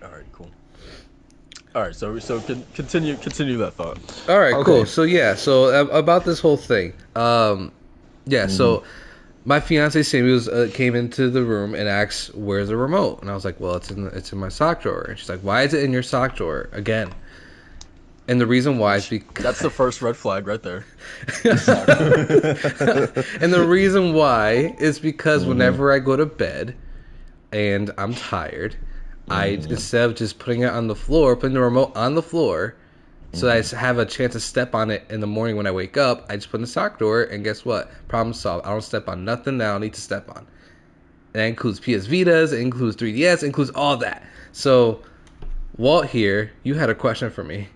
All right, cool. All right, so continue that thought. All right, Okay. cool. So yeah, so about this whole thing. Yeah, so my fiance Sammy came into the room and asked, "Where's the remote?" And I was like, "Well, it's in my sock drawer." And she's like, "Why is it in your sock drawer again?" And the reason why is because That's the first red flag right there. and the reason why is because whenever I go to bed and I'm tired, I instead of just putting it on the floor, putting the remote on the floor, so I have a chance to step on it in the morning when I wake up, I just put in the sock drawer, and guess what? Problem solved. I don't step on nothing that I don't need to step on. That includes PS Vitas, it includes 3DS, it includes all that. So, Walt here, you had a question for me.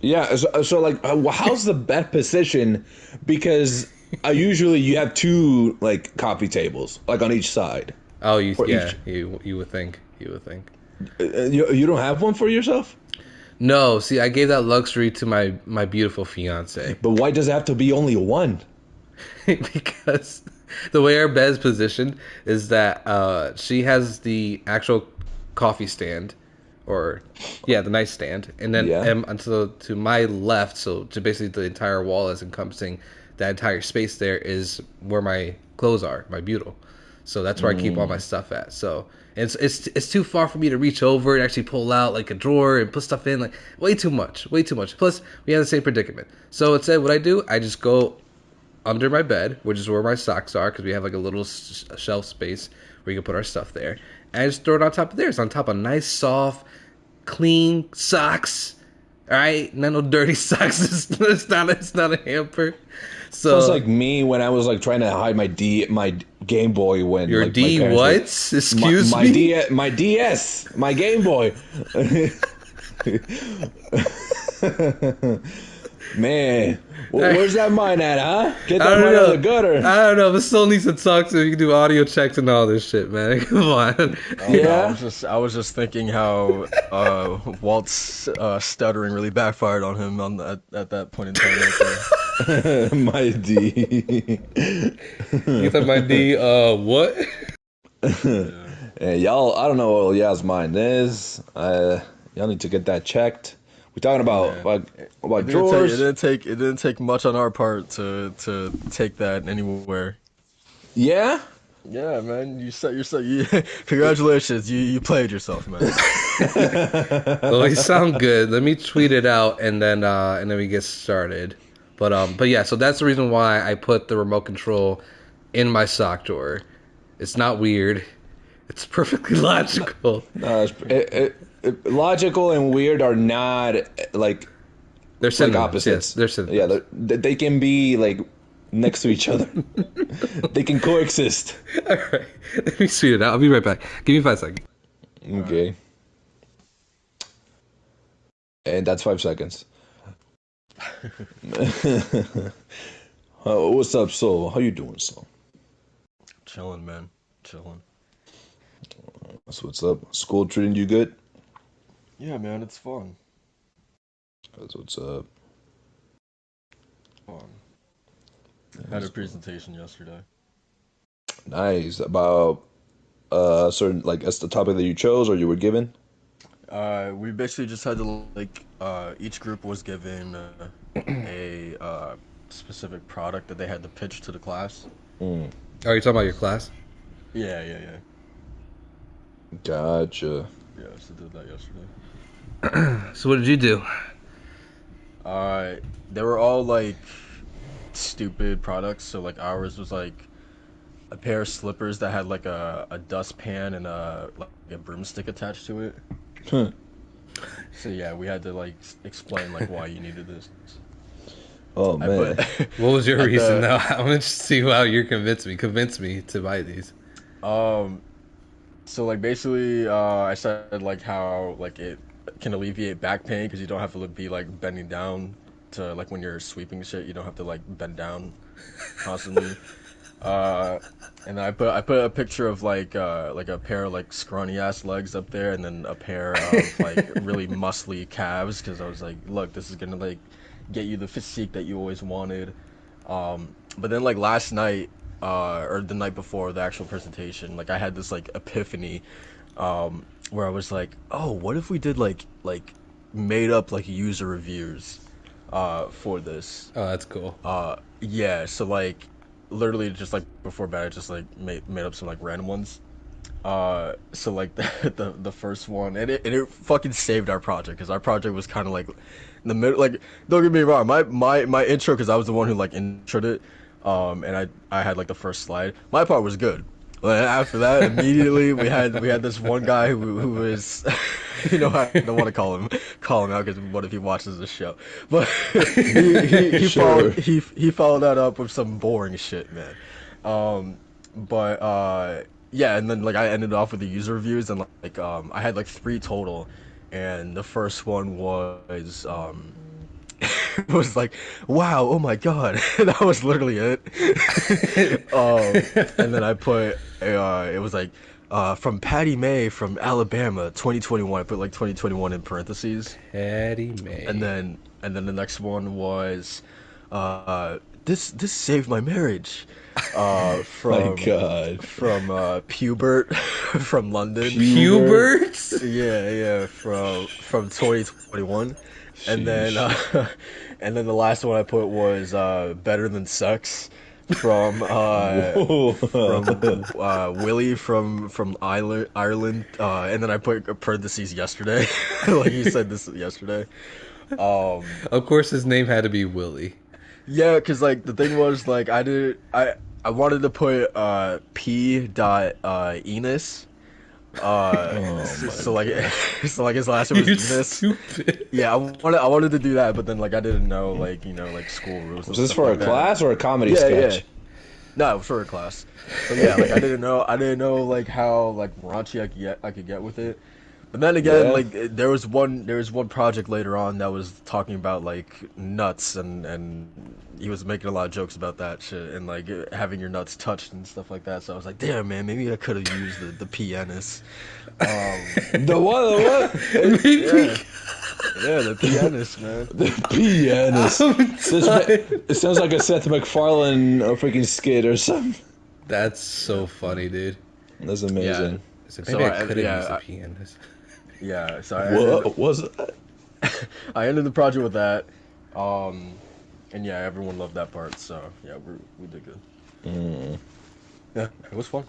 Yeah, so like, how's the bed position? Because usually you have two like coffee tables, like on each side. Oh, For each, you would think. You would think. you don't have one for yourself? No, see, I gave that luxury to my beautiful fiance. But why does it have to be only one? Because the way our bed's positioned is that she has the actual coffee stand, or yeah, the nightstand, and then Yeah. until to my left, so to basically the entire wall is encompassing that entire space there is where my clothes are, my bureau. So that's where I keep all my stuff at. So it's too far for me to reach over and actually pull out like a drawer and put stuff in, like way too much. Plus we have the same predicament. So instead, what I do, I just go under my bed, which is where my socks are, because we have like a little shelf space where you can put our stuff there. And I just throw it on top of there. It's on top of nice, soft, clean socks. All right, not no dirty socks. It's not a hamper. So Sounds like me when I was like trying to hide my Game Boy when your like, D my what? parents Excuse my me. my DS, my Game Boy. Man, where's that mine at, huh? Get I that don't mine out of the know. gutter. I don't know, but still needs to talk so you can do audio checks and all this shit, man. Come on. Oh, no, Yeah. I was just thinking how Walt's stuttering really backfired on him at that point in time right there. My D. You thought my D, what? Yeah. Hey, y'all, I don't know what y'all's mine is. Y'all need to get that checked. We're talking about Man. about drawers. It didn't take much on our part to take that anywhere. Yeah. Yeah, man, you congratulations, you played yourself, man. Well, we sound good. Let me tweet it out and then we get started. But yeah, so that's the reason why I put the remote control in my sock drawer. It's not weird. It's perfectly logical. Logical and weird are not like They're like synonyms. opposites. Yes, they're synonyms. Yeah, they can be like next to each other. They can coexist. All right. Let me tweet it out. I'll be right back. Give me 5 seconds. Okay. And that's 5 seconds. What's up, Soul? How you doing, Soul? Chilling, man, chilling. That's what's up. School treating you good? Yeah, man, it's fun. That's what's up. Fun. Had a presentation yesterday. Nice. About certain like that's the topic that you chose or you were given? We basically just had to like each group was given a specific product that they had to pitch to the class. Mm, Are you talking about your class? Yeah. gotcha. Yeah, so did that yesterday. So what did you do? Uh, they were all like stupid products. So like ours was like a pair of slippers that had like a dustpan and like a broomstick attached to it. Huh. So yeah, we had to like explain like why you needed this. Oh I man. put What was your at reason? the Now I'm interested to see how you're convinced me. Convince me to buy these. um. So like basically, I said like how like it can alleviate back pain because you don't have to be like bending down to like when you're sweeping shit, you don't have to like bend down constantly. Uh, and I put a picture of like a pair of like scrawny ass legs up there, and then a pair of like really muscly calves because I was like, look, this is gonna like get you the physique that you always wanted. But then like last night, or the night before the actual presentation, like I had this like epiphany. where I was like, oh, what if we did like made up like user reviews for this. Oh, that's cool. Yeah, so like literally just like before bed I just like made up some like random ones. So like the first one, and it fucking saved our project because our project was kind of like in the middle. Like, don't get me wrong, my intro, because I was the one who like introed it, and I had like the first slide. My part was good. But after that, immediately we had this one guy who was, I don't want to call him out because what if he watches this show? But Sure. he followed that up with some boring shit, man. But yeah, and then like I ended off with the user reviews, and like I had like three total, and the first one was it was like, wow, oh my god, that was literally it. And then I put it was like from Patty May from Alabama 2021. I put like 2021 in parentheses. Patty May. And then the next one was this saved my marriage. My From God. Pubert from London. Hubert? Yeah, from 2021. And then Sheesh. and then the last one I put was better than sex from Willie from Ireland, and then I put parentheses yesterday, like you said this yesterday. Of course, his name had to be Willie. Yeah, because like the thing was like I wanted to put P. Dot Enos. Oh So my like God. so like his last name You're was Enos. stupid. Yeah, I wanted to do that, but then like I didn't know like like school rules and Was this stuff for a like that. class or a comedy Yeah, yeah. sketch? No, for a class. So yeah, like I didn't know like how like raunchy I could get with it. But then again, Yeah. like there was one project later on that was talking about like nuts, and he was making a lot of jokes about that shit and like having your nuts touched and stuff like that. So I was like, damn man, maybe I could have used the pianist. The what? The what? Maybe. Yeah, yeah, the pianist, man. The pianist. It sounds like a Seth MacFarlane freaking skit or something. That's so funny, dude. That's Yeah. amazing. So So maybe I I, could have yeah, used a I, pianist. yeah. So I ended, What was that? I ended the project with that. And yeah, everyone loved that part. So yeah, we did good. Yeah, it was fun.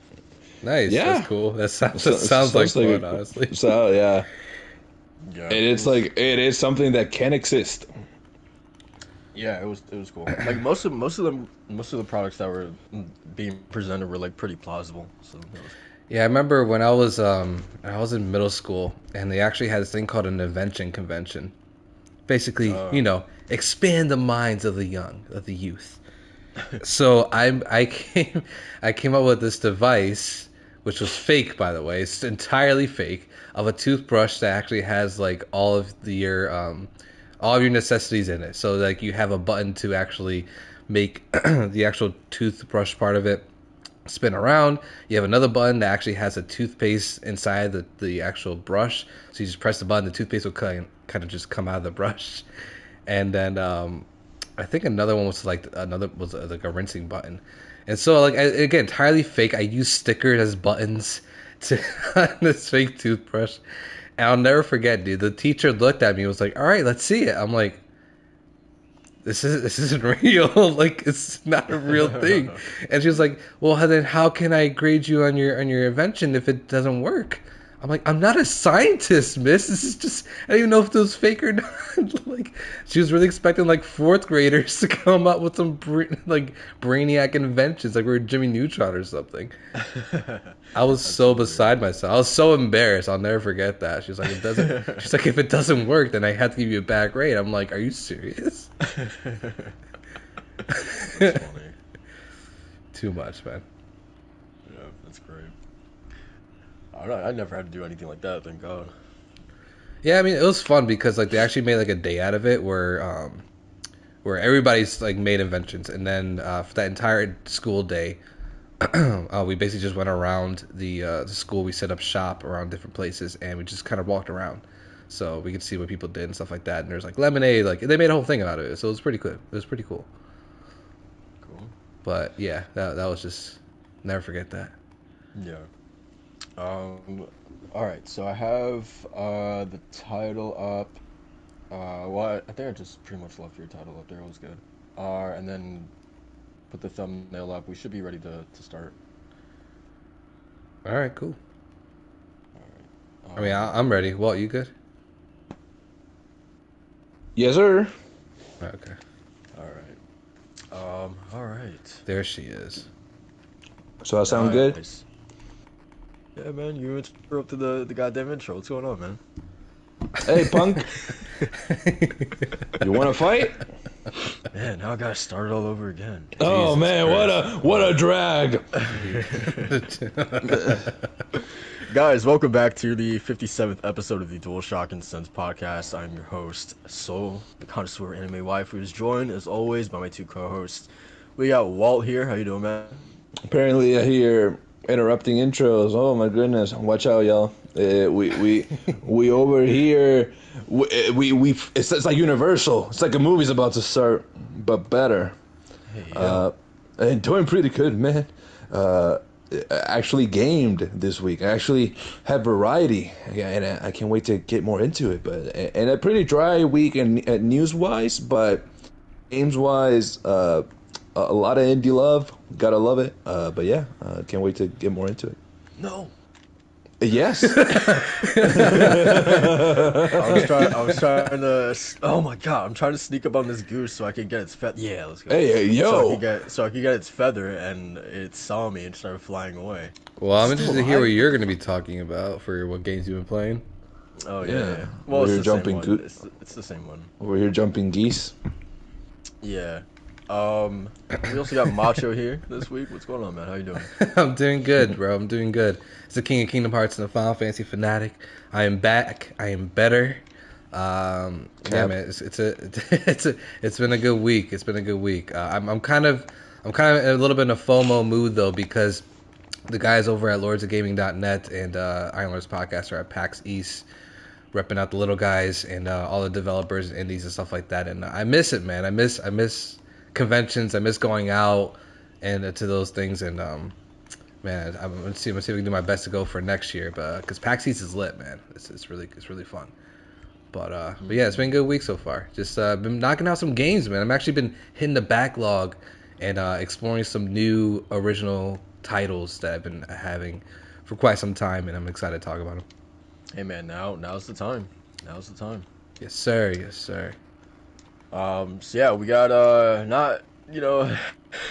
Nice. Yeah. That's cool. That sounds, So- that sounds like sounds fun, honestly. So yeah, Yeah, and it's like it is something that can exist. yeah, it was cool. Like most of the products that were being presented were like pretty plausible. So that was, Yeah, I remember when I was in middle school and they actually had this thing called an invention convention. Basically, expand the minds of the young, of the youth. So I came up with this device, which was fake, by the way. It's entirely fake, of a toothbrush that actually has like all of your necessities in it. So like you have a button to actually make the actual toothbrush part of it spin around. You have another button that actually has a toothpaste inside the actual brush. So you just press the button, the toothpaste will kind of just come out of the brush. And then I think another one was like like a rinsing button. And so like again, entirely fake. I use stickers as buttons to on this fake toothbrush. And I'll never forget, dude. The teacher looked at me and was like, "All right, let's see it." I'm like, this isn't real. Like, it's not a real thing. And she was like, well, then how can I grade you on your invention if it doesn't work? I'm like, I'm not a scientist, miss. This is just, I don't even know if it was fake or not. Like, she was really expecting like fourth graders to come up with some like brainiac inventions, like we were Jimmy Neutron or something. I was so beside myself. I was so embarrassed. I'll never forget that. She's like, it doesn't. She's like, if it doesn't work, then I have to give you a bad grade. I'm like, are you serious? that's funny. Too much, man. Yeah, that's great. I don't know, I never had to do anything like that, thank God. Yeah, I mean, it was fun because like they actually made like a day out of it where everybody's like made inventions, and then for that entire school day, we basically just went around the school. We set up shop around different places, and we just kind of walked around, so we could see what people did and stuff like that. And there's like lemonade, like they made a whole thing out of it, so it was pretty cool. It was pretty cool. Cool. But yeah, that was just never forget that. Yeah. Um, all right. So I have the title up. I think I just pretty much left your title up there. It was good. And then put the thumbnail up. We should be ready to start. All right, cool. All I mean, right. I'm ready. Walt, you good? Yes, sir. Okay. All right. All right. There she is. So I sound good? Nice. Yeah, man. You interrupted the goddamn intro. What's going on, man? Hey, punk. You want to fight? Man, now I gotta start it all over again. Oh, Jesus man, Christ. what a drag. Guys, welcome back to the 57th episode of the DualShock Sense Podcast. I'm your host, Soul, the connoisseur anime wife, who is joined, as always, by my two co-hosts. We got Walt here. How you doing, man? Apparently, I hear interrupting intros. Oh my goodness! Watch out, y'all. We over here. It's like Universal. It's like a movie's about to start, but better. Hey, yeah. And doing pretty good, man. Actually gamed this week. I actually had variety, and I can't wait to get more into it. But and a pretty dry week and news wise, but games wise, a lot of indie love. Gotta love it. But yeah, can't wait to get more into it. No. Yes. I was trying to. Oh my god! I'm trying to sneak up on this goose so I can get its feather. Yeah, let's go. Hey, yo. So I can get its feather, and it saw me and started flying away. Well, I'm interested to hear what you're going to be talking about for what games you've been playing. Oh Yeah. yeah. Well, We're it's the jumping same one. It's the same one. We're here jumping geese. Yeah. We also got Macho here this week. What's going on, man? How you doing? I'm doing good, bro. I'm doing good. It's the King of Kingdom Hearts and the Final Fantasy fanatic. I am back. I am better. Yeah, man. It's been a good week. It's been a good week. I'm kind of a little bit in a FOMO mood though, because the guys over at lordsofgaming.net and Iron Lords Podcast are at PAX East, repping out the little guys and all the developers and indies and stuff like that. And I miss it, man. I miss conventions. I miss going out and to those things. And man, I'm gonna see if I can do my best to go for next year. But because PAX East is lit, man. It's really fun. But yeah, it's been a good week so far. Just been knocking out some games, man. I've actually been hitting the backlog and exploring some new original titles that I've been having for quite some time, and I'm excited to talk about them. Hey man, now's the time. Now's the time. Yes, sir. Yes, sir. So yeah, we got not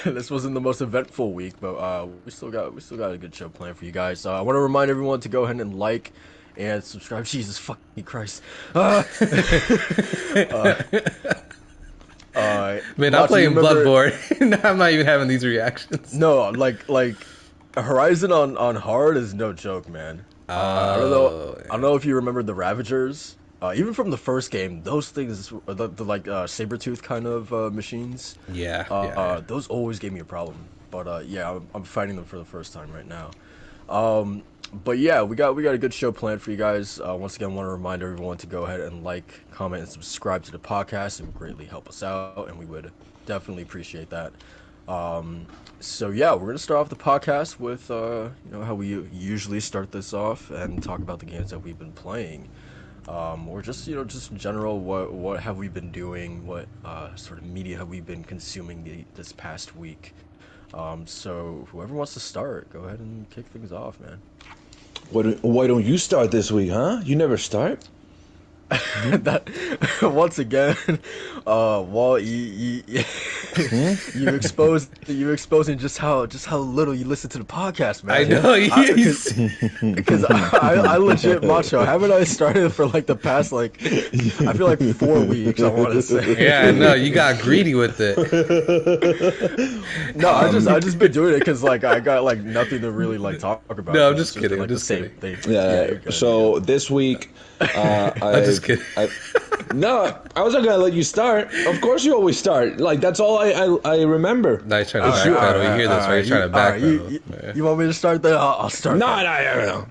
this wasn't the most eventful week, but we still got a good show planned for you guys. I want to remind everyone to go ahead and like and subscribe. Jesus fucking Christ. Man, I'm Macho, playing you remember- Bloodborne. I'm not even having these reactions. No, like Horizon on hard is no joke, man. I don't know if you remember the Ravagers. Even from the first game, those things, the like saber-tooth kind of machines. Yeah. Those always gave me a problem. But yeah, I'm fighting them for the first time right now. But yeah, we got a good show planned for you guys. Once again, want to remind everyone to go ahead and like, comment, and subscribe to the podcast. It would greatly help us out, and we would definitely appreciate that. So yeah, we're gonna start off the podcast with how we usually start this off and talk about the games that we've been playing. Or just just in general, what have we been doing? What sort of media have we been consuming this past week? So whoever wants to start, go ahead and kick things off, man. Why don't you start this week, huh? You never start? That once again, Walt, you exposing just how little you listen to the podcast, man. I know. Because I legit, Macho, haven't I started for like the past I feel like 4 weeks, I want to say. Yeah, no, you got greedy with it. No, I just been doing it because I got nothing to really talk about. No, I'm It's just kidding. been, I'm just the same kidding. thing. Yeah. you're good. So this week, I'm just kidding. No, I wasn't gonna let you start. Of course, you always start. That's all I remember. No, he's trying to backpedal. You hear this, right? He's trying to backpedal. You want me to start that? I'll start. No.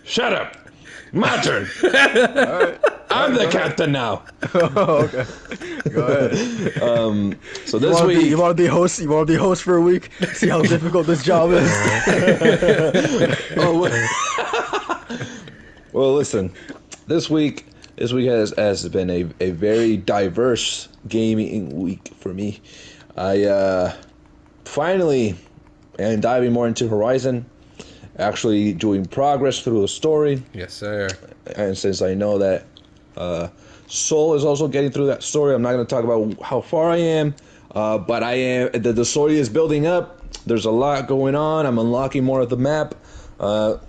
Shut up. My turn. All right. I'm the captain now. Oh, okay. Go ahead. So this week, you want to be host? You want to be host for a week? See how difficult this job is. well, listen. This week has been a very diverse gaming week for me. I finally am diving more into Horizon, actually doing progress through the story. Yes, sir. And since I know that Soul is also getting through that story, I'm not going to talk about how far I am, but I am. The story is building up. There's a lot going on. I'm unlocking more of the map.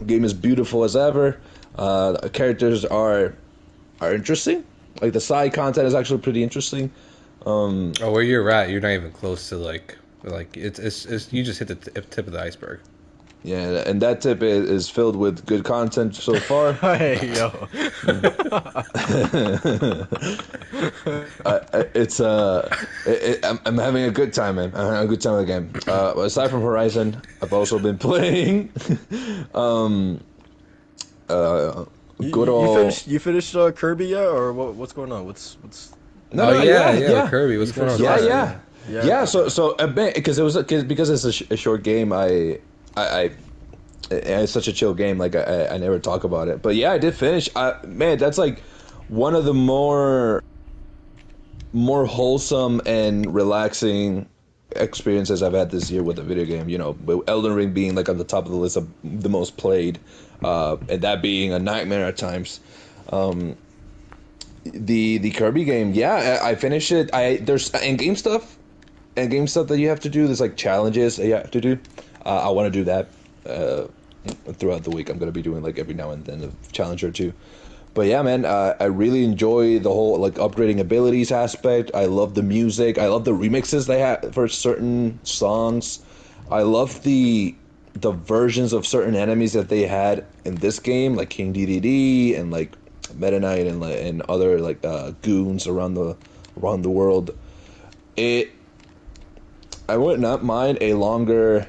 Game is beautiful as ever. The characters are interesting. Like the side content is actually pretty interesting. Where you're at, you're not even close to like it's you just hit the tip of the iceberg. Yeah, and that tip is filled with good content so far. Hey, yo. I'm having a good time, man. I'm having a good time with the game. Aside from Horizon, I've also been playing good old. You finished Kirby yet, or what's going on? What's No, yeah, Kirby. What's going on? Yeah. So a bit because it's a short game. It's such a chill game. Like I never talk about it, but yeah, I did finish. Man, that's like one of the more wholesome and relaxing experiences I've had this year with a video game. You know, with Elden Ring being like on the top of the list of the most played, and that being a nightmare at times. The Kirby game, yeah, I finished it. There's in-game stuff that you have to do. There's like challenges that you have to do. I want to do that throughout the week. I'm gonna be doing like every now and then a challenge or two. But yeah, man, I really enjoy the whole like upgrading abilities aspect. I love the music. I love the remixes they have for certain songs. I love the versions of certain enemies that they had in this game, like King DDD and like Meta Knight and other like goons around the world. I would not mind a longer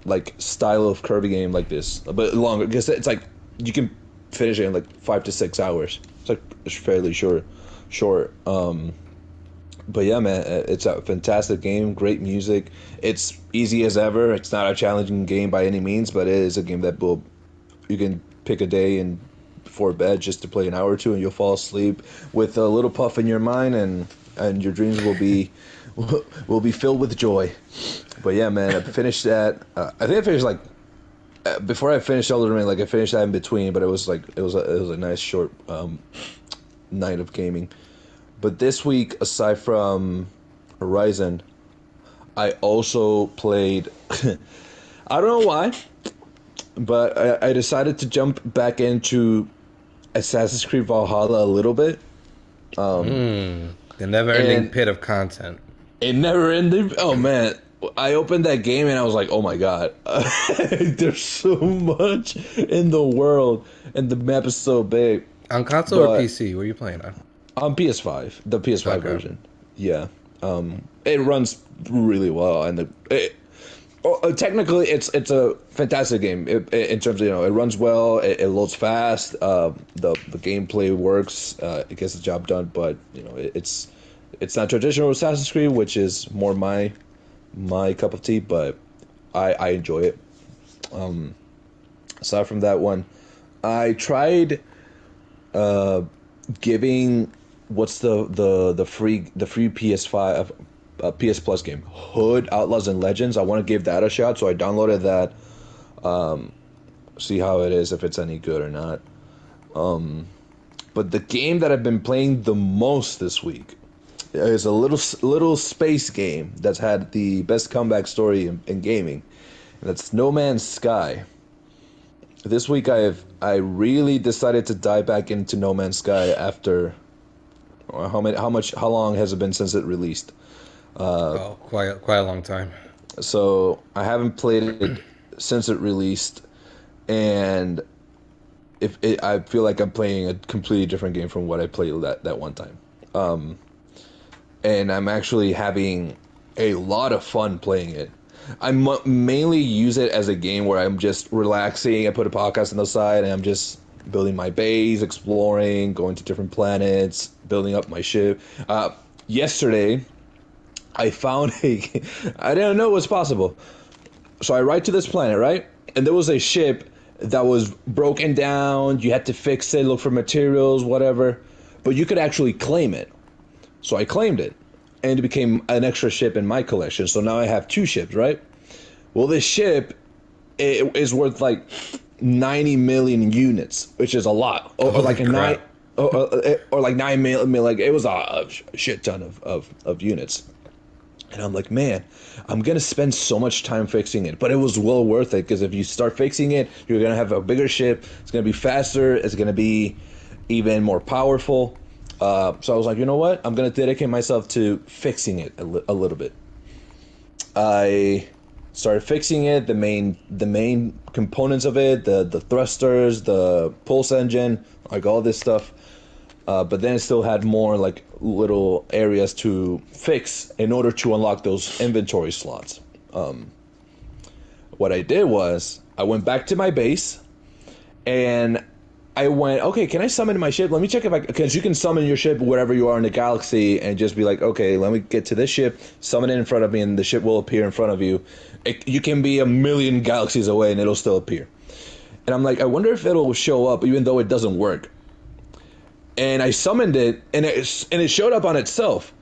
like style of Kirby game like this, but longer because it's like you can finish it in like 5 to 6 hours. It's fairly short. But yeah, man, it's a fantastic game. Great music. It's easy as ever. It's not a challenging game by any means, but it is a game that you can pick a day and before bed just to play an hour or two, and you'll fall asleep with a little puff in your mind, and your dreams will be filled with joy. But yeah, man, I finished that. I think I finished like before I finished Elden Ring. Like I finished that in between, but it was a nice short night of gaming. But this week, aside from Horizon, I also played. I don't know why, but I decided to jump back into Assassin's Creed Valhalla a little bit. The never-ending pit of content. It never ended. Oh man, I opened that game and I was like, oh my god, there's so much in the world, and the map is so big. On console or PC? What are you playing on? On PS5, the PS5 version. Yeah, it runs really well, and technically it's a fantastic game in terms of it runs well, it loads fast, the gameplay works, it gets the job done, but it's not traditional Assassin's Creed, which is more my cup of tea, but I enjoy it. Aside from that one, I tried giving what's the free PS5 PS Plus game, Hood Outlaws and Legends. I want to give that a shot, so I downloaded that. See how it is, if it's any good or not. But the game that I've been playing the most this week is a little space game that's had the best comeback story in gaming, and that's No Man's Sky. This week I really decided to dive back into No Man's Sky after how long has it been since it released? Quite a long time. So I haven't played it since it released, and I feel like I'm playing a completely different game from what I played that one time. And I'm actually having a lot of fun playing it. I mainly use it as a game where I'm just relaxing. I put a podcast on the side and I'm just building my base, exploring, going to different planets, building up my ship. Yesterday, I found I didn't know it was possible. So I ride to this planet, right? And there was a ship that was broken down. You had to fix it, look for materials, whatever. But you could actually claim it. So I claimed it. And it became an extra ship in my collection. So now I have 2 ships, right? Well, this ship is worth like 90 million units, which is a lot. Or like a crap. or like 9 million. Like, it was a shit ton of units. And I'm like, man, I'm going to spend so much time fixing it. But it was well worth it, because if you start fixing it, you're going to have a bigger ship. It's going to be faster. It's going to be even more powerful. So I was like, you know what? I'm going to dedicate myself to fixing it a little bit. I started fixing it, the main components of it, the thrusters, the pulse engine, like all this stuff. But then it still had more like little areas to fix in order to unlock those inventory slots. What I did was I went back to my base and I went, okay, can I summon my ship? Let me check because you can summon your ship wherever you are in the galaxy and just be like, okay, let me get to this ship, summon it in front of me, and the ship will appear in front of you. You can be a million galaxies away and it'll still appear. And I'm like, I wonder if it'll show up even though it doesn't work. And I summoned it, and it showed up on itself.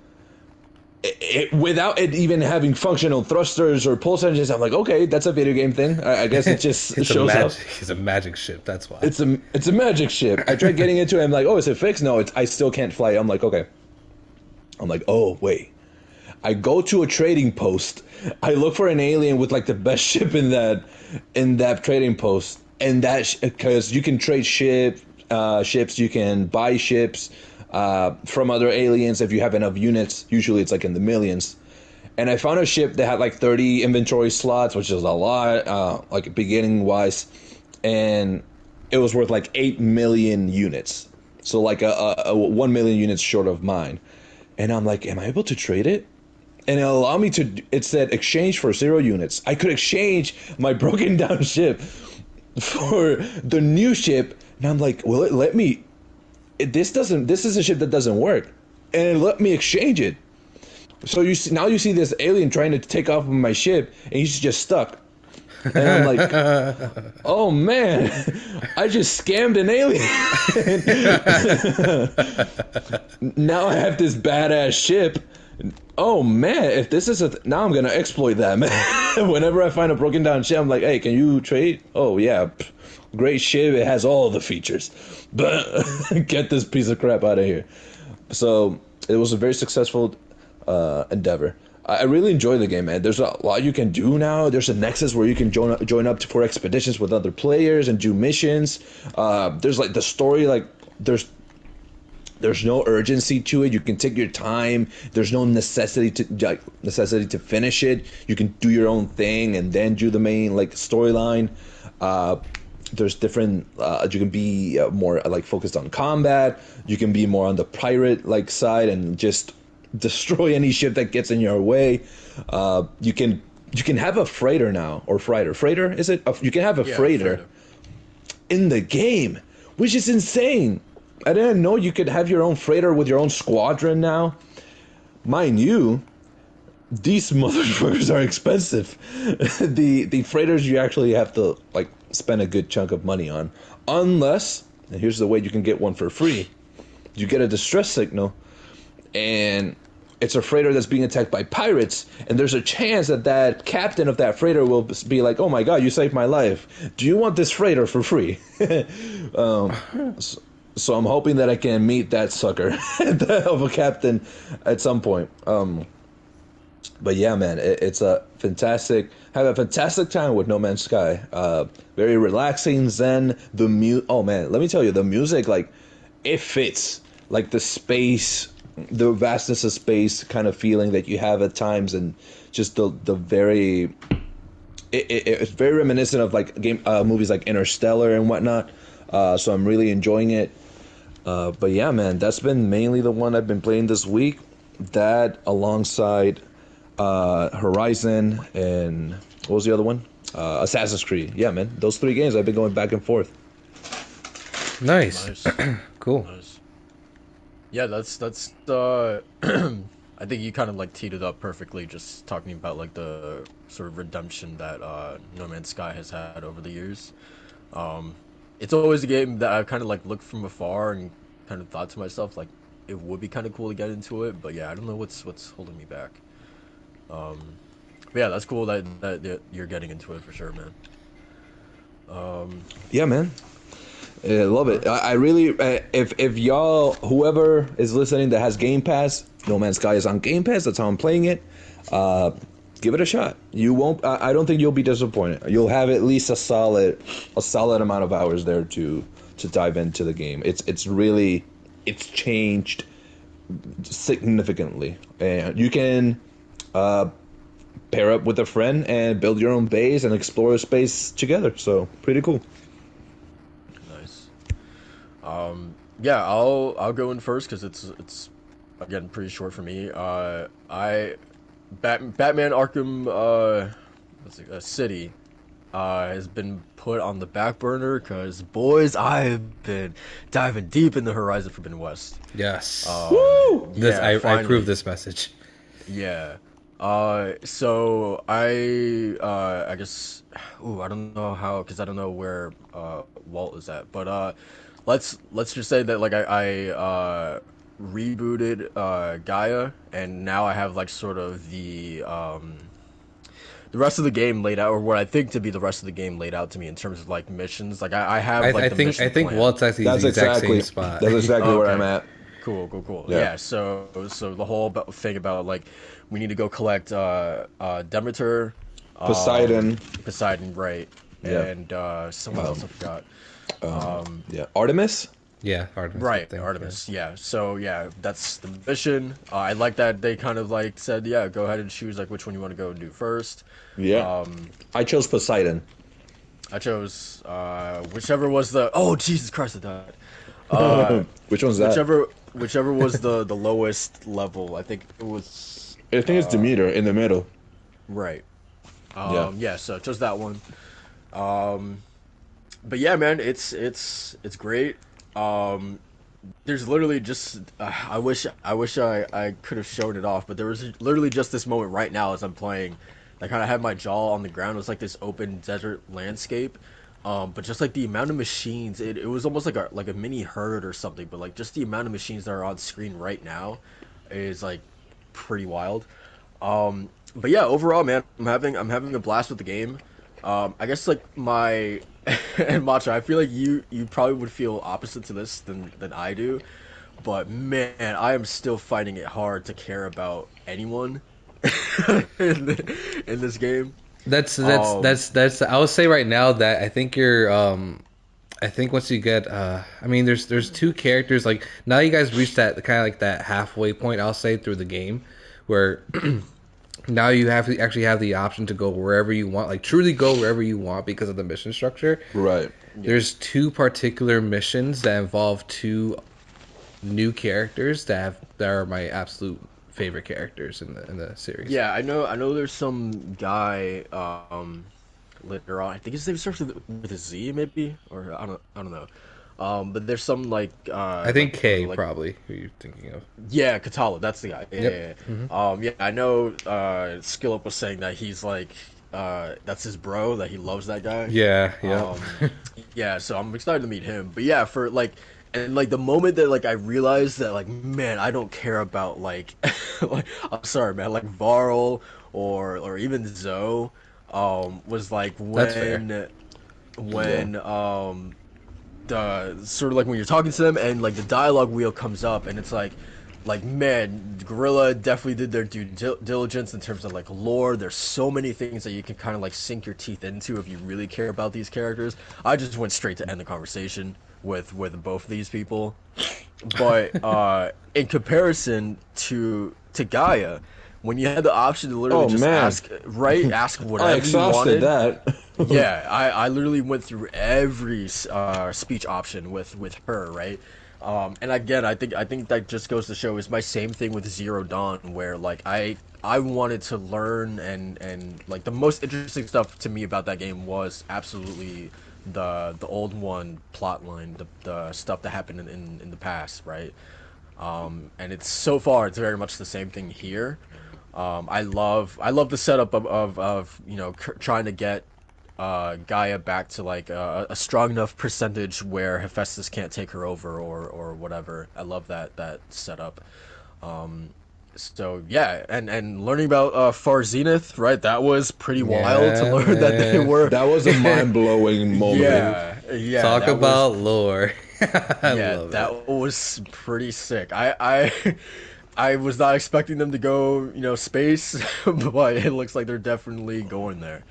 Without it even having functional thrusters or pulse engines. I'm like, okay, that's a video game thing. I guess it just shows up. It's a magic ship, that's why. It's a magic ship. I tried getting into it, I'm like, oh, is it fixed? No, I still can't fly. I'm like, okay. I'm like, oh, wait. I go to a trading post. I look for an alien with like the best ship in that trading post. And because you can trade ships, you can buy ships from other aliens if you have enough units. Usually it's like in the millions. And I found a ship that had like 30 inventory slots, which is a lot, like beginning wise. And it was worth like 8 million units. So like a 1 million units short of mine. And I'm like, am I able to trade it? And it allowed me to, it said exchange for 0 units. I could exchange my broken down ship for the new ship. And I'm like, well, it let me, this is a ship that doesn't work. And it let me exchange it. So now you see this alien trying to take off my ship, and he's just stuck. And I'm like, oh man, I just scammed an alien. Now I have this badass ship. Oh man, if this is now I'm gonna exploit that, man. Whenever I find a broken down ship, I'm like, hey, can you trade? Oh yeah, great ship. It has all the features, but get this piece of crap out of here. So it was a very successful endeavor. I really enjoy the game, man. There's a lot you can do now. There's a nexus where you can join up for expeditions with other players and do missions. There's like the story, like there's no urgency to it. You can take your time. There's no necessity to finish it. You can do your own thing and then do the main like storyline. There's different. You can be more like focused on combat. You can be more on the pirate like side and just destroy any ship that gets in your way. You can have a freighter now, or freighter is it? You can have a freighter in the game, which is insane. I didn't know you could have your own freighter with your own squadron now. Mind you, these motherfuckers are expensive. The freighters you actually have to like spend a good chunk of money on, unless, and here's the way you can get one for free. You get a distress signal, and it's a freighter that's being attacked by pirates, and there's a chance that captain of that freighter will be like, oh my god, you saved my life. Do you want this freighter for free? So I'm hoping that I can meet that sucker of a captain at some point. But yeah, man, it's a fantastic. Have a fantastic time with No Man's Sky. Very relaxing, zen. Oh man, let me tell you, the music, like, it fits. Like the space, the vastness of space kind of feeling that you have at times, and just the very. It's very reminiscent of like movies like Interstellar and whatnot. So I'm really enjoying it. But yeah, man, that's been mainly the one I've been playing this week. That alongside Horizon and what was the other one? Assassin's Creed. Yeah, man, those 3 games I've been going back and forth. Nice. Nice, Cool. nice. Yeah, that's I think you kind of like teed it up perfectly, just talking about like the sort of redemption that No Man's Sky has had over the years. Um, it's always a game that I've kind of like looked from afar and kind of thought to myself like it would be kind of cool to get into it, but yeah, I don't know what's holding me back. Um, but yeah, that's cool that you're getting into it for sure, man. Um, Yeah, man. I love it. I really, if y'all, whoever is listening that has Game Pass, No Man's Sky is on Game Pass. That's how I'm playing it. Uh, Give it a shot. You won't. I don't think you'll be disappointed. You'll have at least a solid amount of hours there to dive into the game. It's really, it's changed significantly, and you can pair up with a friend and build your own base and explore a space together. So pretty cool. nice. Yeah, I'll go in first because it's again pretty short for me. I Batman Arkham City has been put on the back burner because boys, I've been diving deep in the Horizon Forbidden West. Yes. Woo! This Yeah, I finally. approve this message. Yeah. So I guess, I don't know how, because I don't know where Walt is at, but let's just say that like I rebooted Gaia, and now I have like sort of the rest of the game laid out, or what I think to be the rest of the game laid out to me in terms of like missions. Like I have like I the think mission plan. Walt's actually That's the exact exactly same spot. that's exactly where I'm Okay. at. Cool. Yeah. Yeah. So the whole thing about like we need to go collect Demeter, Poseidon. Poseidon, right, Yeah. and someone else I forgot. Yeah. Artemis. Yeah, Artemis. I Right, think, Artemis. Yeah. So yeah, that's the mission. I like that they kind of like said, yeah, go ahead and choose like which one you want to go and do first. Yeah. I chose Poseidon. I chose whichever was the. Oh Jesus Christ, I died. Uh, Which one's that? whichever was the lowest level. I think it was I think it's Demeter in the middle. right. Yeah. Yeah. So I chose that one. Um, but yeah, man, it's great. Um, there's literally just I could have shown it off, but there was literally just this moment right now as I'm playing. I kind of had my jaw on the ground. It was like this open desert landscape. But just like the amount of machines, it was almost like a mini herd or something. But like just the amount of machines that are on screen right now is like pretty wild. But yeah, overall, man, I'm having a blast with the game. I guess like my and Matcha, I feel like you probably would feel opposite to this than I do, but man, I am still finding it hard to care about anyone in this game. Um, that's I would say right now that I think you're I think once you get I mean there's two characters like now you guys reached that kind of like that halfway point I'll say through the game where now you have to actually have the option to go wherever you want, like truly go wherever you want because of the mission structure. Right. There's two particular missions that involve two new characters that are my absolute favorite characters in the series. yeah, I know. There's some guy later on. I think his name starts with a Z, maybe, or I don't know. But there's some I think K like probably who you're thinking of. yeah, Katala, that's the guy. Yeah, Yep. yeah, yeah. Yeah, I know Skillup was saying that he's like that's his bro, that he loves that guy. Yeah, yeah. Yeah, so I'm excited to meet him. But yeah, for like and like the moment that like I realized that like man, I don't care about like like I'm sorry, man, like Varl or even Zoe was like That's fair. when the sort of like when you're talking to them and like the dialogue wheel comes up and it's like man, Gorilla definitely did their due diligence in terms of like lore. There's so many things that you can kind of like sink your teeth into if you really care about these characters. I just went straight to end the conversation with both of these people, but in comparison to Gaia, when you had the option to literally Oh, just man. ask I whatever you exhausted wanted. that. Yeah, I literally went through every speech option with her, right? And again, I think that just goes to show is my same thing with Zero Dawn, where like I wanted to learn and like the most interesting stuff to me about that game was absolutely the old one plot line, the stuff that happened in the past, right? And it's so far it's very much the same thing here. I love the setup of trying to get Gaia back to like a strong enough percentage where Hephaestus can't take her over or whatever. I love that setup. Um, so yeah, and learning about Far Zenith, right? That was pretty wild to Yeah, learn that they man. were. That was a mind blowing moment. Yeah, Talk that was. about lore. I Yeah, love it. that was pretty sick. I was not expecting them to go, space, but it looks like they're definitely going there.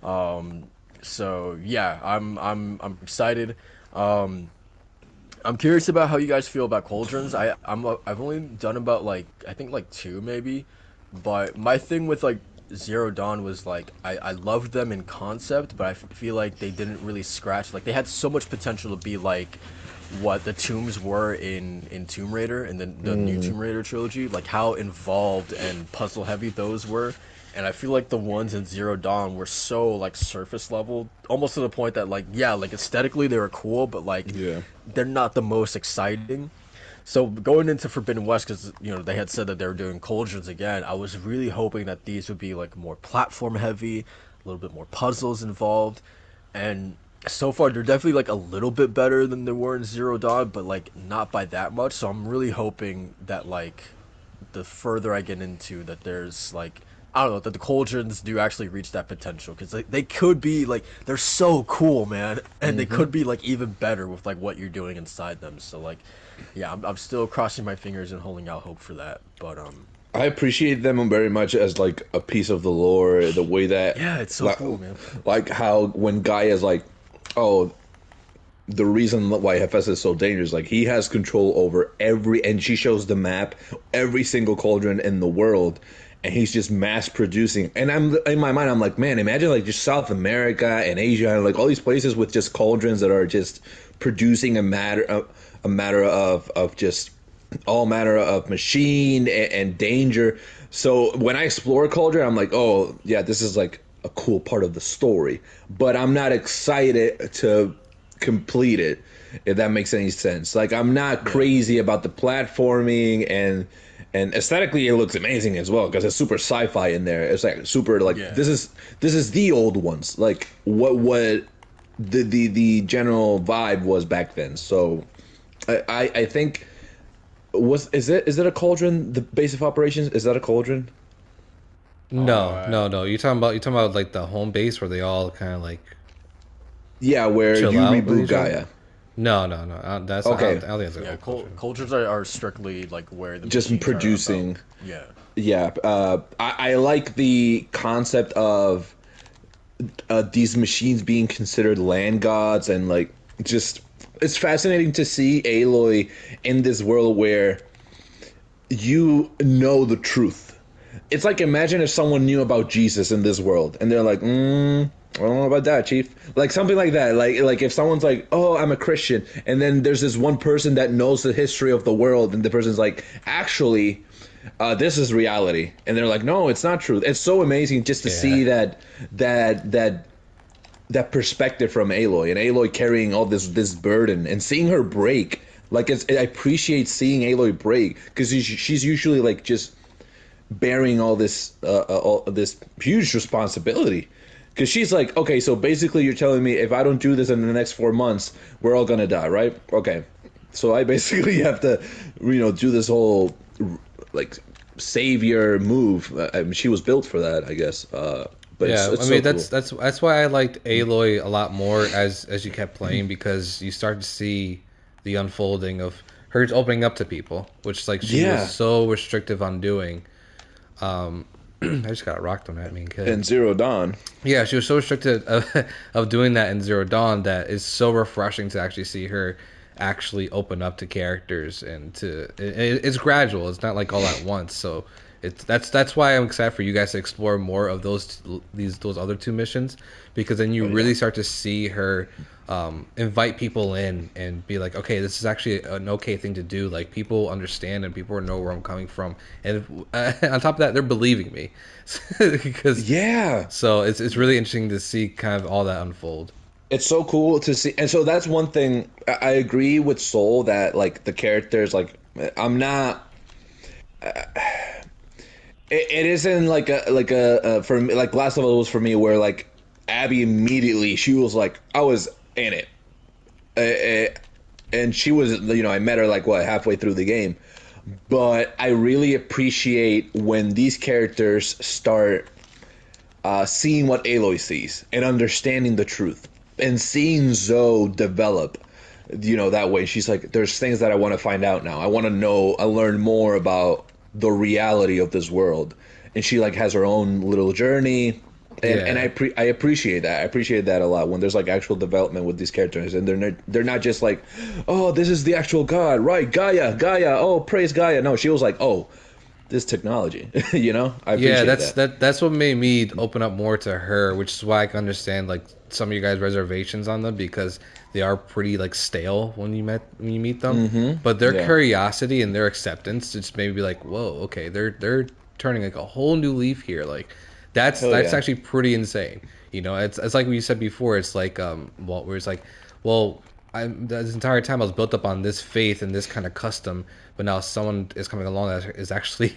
Um, so yeah, I'm excited. Um, I'm curious about how you guys feel about cauldrons. I've only done about like I think like two maybe, but my thing with like Zero Dawn was like I loved them in concept, but I feel like they didn't really scratch. Like they had so much potential to be like what the tombs were in Tomb Raider and the new Tomb Raider trilogy, like how involved and puzzle heavy those were. And I feel like the ones in Zero Dawn were so like surface level, almost to the point that like yeah, like aesthetically they were cool, but like Yeah. they're not the most exciting. So going into Forbidden West, because they had said that they were doing cauldrons again, I was really hoping that these would be like more platform heavy, a little bit more puzzles involved, and so far they're definitely like a little bit better than they were in Zero Dawn, but like not by that much. So I'm really hoping that like the further I get into that, there's like I don't know that the cauldrons do actually reach that potential because they could be like they're so cool, man, and they could be like even better with like what you're doing inside them. So like, yeah, I'm still crossing my fingers and holding out hope for that. But I appreciate them very much as like a piece of the lore, the way that yeah, it's so like, cool, man. like how when Guy is like, oh, the reason why Hephaestus is so dangerous, like he has control over every, and she shows the map, every single cauldron in the world, and he's just mass producing. And I'm in my mind, I'm like, man, imagine like just South America and Asia and like all these places with just cauldrons that are just producing a matter of just all manner of machine and danger. So when I explore cauldron, I'm like, oh yeah, this is like a cool part of the story, but I'm not excited to complete it, if that makes any sense. Like I'm not crazy about the platforming, and aesthetically it looks amazing as well because it's super sci-fi in there. It's like super like Yeah. this is the old ones, like what the general vibe was back then. So I think is it a cauldron, the base of operations, is that a cauldron? No, no, no. You talking about like the home base where they all kind of like Yeah, where chill you out with reboot each other? Gaia. No, no, no. That's Okay, I don't think it's a Yeah, whole culture. cauldrons are strictly like where the just machines are about. producing. Yeah. Yeah, I like the concept of these machines being considered land gods, and like just it's fascinating to see Aloy in this world where you know the truth. It's like imagine if someone knew about Jesus in this world, and they're like, I don't know about that, Chief. Like something like that. Like if someone's like, oh, I'm a Christian, and then there's this one person that knows the history of the world, and the person's like, actually, this is reality, and they're like, no, it's not true. It's so amazing just to Yeah. see that that perspective from Aloy, and Aloy carrying all this burden and seeing her break. Like I appreciate seeing Aloy break because she's usually like just bearing all this huge responsibility. Because she's like, okay, so basically you're telling me if I don't do this in the next 4 months, we're all gonna die, right? Okay, so I basically have to, do this whole like savior move. I mean, she was built for that, I guess. But Yeah, I it's so mean cool. that's why I liked Aloy a lot more as you kept playing because you start to see the unfolding of her opening up to people, which like she was Yeah, so restrictive on doing. I just got rocked on that mean kid. and Zero Dawn. Yeah, she was so restricted of doing that in Zero Dawn that it's so refreshing to actually see her actually open up to characters and it's gradual. It's not like all at once. So that's why I'm excited for you guys to explore more of those other two missions because then you really start to see her invite people in and be like, okay, this is actually an okay thing to do. Like people understand and people know where I'm coming from, and on top of that, they're believing me because Yeah, so it's really interesting to see kind of all that unfold. it's so cool to see. And so that's one thing I agree with Soul that like the characters like I'm not it isn't like a for me like Last of Us was for me where like Abby immediately she was like I was in it. And she was I met her like what halfway through the game. But I really appreciate when these characters start seeing what Aloy sees and understanding the truth and seeing Zoe develop. That way she's like, there's things that I want to find out now. I want to know, I learn more about the reality of this world. And she like has her own little journey. And Yeah. I appreciate that. I appreciate that a lot when there's like actual development with these characters, and they're not just like, oh, this is the actual god, right? Gaia. Oh, praise Gaia. No, she was like, oh, this technology. I Yeah, appreciate that's that. that's what made me open up more to her, which is why I can understand like some of you guys' reservations on them because they are pretty like stale when you meet them. But their Yeah. curiosity and their acceptance just made me be like, whoa, okay, they're turning like a whole new leaf here. Like that's Hell that's yeah. actually pretty insane. It's like what you said before. It's like where it's like, well, this entire time I was built up on this faith and this kind of custom, but now someone is coming along that is actually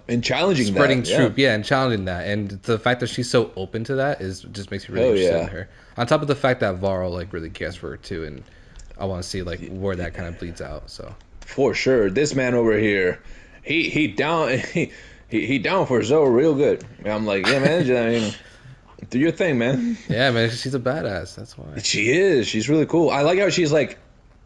And challenging spreading that, yeah. truth, yeah, and challenging that, and the fact that she's so open to that is just makes me really Hell interested in yeah. her. On top of the fact that Varl like really cares for her too, and I want to see like where that kind of bleeds out. So For sure. This man over here, he down he down for Zoe real good. And I'm like, yeah, man, I mean, do your thing, man. yeah, man, she's a badass. That's why. She is. She's really cool. I like how she's like,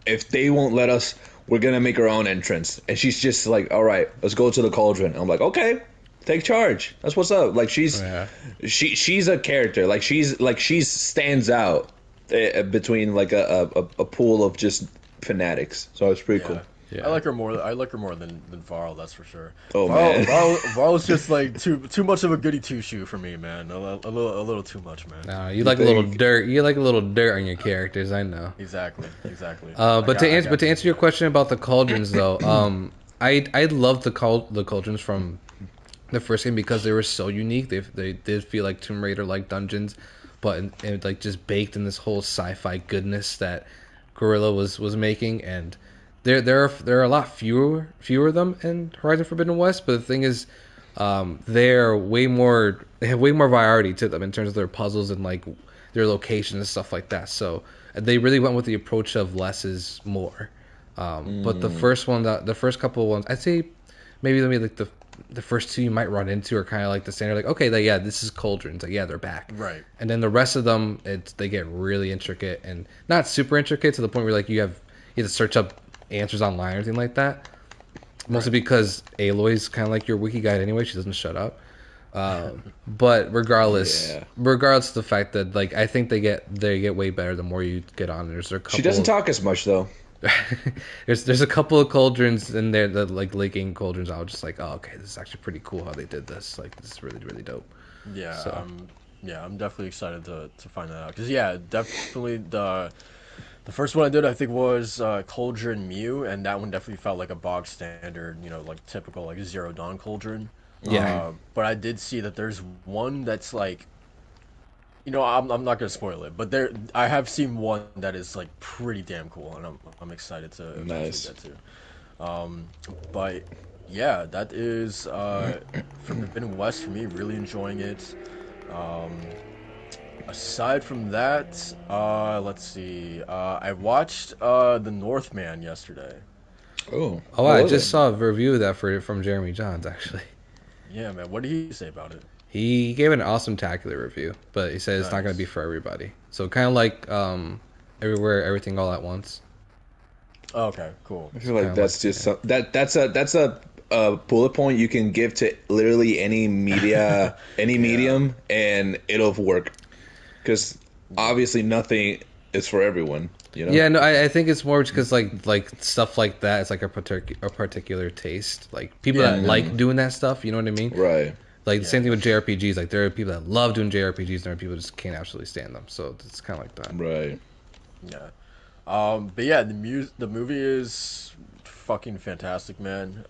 if they won't let us, we're gonna make our own entrance. And she's just like, all right, let's go to the cauldron. I'm like, okay, take charge. That's what's up. Like Yeah, she's a character. She stands out between like a pool of just fanatics. So it's pretty Yeah. cool. I yeah. like her more. I like her more than Varl, that's for sure. Oh man. Varl's just like too much of a goody two shoe for me, man. A little too much, man. No, you You like a little think? dirt. You like a little dirt on your characters. I know. Exactly. But to answer your question about the cauldrons, though, I love the cauldrons from the first game because they were so unique. They did feel like Tomb Raider like dungeons, but like just baked in this whole sci-fi goodness that Gorilla was making. And there are a lot fewer of them in Horizon Forbidden West. But the thing is, they're they have way more variety to them in terms of their puzzles and like their locations and stuff like that. So they really went with the approach of less is more. But the first couple of ones, I'd say maybe like the first two you might run into are kind of like the standard, like okay, yeah, this is cauldrons, like yeah, they're back, Right. and then the rest of them, they get really intricate and not super intricate to the point where like you have to search up answers online or anything like that. Mostly because Aloy's kind of like your wiki guide anyway; she doesn't shut up. But Yeah. regardless of the fact that like I think they get way better the more you get on. There's a She couple. doesn't talk as much though. There's a couple of cauldrons in there that like late game cauldrons. I was just like, oh, okay, this is actually pretty cool how they did this. Like, this is really really dope. Yeah. So I'm definitely excited to find that out because yeah, definitely the first one I did I think was Cauldron Mew, and that one definitely felt like a bog standard, like typical like Zero Dawn Cauldron. yeah, But I did see that there's one that's like, I'm not gonna spoil it, but I have seen one that is like pretty damn cool, and I'm excited to Nice. eventually get to. But yeah, that is Forbidden West for me. Really enjoying it. Um, Aside from that, let's see. I watched The Northman yesterday. Oh, oh, what I was just it? saw a review of that from Jeremy Johns actually. Yeah, man. What did he say about it? He gave an awesome tacular review, but he said it's not going to be Nice. for everybody. So kind of like everywhere, everything, all at once. Okay, cool. I feel Kind like of like that's just that's a bullet point you can give to literally any media, any medium, and it'll work. Because obviously nothing is for everyone. Yeah, no, I think it's more because like stuff like that is like a particular taste. Like people Yeah, that like doing that stuff, you know what I mean? Right. Like the same thing Yeah. with JRPGs. Like there are people that love doing JRPGs, and there are people that just can't absolutely stand them. So it's kind of like that. Right. Yeah. But yeah, the movie is fucking fantastic, man.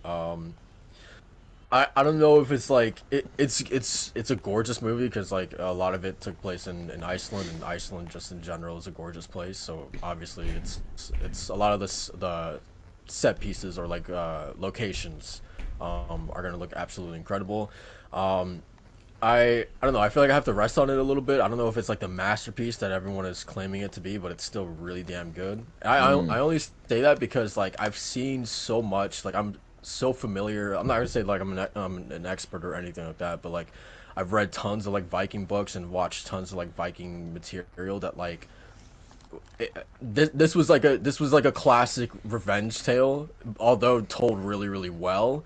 I don't know if it's like it's a gorgeous movie because like a lot of it took place in Iceland, and Iceland just in general is a gorgeous place. So obviously it's a lot of the set pieces or like locations are gonna look absolutely incredible. Um, I don't know. I feel like I have to rest on it a little bit. I don't know if it's like the masterpiece that everyone is claiming it to be, but it's still really damn good. I only say that because like I've seen so much. Like I'm so familiar. I'm not gonna say like I'm an expert or anything like that, but like I've read tons of like Viking books and watched tons of like Viking material that like this was like a classic revenge tale, although told really really well.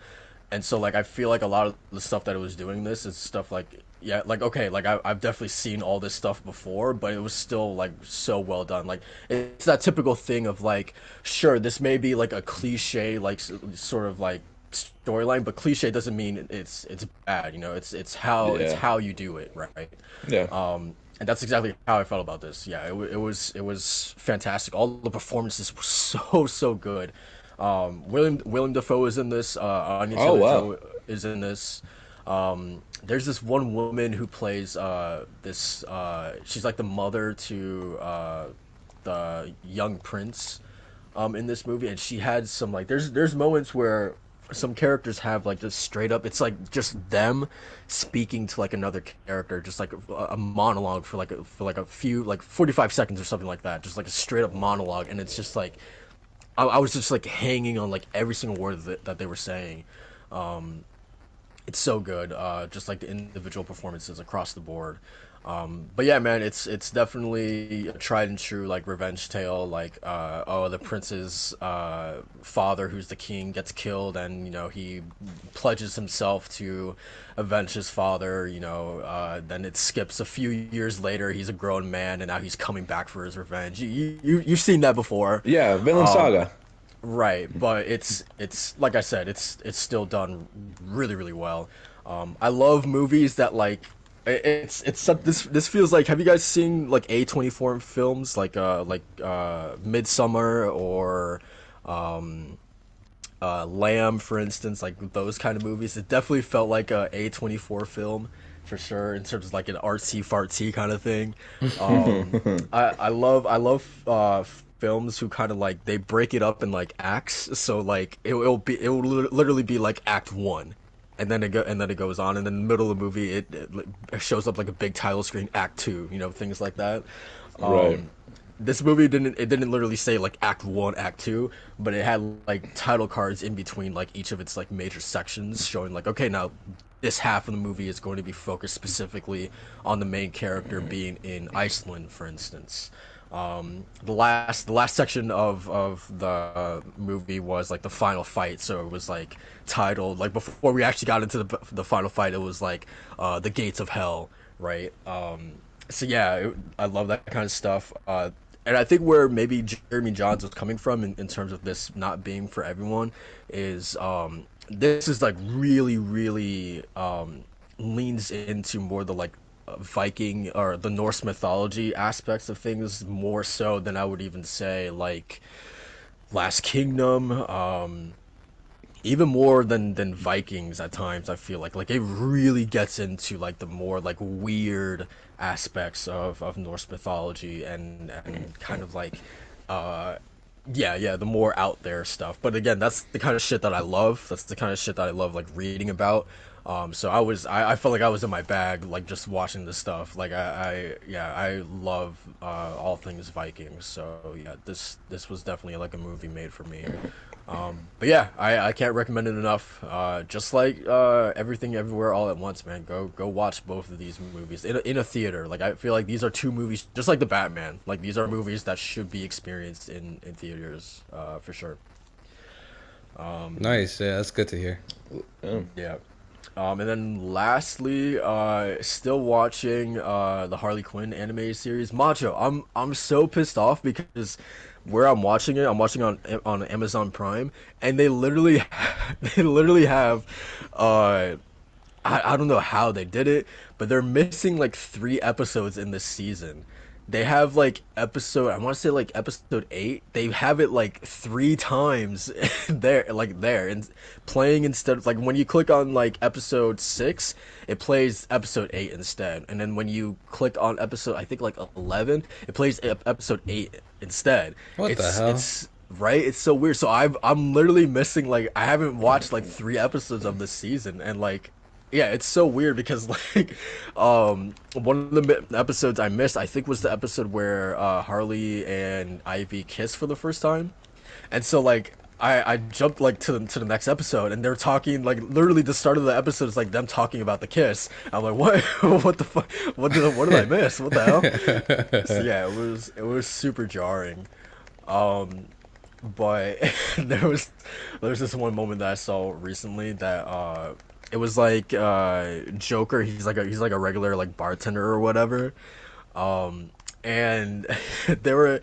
And so like I feel like a lot of the stuff that it was doing this is stuff like yeah like okay like I've definitely seen all this stuff before, but it was still like so well done. Like it's that typical thing of like sure this may be like a cliche like sort of like storyline, but cliche doesn't mean it's bad, you know. It's Yeah, how you do it, right? yeah. And that's exactly how I felt about this. Yeah, it was fantastic. All the performances were so good. William Dafoe is in this. Anya Oh Taylor wow. Joy is in this. There's this one woman who plays this. She's like the mother to the young prince in this movie, and she had some like there's moments where some characters have like just straight up it's like just them speaking to like another character, just like a monologue for like a few like 45 seconds or something like that, just like a straight up monologue, and it's just like I was just like hanging on like every single word that they were saying. um it's so good. Just like the individual performances across the board. But yeah, man, it's definitely a tried and true like revenge tale. Like, oh, the prince's father, who's the king, gets killed, and you know he pledges himself to avenge his father. You know, then it skips a few years later. He's a grown man, and now he's coming back for his revenge. You've seen that before. Yeah, Villain Um, Saga. Right, but it's like I said, it's still done really really well. I love movies that like this feels like have you guys seen like A24 films like Midsummer or um Lamb, for instance, like those kind of movies? It definitely felt like a A24 film for sure in terms of like an artsy fartsy kind of thing. Um, I love films who kind of like they break it up in like acts. So like it will literally be like act one, and then it goes on, and then in the middle of the movie it shows up like a big title screen act two, you know, things like that. Right. Um, this movie didn't literally say like act one act two, but it had like title cards in between like each of its like major sections showing like okay, now this half of the movie is going to be focused specifically on the main character being in Iceland, for instance. The last section of the movie was like the final fight, so it was like titled like before we actually got into the final fight, it was like the gates of hell, right? So yeah, I love that kind of stuff. And I think where maybe Jeremy Johns was coming from in terms of this not being for everyone is this is like really really leans into more the like Viking or the Norse mythology aspects of things more so than I would even say like Last Kingdom. Even more than Vikings at times. I feel like it really gets into like the more like weird aspects of Norse mythology and kind of like uh yeah, the more out there stuff. But again, that's the kind of shit that I love. That's the kind of shit that I love like reading about. So I felt like I was in my bag like just watching this stuff. Like I love all things Vikings. So yeah, this was definitely like a movie made for me. But yeah, I can't recommend it enough. Just like Everything Everywhere All at Once, man. Go watch both of these movies in a theater. Like I feel like these are two movies, just like the Batman. Like these are movies that should be experienced in theaters, for sure. Nice. Yeah, that's good to hear. Oh. Yeah. And then lastly, still watching the Harley Quinn animated series. Macho, I'm so pissed off because where I'm watching on Amazon Prime, and they literally they literally have uh I don't know how they did it, but they're missing like 3 episodes in this season. they have like episode, I want to say like episode 8, they have it like 3 times there and playing instead of like when you click on like episode 6, it plays episode 8 instead, and then when you click on episode, I think like 11, it plays episode 8 instead. What the hell? It's right, it's so weird. So I'm literally missing, like, I haven't watched like 3 episodes of this season, and like, yeah, it's so weird because like, one of the episodes I missed, I think, was the episode where Harley and Ivy kiss for the first time, and so like. I jumped like to the next episode, and they're talking, like, literally the start of the episode is like them talking about the kiss. I'm like, what? What the fuck? What did I miss? What the hell? So yeah, it was super jarring. Um, but there was this one moment that I saw recently that it was like Joker, he's like a regular like bartender or whatever. And they were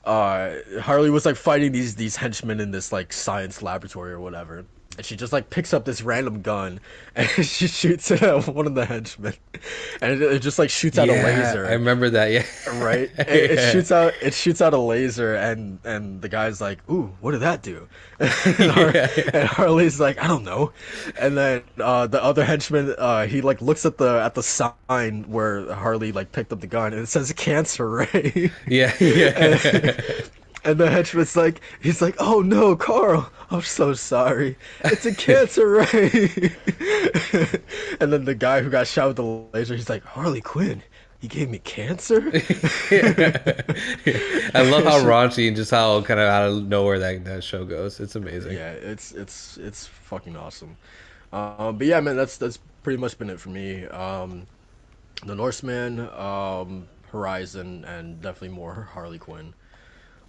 Harley was like fighting these henchmen in this like science laboratory or whatever. And she just like picks up this random gun and she shoots it at one of the henchmen, and it just like shoots out a Yeah, laser. I remember that. Yeah. Right, Yeah. it shoots out a laser, and the guy's like, "Ooh, what did that do?" Yeah. And Harley's like, "I don't know." And then the other henchman, he like looks at the sign where Harley like picked up the gun, and it says cancer ray. Yeah. and, Yeah. and the henchman's like, he's like, "Oh no, Carl, I'm so sorry. It's a cancer ray." And then the guy who got shot with the laser, he's like, "Harley Quinn, he gave me cancer?" I love how raunchy and just how kind of out of nowhere that show goes. It's amazing. Yeah, it's fucking awesome. But yeah, man, that's pretty much been it for me. The Norseman, Horizon, and definitely more Harley Quinn.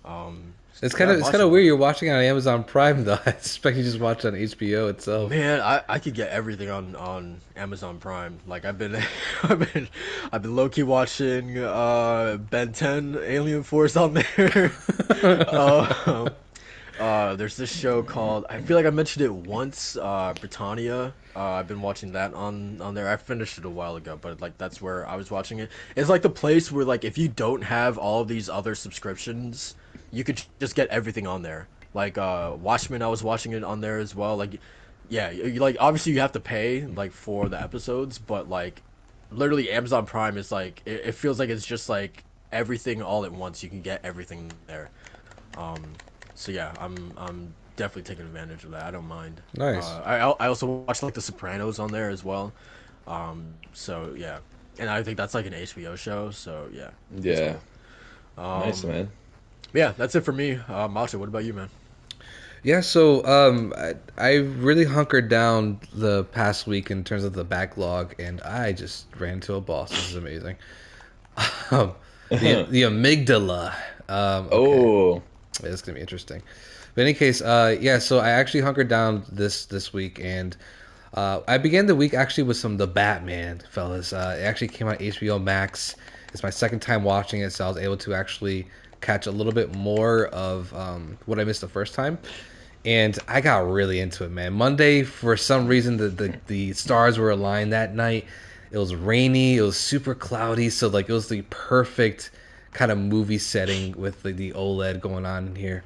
Um, It's yeah, kind of I'm it's kind of watching weird them. you're watching it on Amazon Prime though. I expect you just watch it on HBO itself. Man, I could get everything on Amazon Prime. Like I've been I've been low key watching Ben 10 Alien Force on there. uh, there's this show called, I feel like I mentioned it once, Britannia. I've been watching that on there. I finished it a while ago, but like that's where I was watching it. It's like the place where, like, if you don't have all of these other subscriptions, you could just get everything on there. Like Watchmen, I was watching it on there as well. Like, yeah, like obviously you have to pay like for the episodes, but like literally Amazon Prime is like, it feels like it's just like everything all at once. You can get everything there. Um, so yeah, I'm definitely taking advantage of that. I don't mind. Nice. I also watch like The Sopranos on there as well. So yeah, and I think that's like an HBO show. So yeah, it's Yeah, cool. nice Um, man. yeah, that's it for me. Macho, what about you, man? Yeah, so I really hunkered down the past week in terms of the backlog, and I just ran into a boss. This is amazing. Um, the amygdala. Okay, Oh, yeah, it's gonna be interesting. But in any case, yeah. So I actually hunkered down this week, and I began the week actually with the Batman, fellas. It actually came on HBO Max. It's my second time watching it, so I was able to actually catch a little bit more of what I missed the first time. And I got really into it, man. Monday, for some reason, the stars were aligned that night. It was rainy. It was super cloudy, so like it was the perfect kind of movie setting with the OLED going on in here.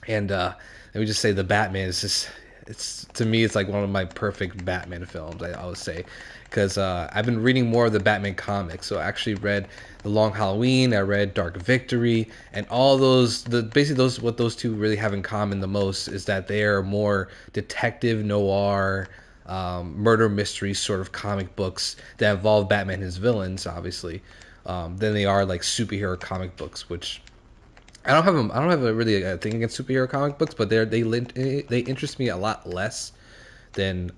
And let me just say, the Batman is just, it's, to me, it's like one of my perfect Batman films, I would say, because I've been reading more of the Batman comics. So I actually read The Long Halloween, I read Dark Victory, and all those, basically those, what those two really have in common the most is that they are more detective noir, murder mystery sort of comic books that involve Batman and his villains, obviously, than they are like superhero comic books, which I don't have a really a thing against superhero comic books, but they interest me a lot less than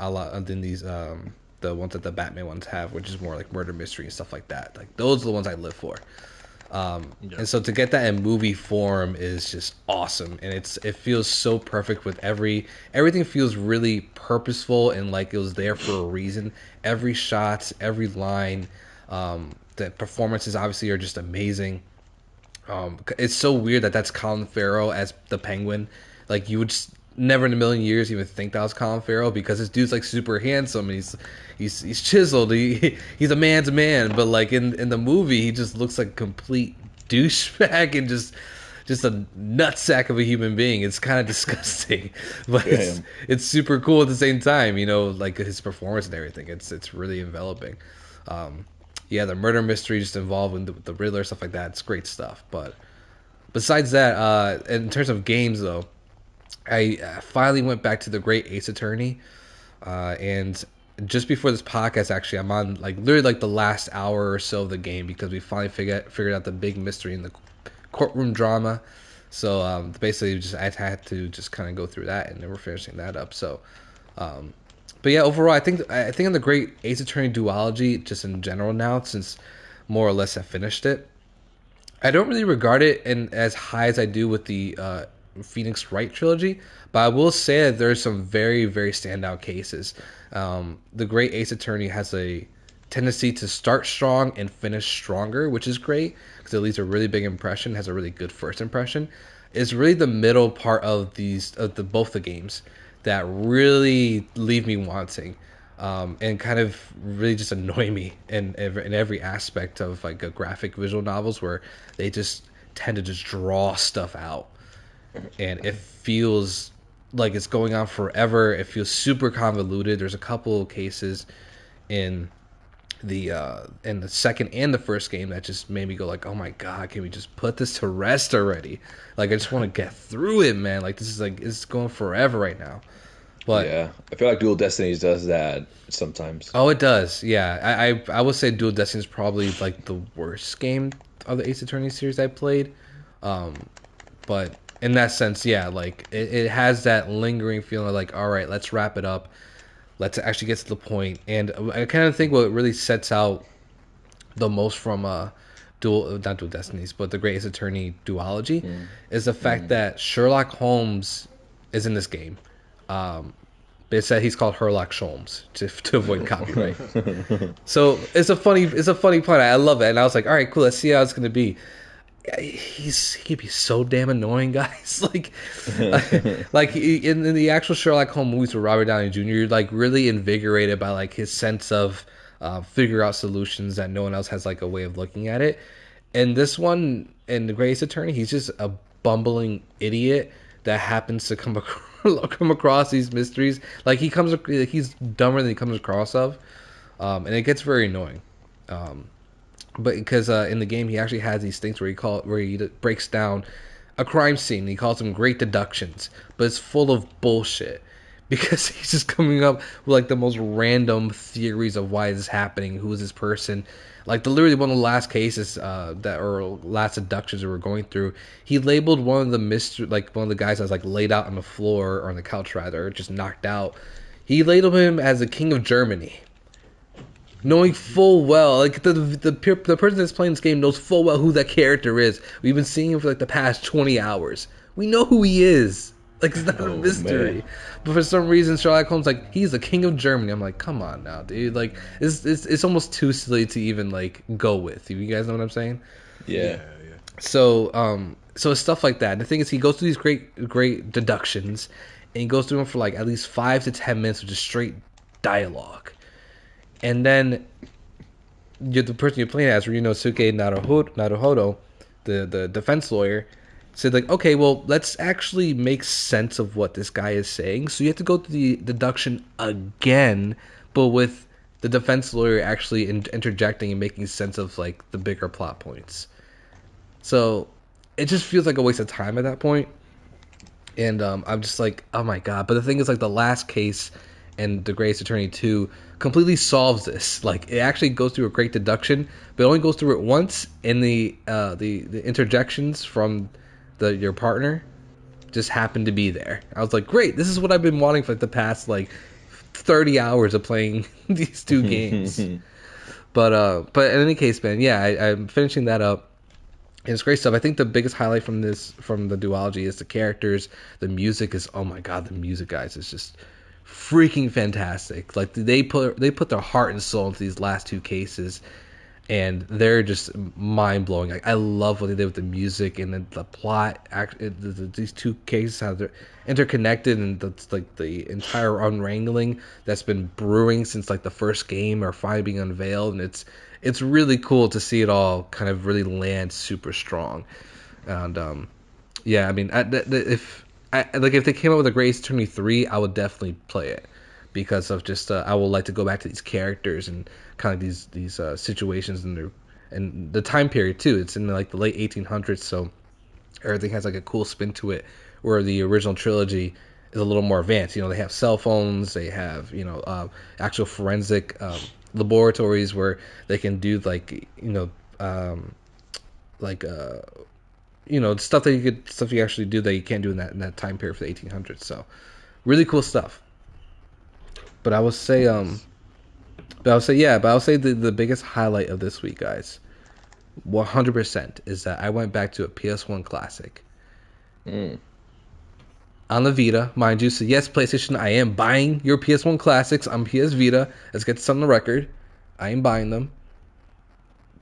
these the ones that the Batman ones have, which is more like murder mystery and stuff like that. Like those are the ones I live for. Yeah. And so to get that in movie form is just awesome, and it feels so perfect with everything feels really purposeful and like it was there for a reason. Every shot, every line, the performances obviously are just amazing. It's so weird that that's Colin Farrell as the Penguin. Like you would just never in a million years even think that was Colin Farrell, because this dude's like super handsome and he's chiseled. He's a man's man, but like in the movie, he just looks like a complete douchebag and just a nutsack of a human being. It's kind of disgusting, but it's super cool at the same time. You know, like his performance and everything. It's really enveloping. Yeah, the murder mystery just involved with the Riddler, stuff like that. It's great stuff. But besides that, in terms of games though, I finally went back to the Great Ace Attorney, and just before this podcast, actually, I'm on like literally like the last hour or so of the game, because we finally figured out the big mystery in the courtroom drama. So basically, I had to just kind of go through that, and then we're finishing that up. So, but yeah, overall, I think in the Great Ace Attorney duology, just in general now, since more or less I finished it, I don't really regard it in as high as I do with the Phoenix Wright trilogy, but I will say that there's some very, very standout cases. The Great Ace Attorney has a tendency to start strong and finish stronger, which is great because it leaves a really big impression, has a really good first impression. It's really the middle part of both the games that really leave me wanting, and kind of really just annoy me in every aspect of like a graphic visual novels, where they just tend to just draw stuff out, and it feels like it's going on forever. It feels super convoluted. There's a couple of cases in the second and the first game that just made me go like, oh my god, can we just put this to rest already? Like, I just want to get through it, man. Like, this is like, it's going forever right now. But yeah, I feel like Dual Destinies does that sometimes. Oh, it does. Yeah, I would say Dual Destiny is probably like the worst game of the Ace Attorney series I played. But in that sense, yeah, like it has that lingering feeling of like, all right, let's wrap it up. Let's actually get to the point. And I kind of think what really sets out the most from not Dual Destinies, but the Great Ace Attorney duology is the fact that Sherlock Holmes is in this game. It said he's called Herlock Sholmes to avoid copyright. So it's a funny plot. I love it, and I was like, all right, cool. Let's see how it's gonna be. He could be so damn annoying, guys. like in the actual Sherlock Holmes movies with Robert Downey Jr., you're like really invigorated by like his sense of figure out solutions that no one else has like a way of looking at it. And this one, in the Great Ace Attorney, he's just a bumbling idiot that happens to come across these mysteries. Like he's dumber than he comes across of, and it gets very annoying. But because in the game he actually has these things where he breaks down a crime scene. And he calls them great deductions, but it's full of bullshit because he's just coming up with like the most random theories of why this is happening. Who is this person? Like literally one of the last cases last abductions that we're going through, he labeled one of the guys that was like laid out on the floor or on the couch rather, just knocked out. He labeled him as the King of Germany, knowing full well, like the person that's playing this game knows full well who that character is. We've been seeing him for like the past 20 hours. We know who he is. Like, it's not a mystery. Man. But for some reason, Sherlock Holmes like, he's the King of Germany. I'm like, come on now, dude. Like, it's almost too silly to even like go with. You guys know what I'm saying? Yeah. So it's stuff like that. And the thing is, he goes through these great deductions, and he goes through them for like at least 5 to 10 minutes of just straight dialogue. And then the person you're playing as, Ryunosuke Naruhodo, the defense lawyer, said like, okay, well, let's actually make sense of what this guy is saying. So you have to go through the deduction again, but with the defense lawyer actually interjecting and making sense of like the bigger plot points. So it just feels like a waste of time at that point. And I'm just like, oh my god. But the thing is, like, the last case and the Great Ace Attorney 2 completely solves this. Like, it actually goes through a great deduction, but it only goes through it once, and the interjections from your partner just happened to be there. I was like, great, this is what I've been wanting for like the past like 30 hours of playing these two games. But in any case, man, yeah, I'm finishing that up. And it's great stuff. I think the biggest highlight from the duology is the characters. The music is, oh my god, the music, guys, is just freaking fantastic. Like, they put their heart and soul into these last two cases, and they're just mind blowing. Like, I love what they did with the music and the plot. These two cases, how they're interconnected, and the entire unwrangling that's been brewing since like the first game are finally being unveiled, and it's really cool to see it all kind of really land super strong. And yeah, I mean, if they came out with a Great Ace Attorney 3, I would definitely play it, because of just I would like to go back to these characters and kind of these situations and the time period too. It's in like the late 1800s, so everything has like a cool spin to it. Where the original trilogy is a little more advanced. You know, they have cell phones, they have actual forensic laboratories where they can do like stuff you actually do that you can't do in that time period for the 1800s. So really cool stuff. But I would say the biggest highlight of this week, guys, 100%, is that I went back to a PS1 classic. On the Vita, mind you. So yes, PlayStation, I am buying your PS1 classics on PS Vita. Let's get this on the record. I am buying them.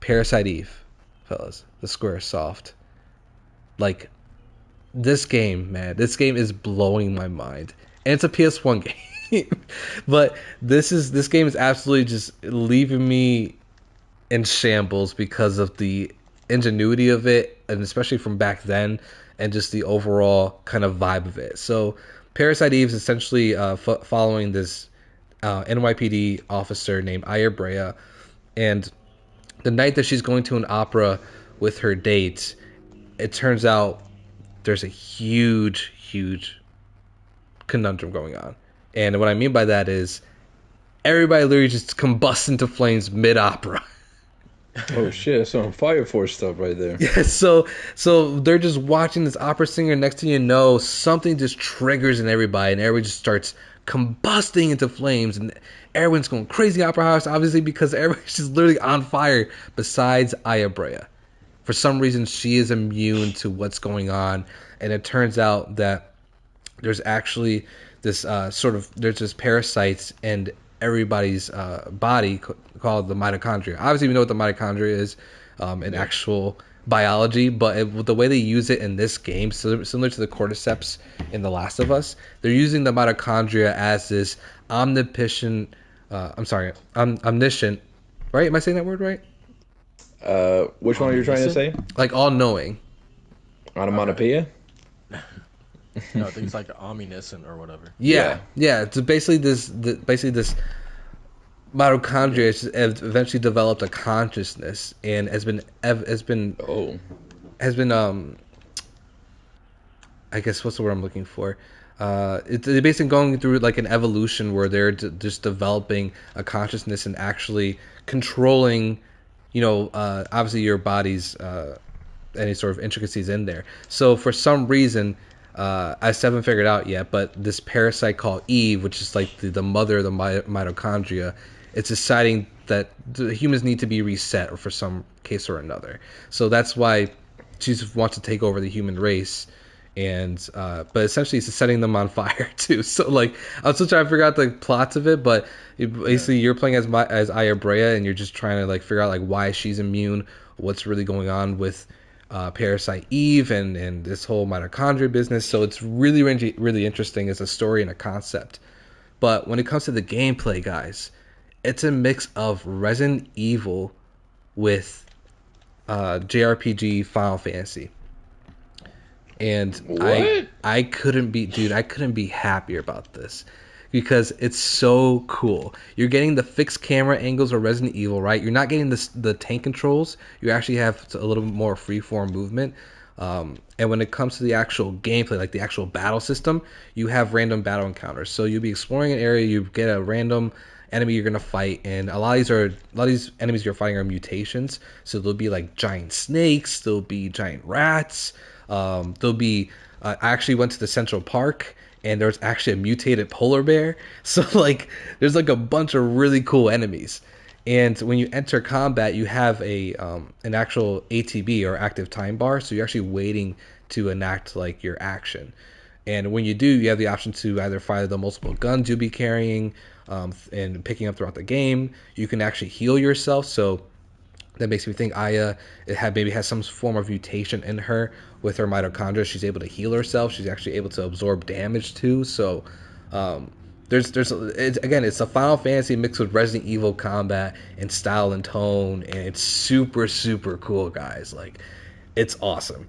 Parasite Eve, fellas. The Squaresoft. Like, this game, man. This game is blowing my mind. And it's a PS1 game. But this game is absolutely just leaving me in shambles because of the ingenuity of it, and especially from back then, and just the overall kind of vibe of it. So Parasite Eve is essentially following this NYPD officer named Aya Brea, and the night that she's going to an opera with her date, it turns out there's a huge conundrum going on. And what I mean by that is everybody literally just combusts into flames mid-opera. Oh shit, that's some Fire Force stuff right there. Yeah, so they're just watching this opera singer. Next thing you know, something just triggers in everybody, and everybody just starts combusting into flames, and everyone's going crazy opera house, obviously, because everybody's just literally on fire besides Aya Brea. For some reason, she is immune to what's going on, and it turns out that there's actually this there's this parasites in everybody's body called the mitochondria. Obviously, we know what the mitochondria is in actual biology, but the way they use it in this game, similar to the cordyceps in The Last of Us, they're using the mitochondria as this omniscient, right? Am I saying that word right? Which one are you trying to say? Like all-knowing. Onomatopoeia? No, I think it's like omniscient or whatever. Yeah. So basically, this mitochondria has eventually developed a consciousness and has been I guess what's the word I'm looking for? They're basically going through like an evolution where they're just developing a consciousness and actually controlling, obviously your body's any sort of intricacies in there. So for some reason, I still haven't figured out yet, but this parasite called Eve, which is like the mother of the mitochondria, it's deciding that the humans need to be reset, or for some case or another. So that's why she wants to take over the human race, and but essentially it's setting them on fire too. So like I'm still trying to figure out the plots of it, but basically you're playing as Aya Brea, and you're just trying to like figure out like why she's immune, what's really going on with Parasite Eve and this whole mitochondria business. So it's really interesting as a story and a concept. But when it comes to the gameplay, guys, it's a mix of Resident Evil with JRPG Final Fantasy. And what? I couldn't be happier about this, because it's so cool. You're getting the fixed camera angles of Resident Evil, right? You're not getting the tank controls. You actually have a little more freeform movement. And when it comes to the actual gameplay, like the actual battle system, you have random battle encounters. So you'll be exploring an area, you get a random enemy you're gonna fight, and a lot of these enemies you're fighting are mutations. So there'll be like giant snakes, there'll be giant rats, there'll be I actually went to the Central Park, and there's actually a mutated polar bear. So like there's like a bunch of really cool enemies. And when you enter combat, you have an actual ATB, or active time bar, so you're actually waiting to enact like your action. And when you do, you have the option to either fire the multiple guns you'll be carrying and picking up throughout the game. You can actually heal yourself, so that makes me think Aya maybe has some form of mutation in her with her mitochondria. She's able to heal herself. She's actually able to absorb damage too. So um, it's a Final Fantasy mixed with Resident Evil combat and style and tone, and it's super super cool, guys. Like it's awesome.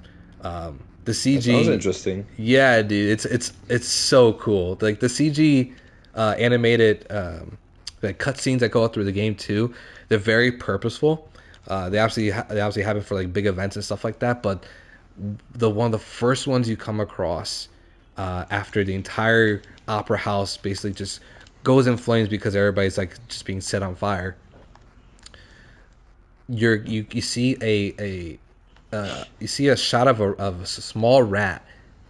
The That sounds CG, interesting. yeah, dude, it's so cool. Like the CG animated like cutscenes that go through the game too. They're very purposeful. They obviously happen for like big events and stuff like that. But the one of the first ones you come across after the entire opera house basically just goes in flames because everybody's like just being set on fire. You see you see a shot of a small rat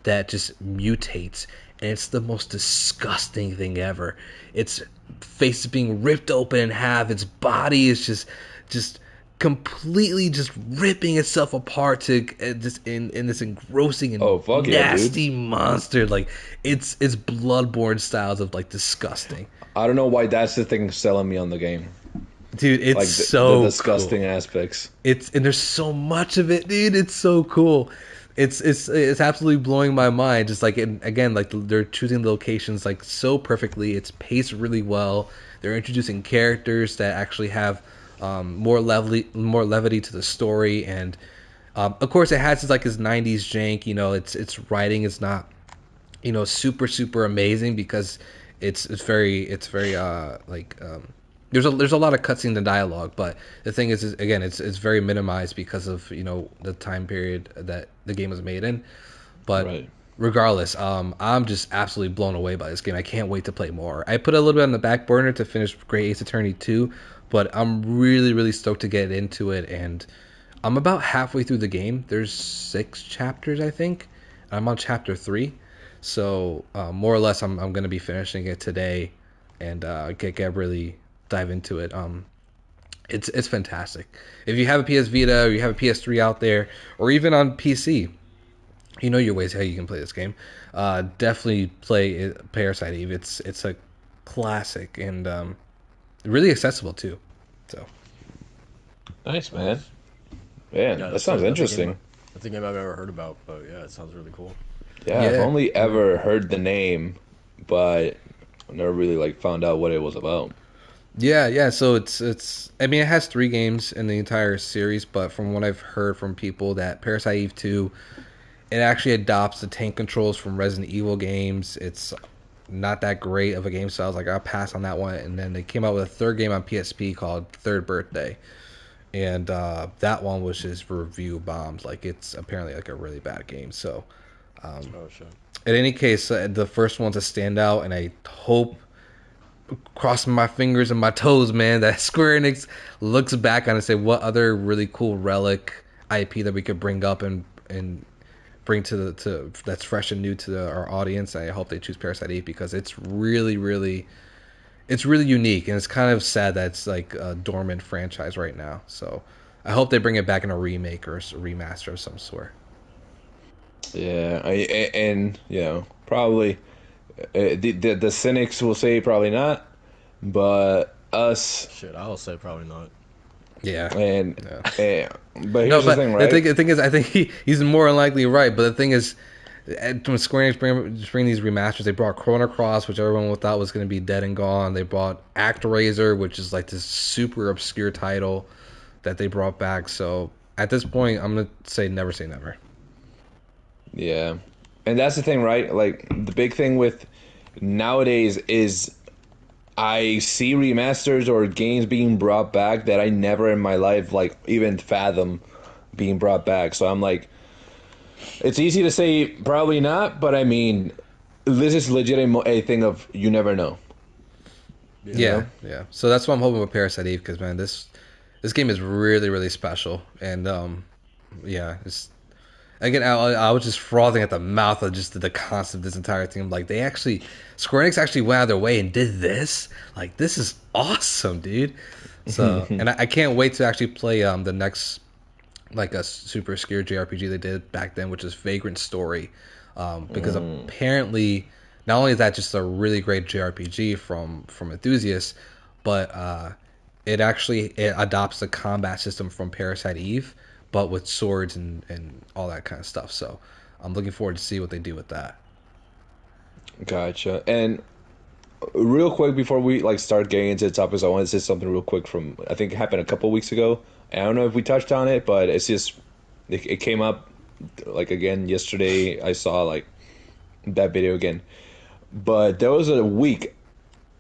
that just mutates, and it's the most disgusting thing ever. Its face is being ripped open in half. Its body is just completely just ripping itself apart to just in this engrossing and Oh fuck yeah, dude! nasty monster. Like it's bloodborne styles of like disgusting. I don't know why that's the thing selling me on the game. Dude, it's Like so the disgusting cool. aspects. And there's so much of it, dude. It's so cool. It's absolutely blowing my mind. Just like again, like they're choosing the locations like so perfectly. It's paced really well. They're introducing characters that actually have more levity to the story, and of course it has like his '90s jank. You know, its writing is not super super amazing because it's very there's a lot of cutscenes and dialogue, but the thing is again it's very minimized because of the time period that the game was made in. But Right. regardless, I'm just absolutely blown away by this game. I can't wait to play more. I put a little bit on the back burner to finish Great Ace Attorney 2, but I'm really really stoked to get into it, and I'm about halfway through the game. There's 6 chapters, I think. I'm on chapter 3, so more or less, I'm going to be finishing it today, and get really dive into it. It's fantastic. If you have a PS Vita or you have a PS3 out there, or even on PC, you know your ways how you can play this game. Definitely play Parasite Eve. It's a classic and really accessible too. So Nice, man. Man, Yeah, that sounds interesting. that's a game I've ever heard about, but yeah, it sounds really cool. Yeah, I've yeah, only ever heard the name, but I never really like found out what it was about. yeah. So it's. I mean, it has 3 games in the entire series, but from what I've heard from people, that Parasite Eve 2, it actually adopts the tank controls from Resident Evil games. It's not that great of a game, so I was like, I'll pass on that one. And then they came out with a third game on PSP called Third Birthday, and that one was just review bombed. Like it's apparently like a really bad game. So Oh shit. in any case, the first one's a standout, and I hope, crossing my fingers and my toes, man, that Square Enix looks back on and say what other really cool relic IP that we could bring up and bring to that's fresh and new to our audience. I hope they choose Parasite Eve because it's really unique, and it's kind of sad that it's like a dormant franchise right now. So I hope they bring it back in a remake or a remaster of some sort. Yeah, and probably the cynics will say probably not, but us Shit, I'll say probably not. Yeah. and, Yeah. and but No, here's the but thing, right? the thing is, I think he's more than likely right. But the thing is, when Square Enix bring these remasters, they brought Chrono Cross, which everyone thought was going to be dead and gone. They brought ActRaiser, which is like this super obscure title that they brought back. So at this point, I'm gonna say never. Yeah, and that's the thing, right? Like the big thing with nowadays is I see remasters or games being brought back that I never in my life like even fathom being brought back. So I'm like, it's easy to say probably not, but I mean, this is legit a thing of you never know. Yeah. You Yeah, know? yeah. So that's what I'm hoping with Parasite Eve because man, this game is really really special, and yeah, it's again, I was just frothing at the mouth of just the concept of this entire thing. Like they actually, Square Enix actually went out of their way and did this. Like this is awesome, dude. So, and I can't wait to actually play the next like a super obscure JRPG they did back then, which is Vagrant Story, because apparently not only is that just a really great JRPG from enthusiasts, but it adopts the combat system from Parasite Eve, but with swords and all that kind of stuff. So I'm looking forward to see what they do with that. Gotcha. And real quick before we like start getting into the topics, I want to say something real quick from I think it happened a couple weeks ago. I don't know if we touched on it, but it's just it came up like again yesterday. I saw like that video again, but there was a week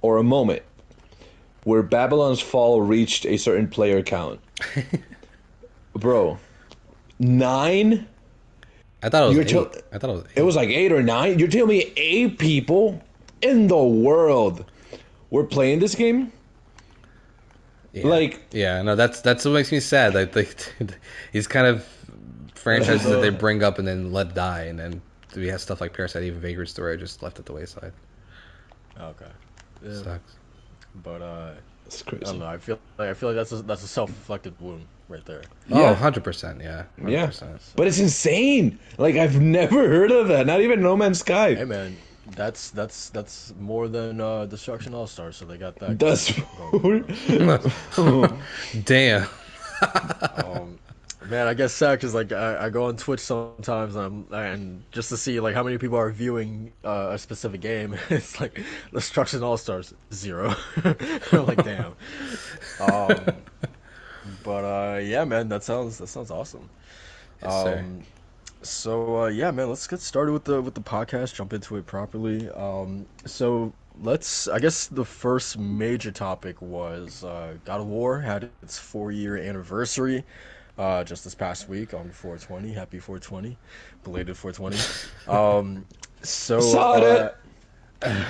or a moment where Babylon's Fall reached a certain player count. Bro, 9? I thought it was You're eight. tell- I thought it was It eight. was like 8 or 9. You're telling me 8 people in the world were playing this game? Yeah. Like, yeah, no, that's what makes me sad. Like these kind of franchises that they bring up and then let die, and then we have stuff like Parasite Eve and Vagrant Story just left at the wayside. Okay. Yeah. Sucks. But it's I crazy. don't know. I feel like that's a self-inflicted wound right there. Oh, Yeah. 100%, yeah. 100%. Yeah. But it's insane. Like, I've never heard of that. Not even No Man's Sky. Hey man, that's more than Destruction All Stars. So they got that. That's Damn. Man, I get sad because like I go on Twitch sometimes and just to see like how many people are viewing a specific game, it's like Destruction All Stars 0. I'm like damn. But yeah, man, that sounds awesome. Yes, sir. So yeah, man, let's get started with the podcast. Jump into it properly. So I guess the first major topic was God of War had its 4-year anniversary just this past week on 420. Happy 420, belated 420. So Saw it. that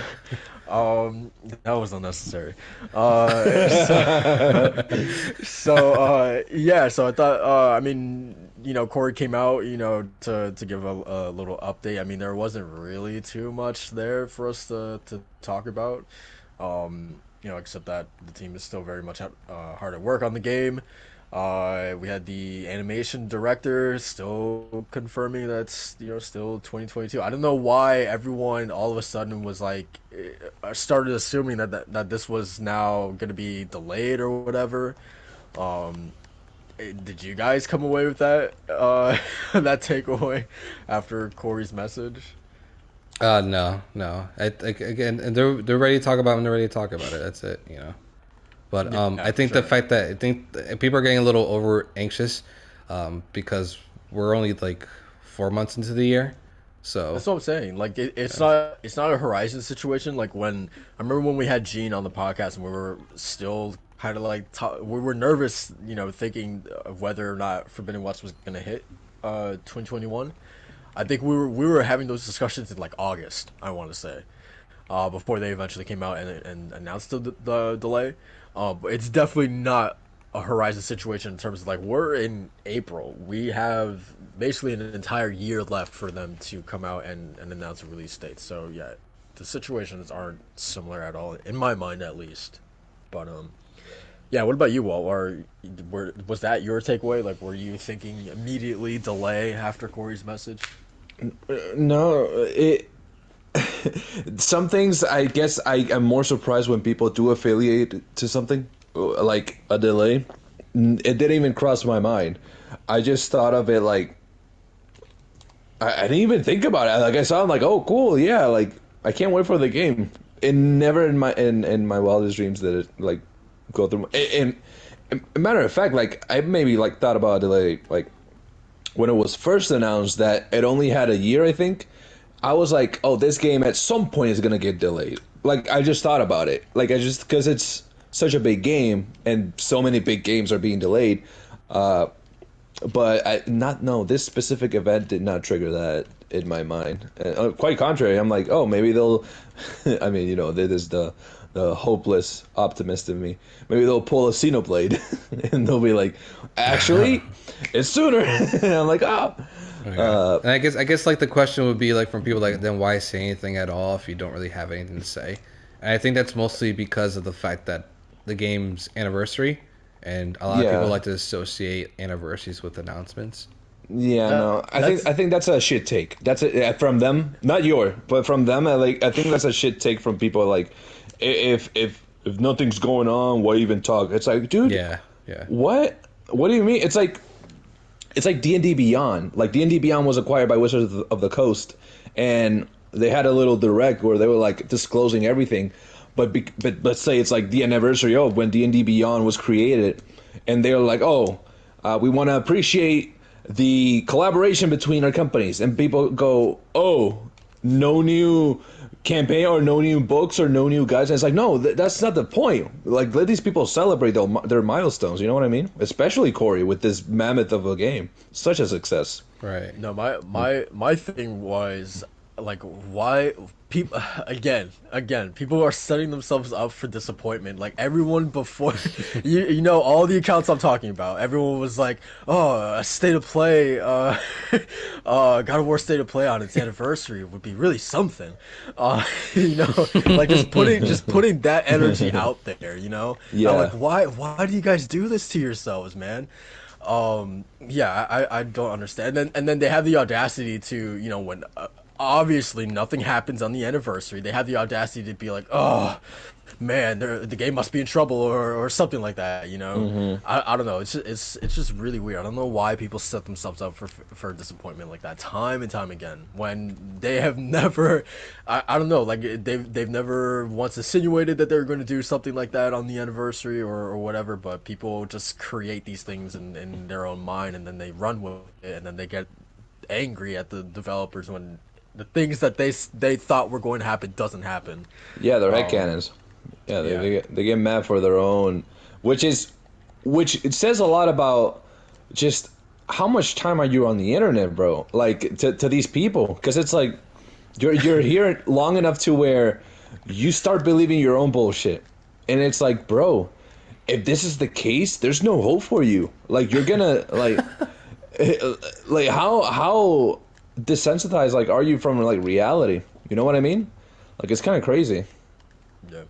was unnecessary. Yeah, so I thought, I mean, Corey came out, to give a little update. I mean, there wasn't really too much there for us to talk about, except that the team is still very much hard at work on the game. We had the animation director still confirming that's still 2022. I don't know why everyone all of a sudden was like started assuming that this was now gonna be delayed or whatever. Did you guys come away with that that takeaway after Corey's message? No. Again, and they're ready to talk about it when they're ready to talk about it. That's it, But I think sure. the fact that people are getting a little over anxious because we're only like 4 months into the year, so That's what I'm saying. Like it's not a Horizon situation. Like when I remember when we had Gene on the podcast and we were still kind of like we were nervous, thinking of whether or not Forbidden West was gonna hit 2021. I think we were having those discussions in like August, I want to say, before they eventually came out and announced the delay. But it's definitely not a Horizon situation in terms of like we're in April. We have basically an entire year left for them to come out and announce a release date. So yeah, the situations aren't similar at all in my mind, at least. But yeah. What about you, Walt? Was that your takeaway? Like, were you thinking immediately delay after Corey's message? No, some things I guess I am more surprised when people do affiliate to something like a delay. It didn't even cross my mind. I just thought of it like I didn't even think about it. Like I saw, I'm like, oh, cool, yeah. Like I can't wait for the game. It never in my wildest dreams did it like go through. And a matter of fact, like I maybe like thought about a delay like when it was first announced that it only had a year. I think I was like, oh, this game at some point is gonna get delayed. Like I just thought about it. Like I just because it's such a big game and so many big games are being delayed. But this specific event did not trigger that in my mind. Quite contrary, I'm like, oh, maybe they'll. I mean, that is the hopeless optimist in me. Maybe they'll pull a Xenoblade, and they'll be like, actually, it's sooner. And I'm like, oh. Okay. And I guess like the question would be like from people like, then why say anything at all if you don't really have anything to say? And I think that's mostly because of the fact that the game's anniversary, and a lot of people like to associate anniversaries with announcements. Yeah, no, I think that's a shit take. That's from them, not your, but from them. I think that's a shit take from people. Like, if if nothing's going on, why even talk? It's like, dude, Yeah. what? What do you mean? It's like D&D Beyond. Like D&D Beyond was acquired by Wizards of the Coast, and they had a little direct where they were like disclosing everything. But let's say it's like the anniversary of when D&D Beyond was created, and they're like, oh, we want to appreciate the collaboration between our companies, and people go, oh, no new campaign or no new books or no new guys. And it's like, no, that's not the point. Like, let these people celebrate their milestones. You know what I mean? Especially Corey with this mammoth of a game, such a success. Right. No, my thing was like, why people again people are setting themselves up for disappointment. Like everyone before, you know all the accounts I'm talking about. Everyone was like, oh, a state of play, God of War state of play on its anniversary would be really something. You know, like just putting that energy out there. You know, Yeah. I'm like, why do you guys do this to yourselves, man? Yeah, I don't understand. And then they have the audacity to, you know, when obviously nothing happens on the anniversary, they have the audacity to be like, oh man, the game must be in trouble or something like that, you know. I don't know, it's just really weird. I don't know why people set themselves up for disappointment like that time and time again when they have never, I don't know, like they've never once insinuated that they're going to do something like that on the anniversary or whatever, but people just create these things in their own mind, and then they run with it, and then they get angry at the developers when the things that they thought were going to happen doesn't happen. Yeah, they're headcanons. Yeah, they get mad for their own, which it says a lot about just how much time are you on the internet, bro? Like to these people, because it's like you're here long enough to where you start believing your own bullshit, and it's like, bro, if this is the case, there's no hope for you. Like you're gonna like how desensitized like are you from like reality? You know what I mean? Like it's kind of crazy. Yeah.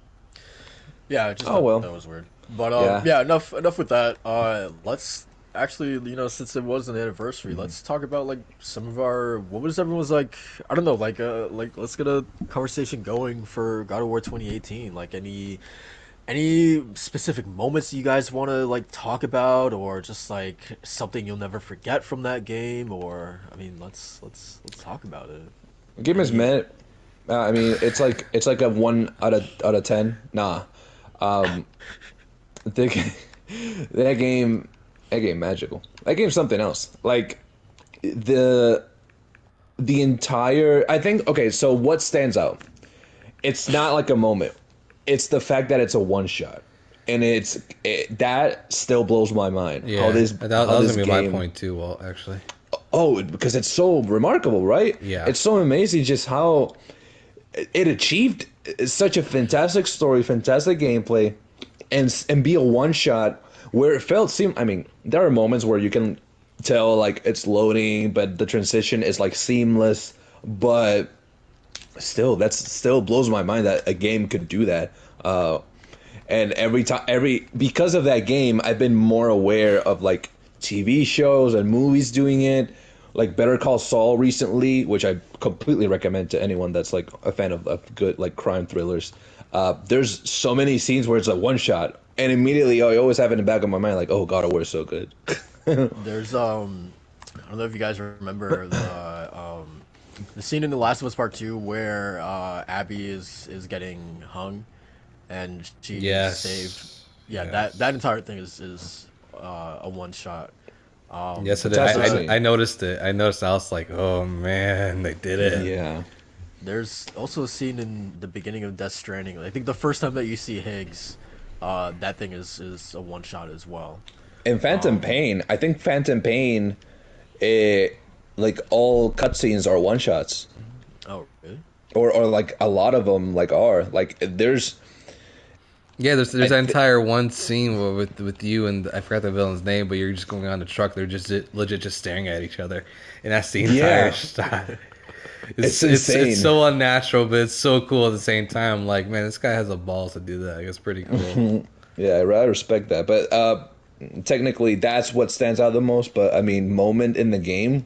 Yeah, I just Oh thought well. that was weird. But Yeah. yeah, enough with that. Let's actually, you know, since it was an anniversary, let's talk about like some of our what was everyone's like, I don't know, like let's get a conversation going for God of War 2018. Like any specific moments you guys want to like talk about, or just like something you'll never forget from that game, or I mean, let's talk about it. Game is Any meant. I mean, it's like a 1 out of 10. Nah, um, the, that game, magical. That game's something else. Like the entire. I think okay. So what stands out? It's not like a moment. It's the fact that it's a one shot, and that still blows my mind. Yeah. How this that how was this gonna be my game. point too. Well, actually. Oh, because it's so remarkable, right? Yeah. It's so amazing just how it achieved such a fantastic story, fantastic gameplay, and be a one shot where it seemed. I mean, there are moments where you can tell like it's loading, but the transition is like seamless. But still, that still blows my mind that a game could do that. And because of that game, I've been more aware of like TV shows and movies doing it, like Better Call Saul recently, which I completely recommend to anyone that's like a fan of good like crime thrillers. There's so many scenes where it's a one shot, and immediately I always have it in the back of my mind like, oh, God of War is so good. There's I don't know if you guys remember the scene in The Last of Us Part 2 where Abby is getting hung and she Yes. saved. Yeah, Yes. that entire thing is a one shot. Yes, it is. Fantastic scene. I noticed it. I noticed. I was like, "Oh man, they did it." Yeah. There's also a scene in the beginning of Death Stranding. I think the first time that you see Higgs, that thing is a one shot as well. And Phantom Pain, I think Phantom Pain, like all cutscenes are one shots, Oh, really? or like a lot of them like are like there's. Yeah, there's that entire one scene with you and I forgot the villain's name, but you're just going on the truck. They're just legit just staring at each other, and that's the entire Yeah. shot. It's insane. It's so unnatural, but it's so cool at the same time. Like, man, this guy has the balls to do that. It's pretty cool. Yeah, I respect that, but technically that's what stands out the most. But I mean, moment in the game.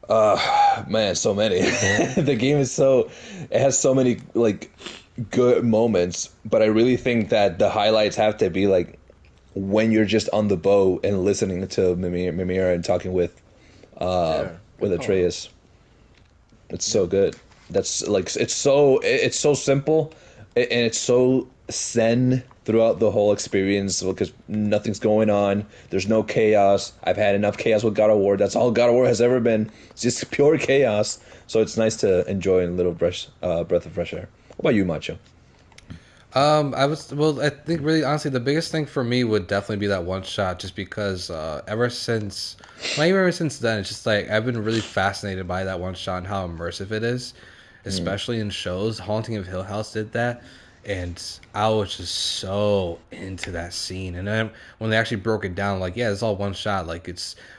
Man, so many. The game is it has so many like good moments, but I really think that the highlights have to be like when you're just on the boat and listening to Mimir and talking Yeah, with good call. Atreus. It's so good. That's like it's so simple, and it's so zen throughout the whole experience because nothing's going on. There's no chaos. I've had enough chaos with God of War. That's all God of War has ever been. It's just pure chaos. So it's nice to enjoy a little breath of fresh air. What about you, Macho? I think really honestly the biggest thing for me would definitely be that one shot, just because ever since then, it's just like I've been really fascinated by that one shot and how immersive it is, especially in shows. Haunting of Hill House did that, and I was just so into that scene. And then when they actually broke it down, like, yeah, it's all one shot. Like,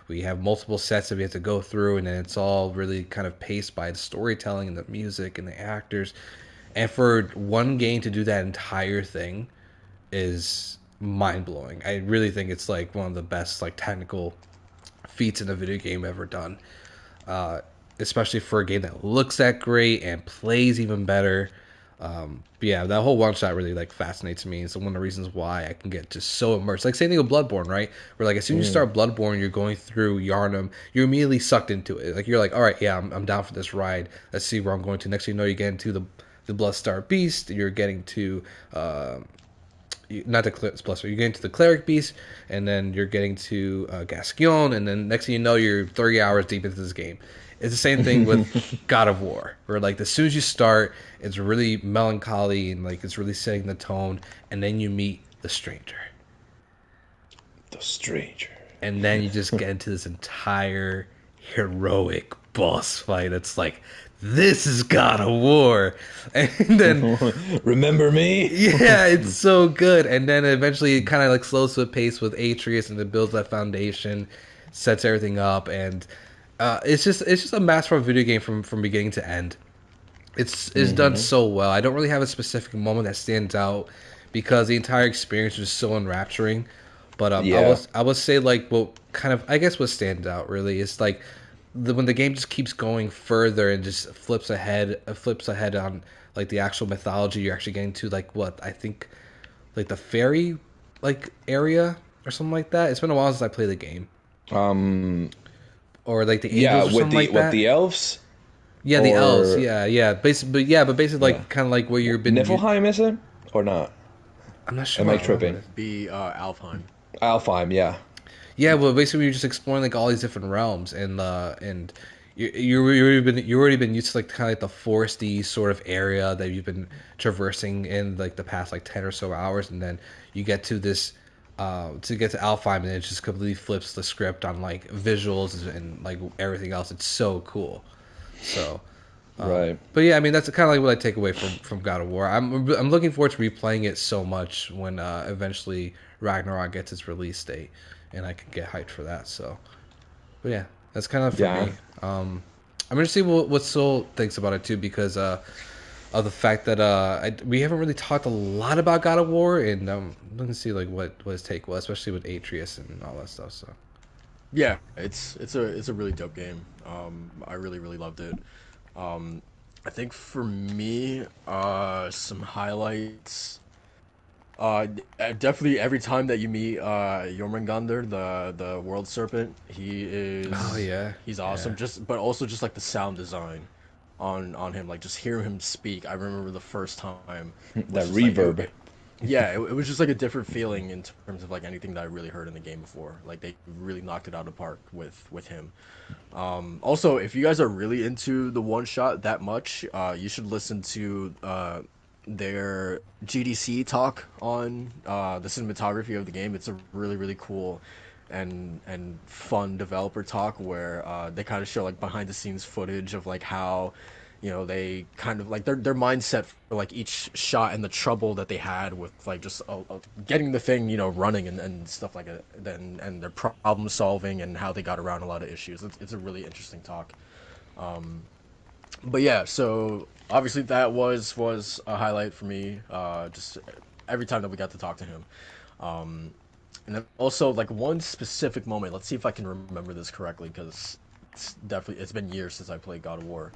we have multiple sets that we have to go through, and then it's all really kind of paced by the storytelling and the music and the actors. And for one game to do that entire thing is mind blowing. I really think it's like one of the best like technical feats in a video game ever done. Uh, Especially for a game that looks that great and plays even better. But yeah, that whole one shot really like fascinates me. It's one of the reasons why I can get just so immersed. Like same thing with Bloodborne, right? Where like as soon as you start Bloodborne, you're going through Yharnam, you're immediately sucked into it. Like you're like, all right, yeah, I'm down for this ride. Let's see where I'm going to. Next thing you know, you get into the Bloodstar Beast. You're getting to not the Bloodstar. You're getting to the Cleric Beast, and then you're getting to Gascon, and then next thing you know, you're 30 hours deep into this game. It's the same thing with God of War, where like as soon as you start, it's really melancholy and like it's really setting the tone, and then you meet the stranger, The Stranger. and then you just get into this entire heroic boss fight. It's like this is God of War, and then Remember me? yeah, it's so good. And then eventually it kind of like slows to a pace with Atreus, and it builds that foundation, sets everything up, and it's just a masterful video game from beginning to end. It's done so well. I don't really have a specific moment that stands out because the entire experience was so enrapturing. But Yeah. I would say like what kind of I guess what stands out really is like when the game just keeps going further and just flips ahead on like the actual mythology. You're actually getting to like what I think like the fairy like area or something like that. It's been a while since I played the game, Um. or like the Yeah. angels or With something the like with that. the elves Yeah, the elves. or Yeah. Basically, but basically yeah, like kind of like where you've been. Niflheim is it or not? I'm not sure Am I what one it tripping? is. Be Alfheim. Alfheim. Yeah. Yeah, well, basically you're just exploring like all these different realms, and you already been used to like kind of like the foresty sort of area that you've been traversing in like the past like 10 or so hours, and then you get to this to get to Alfheim, and it just completely flips the script on like visuals and like everything else. It's so cool. So. Right. But yeah, I mean that's kind of like what I take away from God of War. I'm looking forward to replaying it so much when eventually Ragnarok gets its release date, and I can get hyped for that. So, but yeah, that's kind of for Yeah. me. I'm gonna see what Soul thinks about it too, because of the fact that we haven't really talked a lot about God of War, and I'm gonna see like what his take was, especially with Atreus and all that stuff. So. Yeah, it's a really dope game. I really loved it. Um, I think for me, some highlights. Definitely every time that you meet Jormungandr, the world serpent, Oh yeah, he's yeah. awesome. But also just like the sound design on him, like just hearing him speak. I remember the first time was That just like reverb. yeah, it was just like a different feeling in terms of like anything that I really heard in the game before. Like they really knocked it out of the park with him. Also, if you guys are really into the one shot that much, you should listen to their GDC talk on the cinematography of the game. It's a really cool and fun developer talk where they kind of show like behind the scenes footage of like how they kind of like their mindset for like each shot and the trouble that they had with like just getting the thing running and stuff like that, and their problem solving and how they got around a lot of issues. It's a really interesting talk. But yeah, so obviously that was a highlight for me. Just every time that we got to talk to him. And then also like one specific moment. Let's see if I can remember this correctly because it's been years since I played God of War.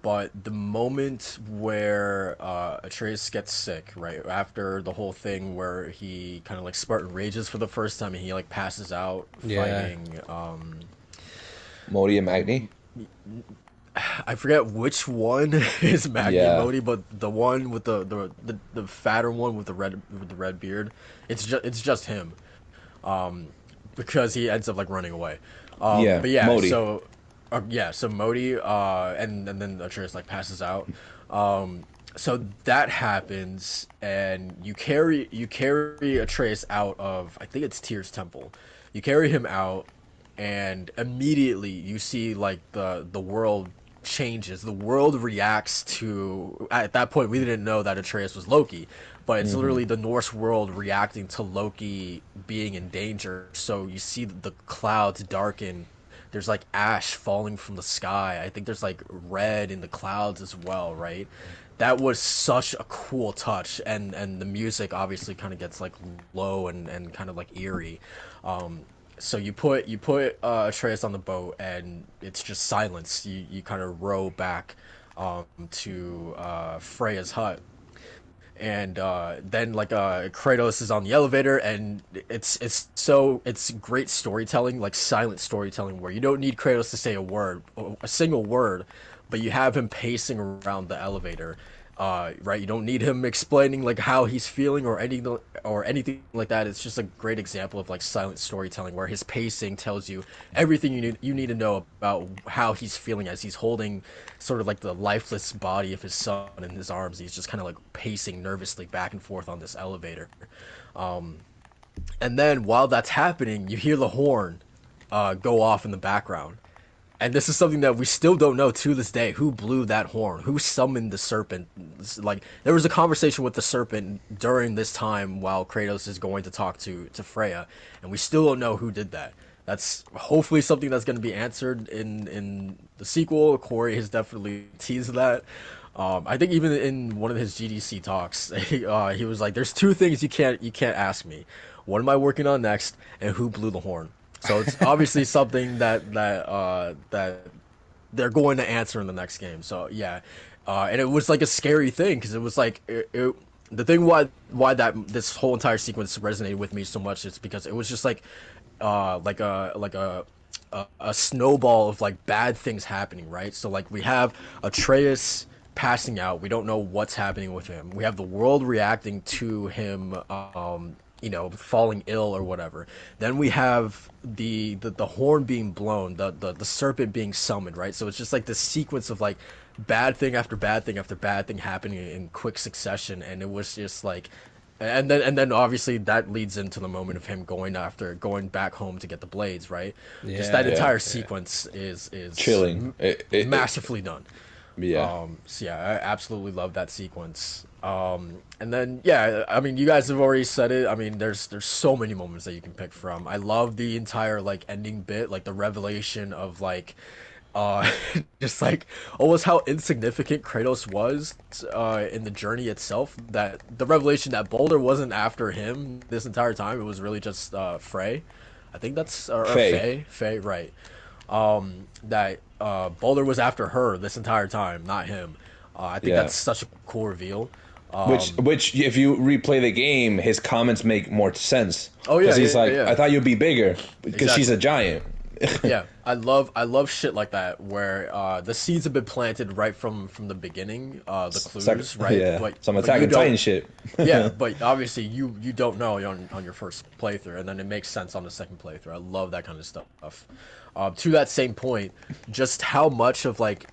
but the moment where Atreus gets sick, right after the whole thing where he kind of like Spartan rages for the first time and he like passes out Yeah. fighting Modi and Magni. I forget which one is Magni and Yeah. Modi, but the one with the fatter one with the red beard, it's just him. Um, because he ends up like running away. Yeah. But yeah, Modi. so Modi and then Atreus like passes out. So that happens, and you carry Atreus out of, I think it's Tyr's temple. You carry him out, and immediately you see like the world changes. The world reacts to, at that point we didn't know that Atreus was Loki, but it's Hmm. literally the Norse world reacting to Loki being in danger. So you see the clouds darken. There's like ash falling from the sky. I think there's like red in the clouds as well, right? That was such a cool touch, and the music obviously kind of gets like low and kind of like eerie. So you put Atreus on the boat, and it's just silence. You kind of row back to Freya's hut, and then like Kratos is on the elevator, and it's great storytelling, like silent storytelling, where you don't need Kratos to say a single word, but you have him pacing around the elevator. Right, you don't need him explaining like how he's feeling or anything like that. It's just a great example of like silent storytelling where his pacing tells you everything you need to know about how he's feeling as he's holding sort of like the lifeless body of his son in his arms. He's just kind of like pacing nervously back and forth on this elevator. And then while that's happening, you hear the horn go off in the background. And this is something that we still don't know to this day. Who blew that horn? Who summoned the serpent? Like, there was a conversation with the serpent during this time while Kratos is going to talk to Freya, and we still don't know who did that. That's hopefully something that's going to be answered in the sequel. Corey has definitely teased that. I think even in one of his GDC talks, he was like, "There's two things you can't ask me. What am I working on next, and who blew the horn?" So it's obviously something that they're going to answer in the next game. So yeah, and it was like a scary thing because it was like the thing why that this whole entire sequence resonated with me so much is because it was just like a snowball of like bad things happening, right? So like we have Atreus passing out. We don't know what's happening with him. We have the world reacting to him falling ill or whatever. Then we have the horn being blown, the serpent being summoned, right? So it's just like this sequence of like bad thing after bad thing after bad thing happening in quick succession, and it was just like, and then obviously that leads into the moment of him going back home to get the blades, right? Just that Yeah. Yeah. entire Yeah. sequence is Chilling. It masterfully done. yeah. So yeah, I absolutely love that sequence. And then yeah, I mean, you guys have already said it. I mean, there's so many moments that you can pick from. I love the entire like ending bit, like the revelation of like, uh, just like almost how insignificant Kratos was in the journey itself. That the revelation that Boulder wasn't after him this entire time. It was really just Frey. I think that's or Faye. Faye, right? That Boulder was after her this entire time, not him. I think Yeah. that's such a cool reveal. Which, if you replay the game, his comments make more sense Oh because yeah, he's yeah, yeah, like, yeah. "I thought you'd be bigger because she's a Exactly. giant." Yeah, I love shit like that where the seeds have been planted right from the beginning, the clues, right? Yeah, some But Attack you on Titan don't. shit. Yeah, but obviously you don't know on your first playthrough, and then it makes sense on the second playthrough. I love that kind of stuff. To that same point, just how much of like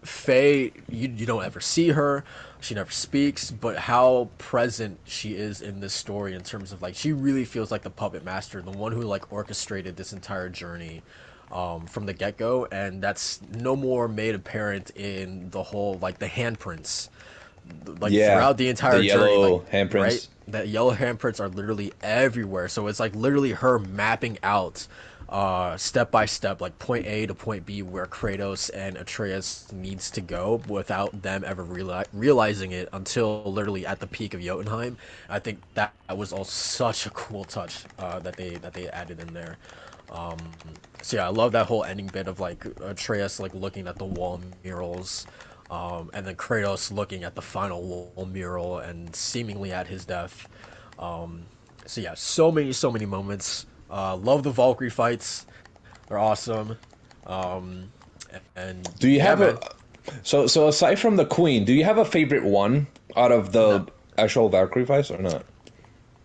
Faye, you don't ever see her, she never speaks, but how present she is in this story in terms of like she really feels like the puppet master, the one who like orchestrated this entire journey from the get-go, and that's no more made apparent in the whole like the handprints like Yeah, throughout the the entire journey, like yellow right, handprints. the yellow handprints are literally everywhere. So it's like literally her mapping out step by step, like point A to point B, where Kratos and Atreus needs to go without them ever realizing it until literally at the peak of Jotunheim. I think that was all such a cool touch that they added in there. So yeah, I love that whole ending bit of like Atreus like looking at the wall murals, and then Kratos looking at the final wall mural and seemingly at his death. Um, so yeah, so many moments. Love the Valkyrie fights; they're awesome. Um, and Do you yeah, have a man. so aside from the Queen, do you have a favorite one out of No, the actual Valkyrie fights or not?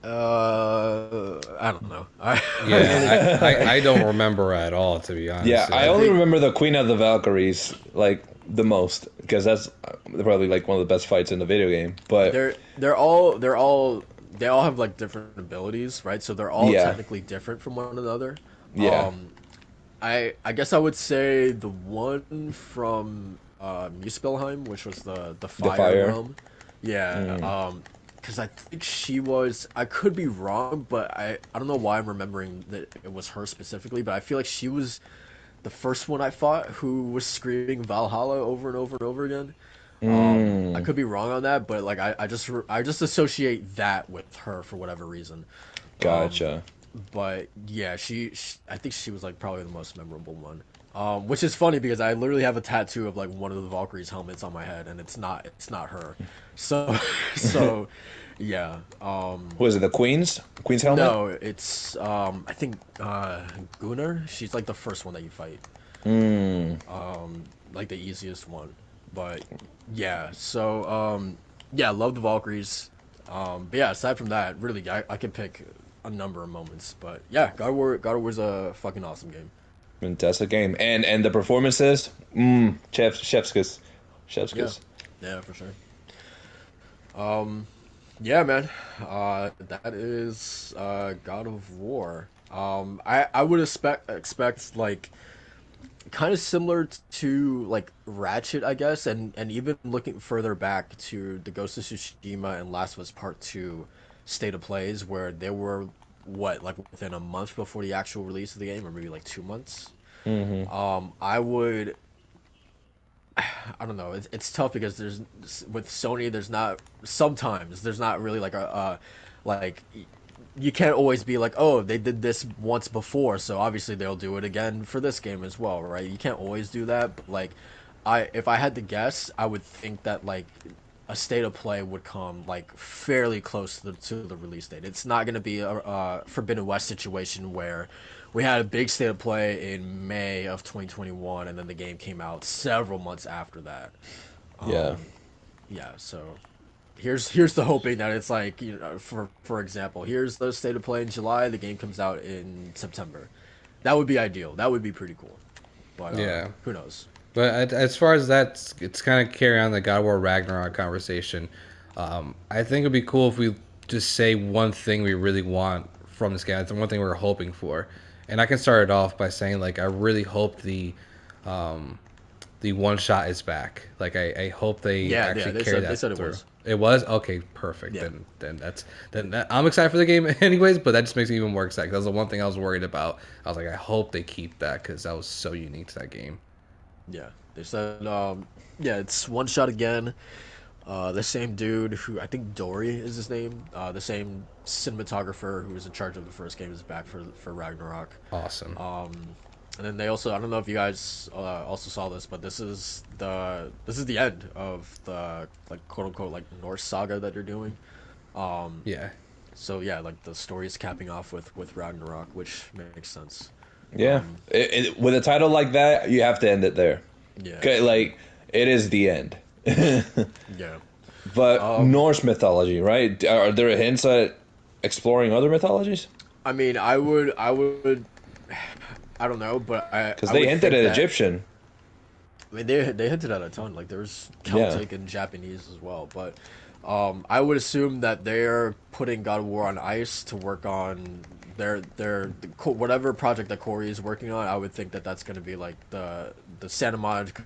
I don't know. I really, I don't remember at all, to be Yeah, honest. I I only think remember the Queen of the Valkyries like the most because that's probably like one of the best fights in the video game. But they all have like different abilities, right? So they're all yeah, technically different from one another. yeah, Um, I guess I would say the one from Muspelheim, which was the the fire fire. realm. Yeah, Mm. because I think she was. I could be wrong, but I don't know why I'm remembering that it was her specifically, but I feel like she was the first one I fought who was screaming Valhalla over and over and over again. I Mm. could be wrong on that, but like I just associate that with her for whatever reason. Um, Gotcha. but yeah, I think she was like probably the most memorable one. Which is funny because I literally have a tattoo of like one of the Valkyries helmets on my head, and it's not her. So so yeah. Who is it? The Queen's Queen's helmet? No, it's I think Gunnar. She's like the first one that you fight. Mm. Like the easiest one. But yeah, so yeah, love the Valkyries. But yeah, aside from that, really I could pick a number of moments. But yeah, God of War's a fucking awesome game. Fantastic game. And the performances, chef's kiss, chef's Yeah. kiss. Yeah, for sure. Yeah, man. That is God of War. I would expect like kind of similar to like Ratchet, I guess, and even looking further back to the Ghost of Tsushima and Last of Us Part Two state of plays, where they were what like within a month before the actual release of the game, or maybe like 2 months. Hmm. I would. I don't know. It's tough because with Sony, there's not sometimes there's not really like like you can't always be like, oh, they did this once before, so obviously they'll do it again for this game as well, right? You can't always do that, but like if I had to guess, I would think that like a state of play would come like fairly close to the release date. It's not going to be a Forbidden West situation where we had a big state of play in May of 2021 and then the game came out several months after that. Yeah. Yeah, so here's the hoping that it's like, you know, for example, here's the state of play in July, the game comes out in September. That would be ideal. That would be pretty cool. But Yeah. who knows? But as far as that, it's kind of carry on the God of War Ragnarok conversation. I think it'd be cool if we just say one thing we really want from this game. It's one thing we're hoping for, and I can start it off by saying like I really hope the one shot is back. Like I hope they Yeah, yeah, actually carry they that said it through. was. It was okay, perfect. Yeah. I'm excited for the game anyways, but that just makes me even more excited. That's the one thing I was worried about. I was like, I hope they keep that because that was so unique to that game. Yeah. They said yeah, it's one shot again. The same dude who I think Dory is his name. The same cinematographer who was in charge of the first game is back for Ragnarok. Awesome. And then they also I don't know if you guys also saw this, but this is the end of the like quote unquote like Norse saga that they're doing. Yeah. So yeah, like the story is capping off with Ragnarok, which makes sense. Yeah. With a title like that, you have to end it there. Yeah, Okay, yeah, like it is the end. yeah. But Norse mythology, right? Are there hints at exploring other mythologies? I mean, I don't know, but Because I they would hinted think at that Egyptian. I mean, they hinted at a ton. Like there's Yeah. Celtic and Japanese as well, but I would assume that they're putting God of War on ice to work on whatever project that Corey is working on. I would think that that's going to be like the Santa Monica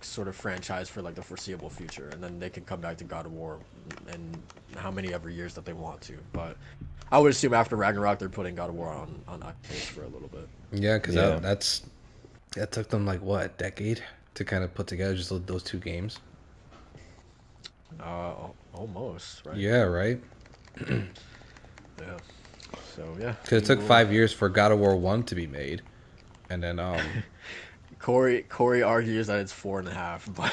sort of franchise for like the foreseeable future, and then they can come back to God of War and how many ever years that they want to. But I would assume after Ragnarok, they're putting God of War on ice for a little bit. Yeah, because Yeah. that took them like what, a decade to kind of put together just those two games. Almost right. Yeah, right. Yeah. So yeah, Because it took 5 years for God of War 1 to be made. And then Corey argues that it's 4.5, but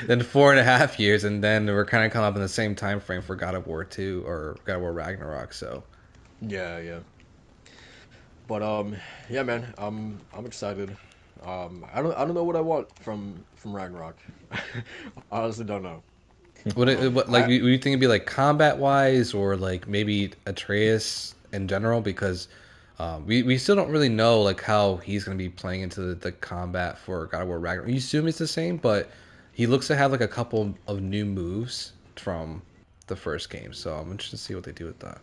then 4.5 years, and then we're kind of coming up in the same time frame for God of War 2 or God of War Ragnarok. So yeah. But yeah, man, I'm excited. I don't know what I want from Ragnarok. I honestly don't know. what like I you think it'd be like combat wise, or like maybe Atreus in general? Because we still don't really know like how he's going to be playing into the combat for God of War Ragnarok. You assume it's the same, but he looks to have like a couple of new moves from the first game. So I'm interested to see what they do with that.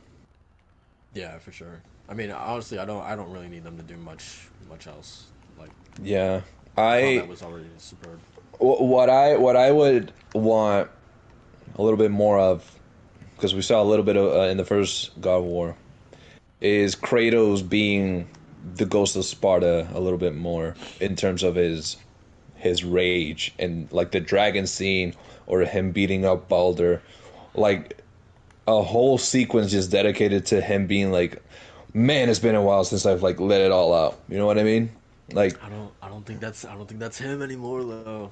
Yeah, for sure. I mean, honestly, I don't really need them to do much else. Like Yeah, the combat I was already superb. what I would want a little bit more of, because we saw a little bit of in the first God of War, is Kratos being the ghost of Sparta a little bit more in terms of his rage, and like the dragon scene or him beating up Balder, like a whole sequence just dedicated to him being like, man, it's been a while since I've like let it all out. You know what I mean? Like, I don't think that's him anymore though.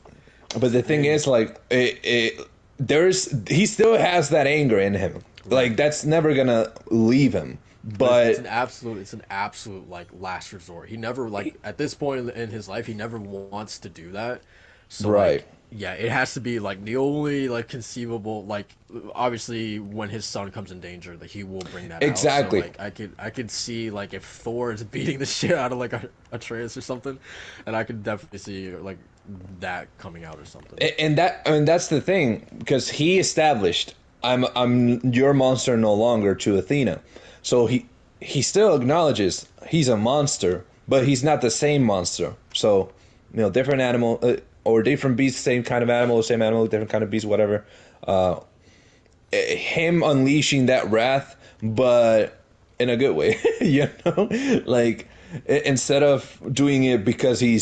but That's the the thing thing. is, like, he still has that anger in him. Like, Right. that's never gonna leave him. But it's an But absolute it's an absolute like last resort. He never like at this point in his life he never wants to do that. So right, like yeah, it has to be like the only like conceivable like obviously when his son comes in danger that he will bring that out. So exactly. like I could see like if Thor is beating the shit out of like a Atreus or something, and I could definitely see like that coming out or something. And that, I mean, that's the thing, because he established, I'm your monster no longer to Athena. So he still acknowledges he's a monster, but he's not the same monster. So, different animal, or different beast, same kind of animal, same animal, different kind of beast, whatever. Him unleashing that wrath, but in a good way, like, instead of doing it because he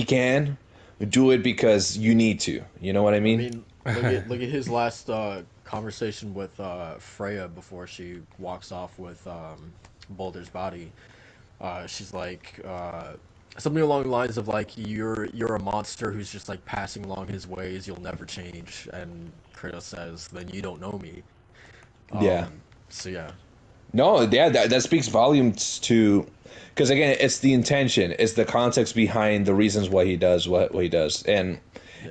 can do it because you need to. You know what I I mean? mean, look at his last conversation with Freya before she walks off with Boulder's body. She's like something along the lines of like you're a monster who's just like passing along his ways. You'll never change. And Kratos says, "Then you don't know me." Yeah. So yeah, No, yeah, that speaks volumes to, because again, it's the intention, it's the context behind the reasons why he does what he does, and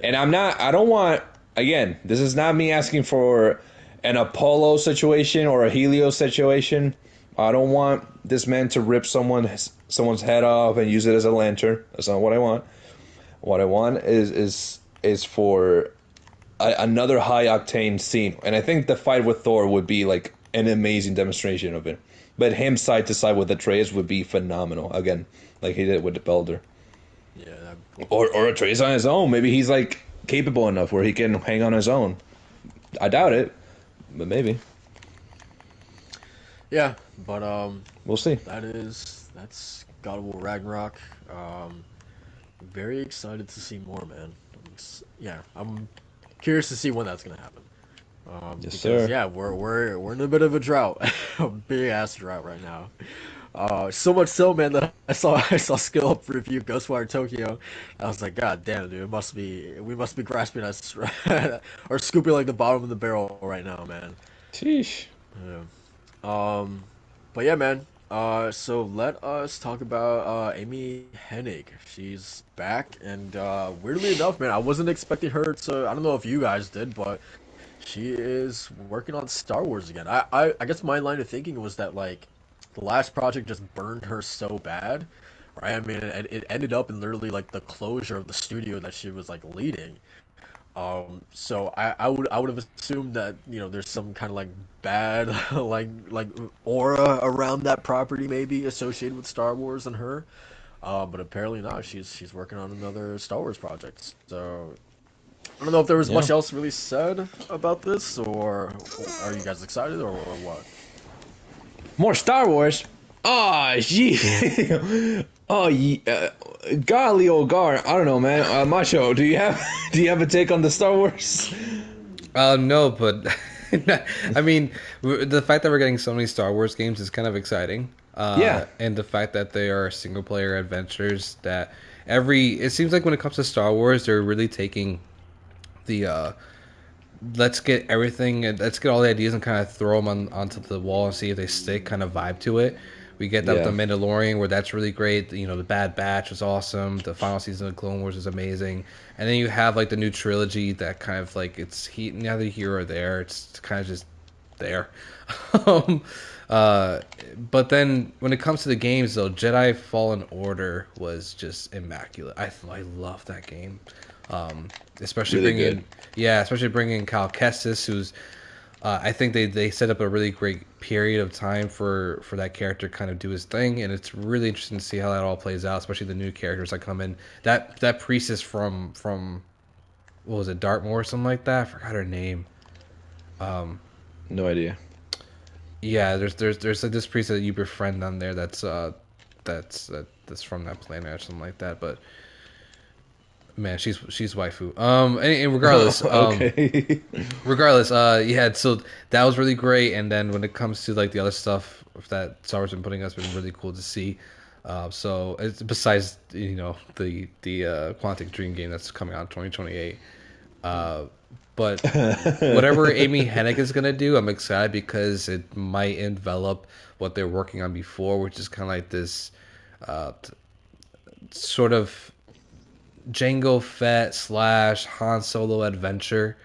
yeah, I don't want, again, this is not me asking for an Apollo situation or a Helios situation. I don't want this man to rip someone's head off and use it as a lantern. That's not what I want. What I want is for another high octane scene, and I think the fight with Thor would be like an amazing demonstration of it. But him side to side with Atreus would be phenomenal. Again, like he did with the Belder, yeah, that'd be cool. or Atreus on his own. Maybe he's like capable enough where he can hang on his own. I doubt it, but maybe Yeah, but we'll see. that's God of War Ragnarok. Um, Very excited to see more, man. Yeah, I'm curious to see when that's gonna happen. Yes, Because sir. yeah, we're in a bit of a drought, a big ass drought right now. So much so, man, that I saw Skill Up review Ghostwire Tokyo. I was like, God damn, dude, we must be grasping us or scooping like the bottom of the barrel right now, man. Sheesh. Yeah. Um, but yeah, man. So let us talk about Amy Hennig. She's back, and weirdly enough, man, I wasn't expecting her to. I don't know if you guys did, but she is working on Star Wars again. I guess my line of thinking was that like the last project just burned her so bad, right? I mean, it ended up in literally like the closure of the studio that she was like leading. So I would have assumed that there's some kind of like bad like aura around that property maybe associated with Star Wars and her. But apparently not. She's working on another Star Wars project. So I don't know if there was Yeah. much else really said about this, or are you guys excited or what? More Star Wars. Oh, gee. Oh, golly, old gar. I don't know, man. Macho, do you have do you have a take on the Star Wars? No, but I mean, the fact that we're getting so many Star Wars games is kind of exciting. Yeah, And the fact that they are single player adventures that it seems like when it comes to Star Wars, they're really taking the let's get everything and let's get all the ideas and kind of throw them onto the wall and see if they stick kind of vibe to it. We get that with yeah, the Mandalorian, where that's really great. You know, the Bad Batch was awesome. The final season of Clone Wars is amazing, and then you have like the new trilogy that kind of like it's neither here or there. It's kind of just there. um, but then when it comes to the games, though, Jedi Fallen Order was just immaculate. I love that game, especially really good. especially bringing in Cal Kestis, who's I think they set up a really great period of time for that character to kind of do his thing, and it's really interesting to see how that all plays out, especially the new characters that come in. That priestess from what was it, Dartmoor or something like that? I forgot her name. No idea. Yeah, there's this priest that you befriend on there that's from that planet or something like that. But man, she's waifu. And regardless, Okay. yeah. So that was really great. And then when it comes to like the other stuff that Star Wars been putting us, been really cool to see. So it's besides the Quantic Dream game that's coming out in 2028. But whatever Amy Hennig is gonna do, I'm excited because it might envelop what they're working on before, which is kind of like this sort of Jango Fett / Han Solo adventure.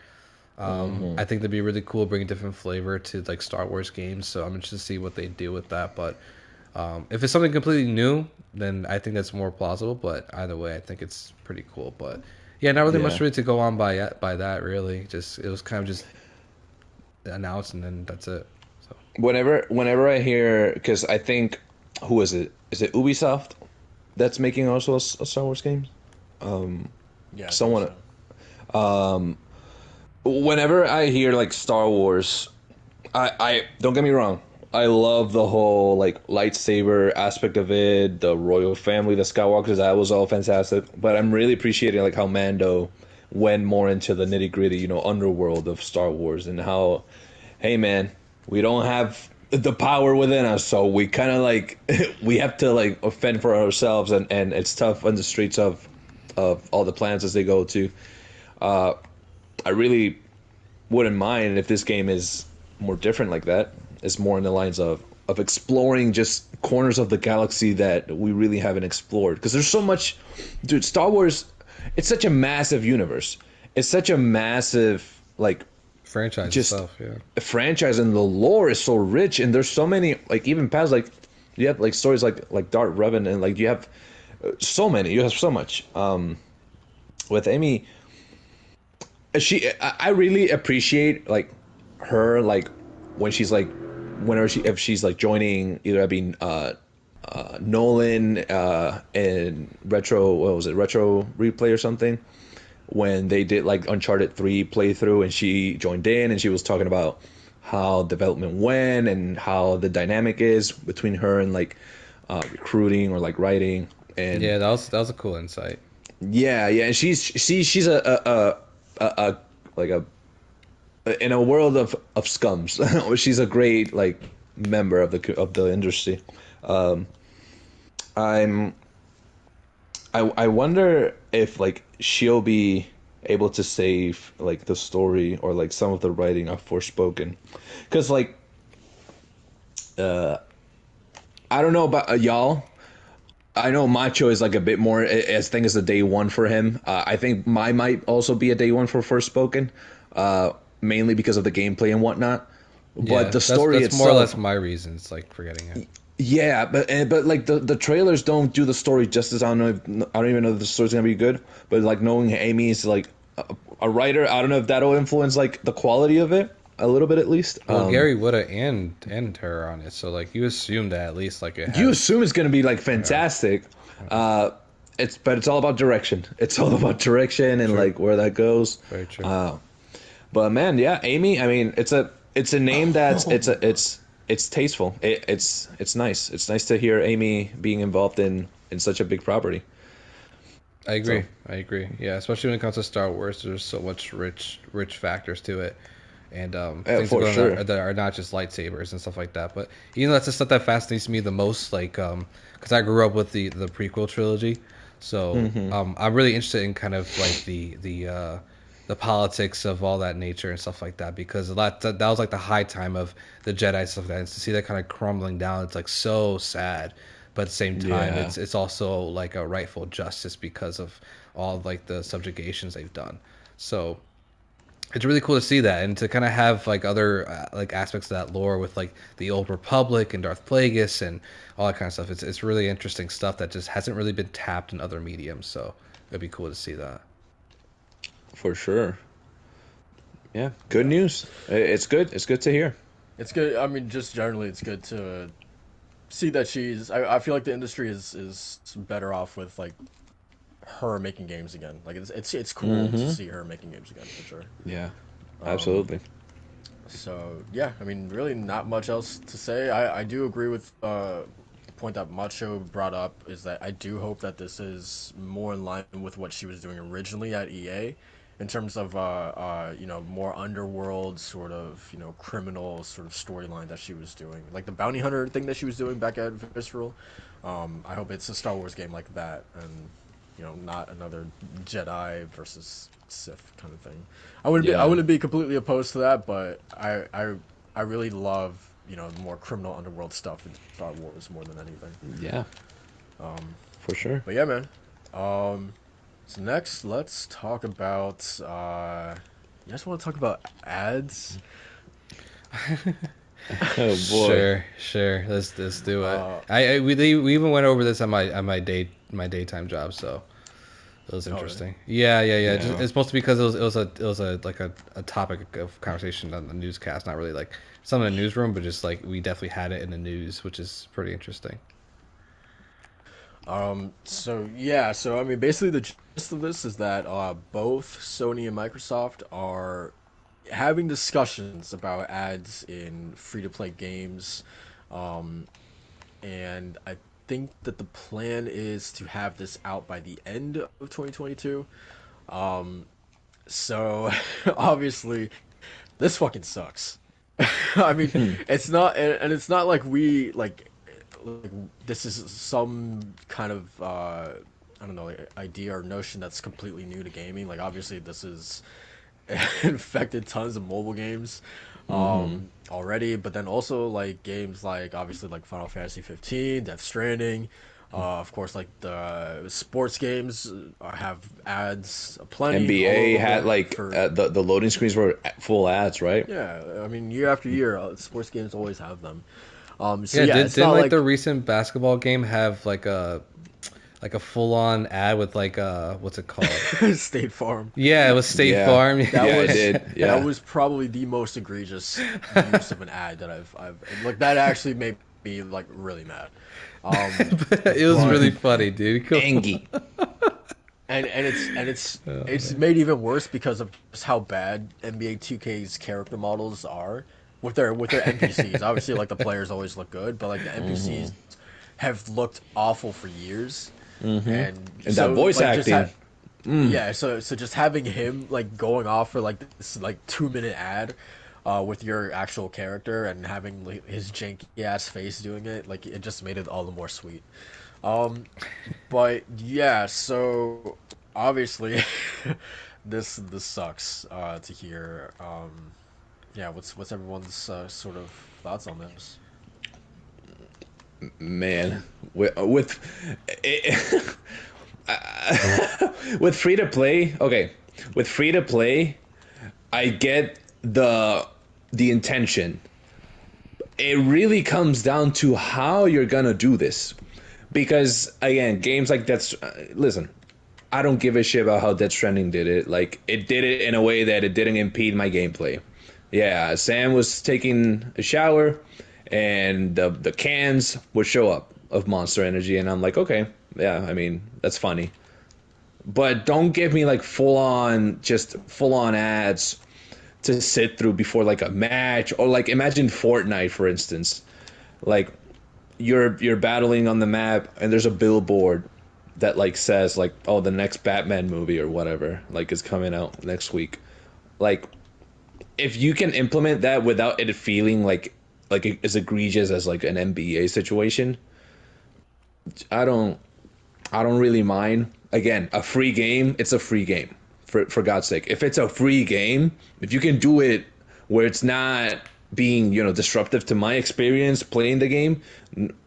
I think that'd be really cool, bringing different flavor to like Star Wars games. So I'm interested to see what they do with that. But if it's something completely new, then I think that's more plausible. But either way, I think it's pretty cool. But yeah, not really much Yeah. really to go on by that. Really, just it was kind of just announced and then that's it. So Whenever I hear, because I think, who is it? Is it Ubisoft that's making also a Star Wars games? Yeah, I think Someone. so. Whenever I hear like Star Wars, I don't get me wrong. I love the whole like lightsaber aspect of it, the royal family, the Skywalkers. That was all fantastic. But I'm really appreciating like how Mando went more into the nitty gritty, underworld of Star Wars and how, hey man, we don't have the power within us, so we kind of like we have to like fend for ourselves, and it's tough on the streets of all the planets as they go to. I really wouldn't mind if this game is more different like that. It's more in the lines of exploring just corners of the galaxy that we really haven't explored. Because there's so much, dude. Star Wars, it's such a massive universe. It's such a massive like franchise just itself, yeah. a franchise, and the lore is so rich. And there's so many like even past like you have like stories like Darth Revan, and like you have so many. You have so much. With Amy, I really appreciate like her like when she's like whenever if she's like joining either Nolan in retro, what was it, retro replay or something, when they did like Uncharted 3 playthrough, and she joined in and she was talking about how development went and how the dynamic is between her and like recruiting or like writing. And Yeah, that was a cool insight. yeah, and she's a like a in a world of scums. She's a great like member of the industry. Um, I'm I wonder if like she'll be able to save like the story or like some of the writing of Forspoken, because like I don't know about y'all. I know Macho is like a bit more. I think it's a day one for him. I think my might also be a day one for Forspoken, mainly because of the gameplay and whatnot. Yeah, But the story that's more or itself, less my reasons, like forgetting it. yeah. But like the trailers don't do the story justice. I don't know. I don't even know if the story's gonna be good. But like knowing Amy is like a writer, I don't know if that'll influence like the quality of it a little bit at least. Well, Gary Whitta and her on it, so like you assume that at least like it You has. assume it's going to be like fantastic. It's all about direction. It's all about direction and True. like where that goes. Very true. But man, yeah, Amy. I mean, it's a name that's it's tasteful. It's nice. It's nice to hear Amy being involved in such a big property. I agree. So I agree. Yeah, especially when it comes to Star Wars, there's so much rich factors to it. and Yeah, things that for go on sure. that are not just lightsabers and stuff like that. But you know, that's the stuff that fascinates me the most. Like, because I grew up with the prequel trilogy, so I'm really interested in kind of like the politics of all that nature and stuff like that, because that was like the high time of the Jedi stuff like that, and to see that kind of crumbling down, it's like so sad. But at the same time, Yeah, it's also like a rightful justice because of all like the subjugations they've done. So it's really cool to see that, and to kind of have like other like aspects of that lore with like the old Republic and Darth Plagueis and all that kind of stuff. It's really interesting stuff that just hasn't really been tapped in other mediums. So it'd be cool to see that. for sure. Yeah, good Yeah, news. It's good. It's good to hear. it's good. I mean, just generally, it's good to see that she's. I feel like the industry is better off with like her making games again. Like it's cool to see her making games again for sure. Yeah, Um, absolutely. so yeah, I mean, really not much else to say. I do agree with the point that Macho brought up, is that I do hope that this is more in line with what she was doing originally at EA, in terms of more underworld sort of criminal sort of storyline that she was doing, like the bounty hunter thing that she was doing back at Visceral. I hope it's a Star Wars game like that, and not another Jedi versus Sith kind of thing. I Yeah. wouldn't be completely opposed to that, but I really love more criminal underworld stuff in Star Wars more than anything. Yeah, Um, for sure. but yeah, man. Um, so next, let's talk about. You guys want to talk about ads? Oh boy. Sure. Let's do it. Uh, We even went over this on my daytime job, so it was oh really? interesting. Yeah. Yeah. It's mostly because it was a like a topic of conversation on the newscast, not really like some in the newsroom, but just like we definitely had it in the news, which is pretty interesting. So yeah, so I mean, basically the gist of this is that both Sony and Microsoft are having discussions about ads in free-to-play games, um, and I think that the plan is to have this out by the end of 2022. Um, so obviously this fucking sucks. I mean, it's not, and it's not like like this is some kind of I don't know, like, idea or notion that's completely new to gaming. Like obviously this is infected tons of mobile games already, but then also like games like obviously like Final Fantasy 15, Death Stranding, of course like the sports games have ads aplenty all NBA of had them like for. the loading screens were full ads, right? Yeah, I mean, year after year, sports games always have them. So Yeah, yeah, it's didn't not like the like recent basketball game have like a full on ad with like what's it called? State Farm. Yeah, it was State Yeah. Farm. That Yeah, I was did. that Yeah. was probably the most egregious use of an ad that I've like. That actually made me like really mad. It was But really funny, dude. Come on. Angie. it's made even worse because of just how bad NBA 2K's character models are with their NPCs. Obviously, like the players always look good, but like the NPCs have looked awful for years, and And that so voice like just acting. yeah, so just having him like going off for like this like 2 minute ad, with your actual character and having like, his janky ass face doing it, like it just made it all the more sweet. Um, but yeah, so obviously this sucks to hear. Yeah, what's everyone's sort of thoughts on this? Man, with with free to play, okay, with free to play, I get the intention. It really comes down to how you're gonna do this, because again, games like that's listen. I don't give a shit about how Death Stranding did it. Like, it did it in a way that it didn't impede my gameplay. Yeah, Sam was taking a shower, and the cans would show up of Monster Energy, and I'm like, okay, yeah, I mean, that's funny. But don't give me like full on ads to sit through before like a match, or like imagine Fortnite for instance. Like, you're battling on the map, and there's a billboard that like says like, oh, the next Batman movie or whatever like is coming out next week. Like, if you can implement that without it feeling like as egregious as like an NBA situation, I don't I don't really mind. Again, a free game, it's a free game. For God's sake. If it's a free game, if you can do it where it's not being, disruptive to my experience playing the game,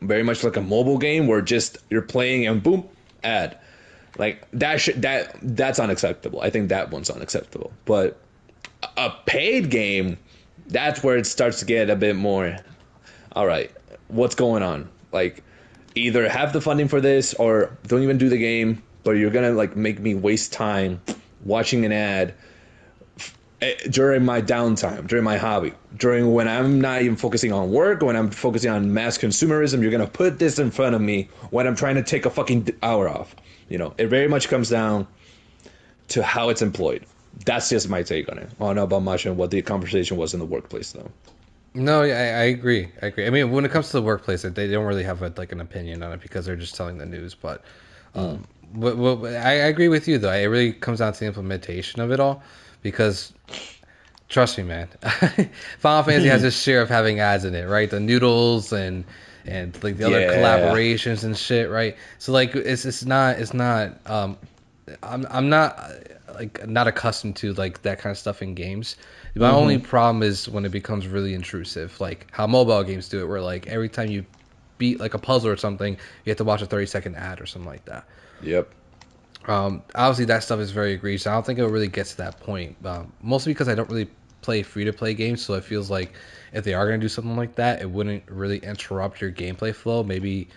very much like a mobile game where just you're playing and boom, ad. Like that's unacceptable. I think that one's unacceptable. But a paid game, that's where it starts to get a bit more, all right, what's going on? Like, either have the funding for this or don't even do the game, but you're gonna like make me waste time watching an ad during my downtime, during my hobby, during when I'm not even focusing on work, when I'm focusing on mass consumerism. You're gonna put this in front of me when I'm trying to take a fucking hour off. It very much comes down to how it's employed. That's just my take on it. I don't know about much and what the conversation was in the workplace, though. No, yeah, I agree. I agree. I mean, when it comes to the workplace, they don't really have an opinion on it because they're just telling the news. But, I agree with you though. It really comes down to the implementation of it all, because trust me, man, Final Fantasy has its share of having ads in it, right? The noodles and like the other collaborations and shit, right? So like it's not I'm not like not accustomed to like that kind of stuff in games. My only problem is when it becomes really intrusive, like how mobile games do it, where like every time you beat like a puzzle or something, you have to watch a 30-second ad or something like that. Yep. Obviously that stuff is very egregious. I don't think it really gets to that point, mostly because I don't really play free-to-play games, so it feels like if they are going to do something like that, it wouldn't really interrupt your gameplay flow. Maybe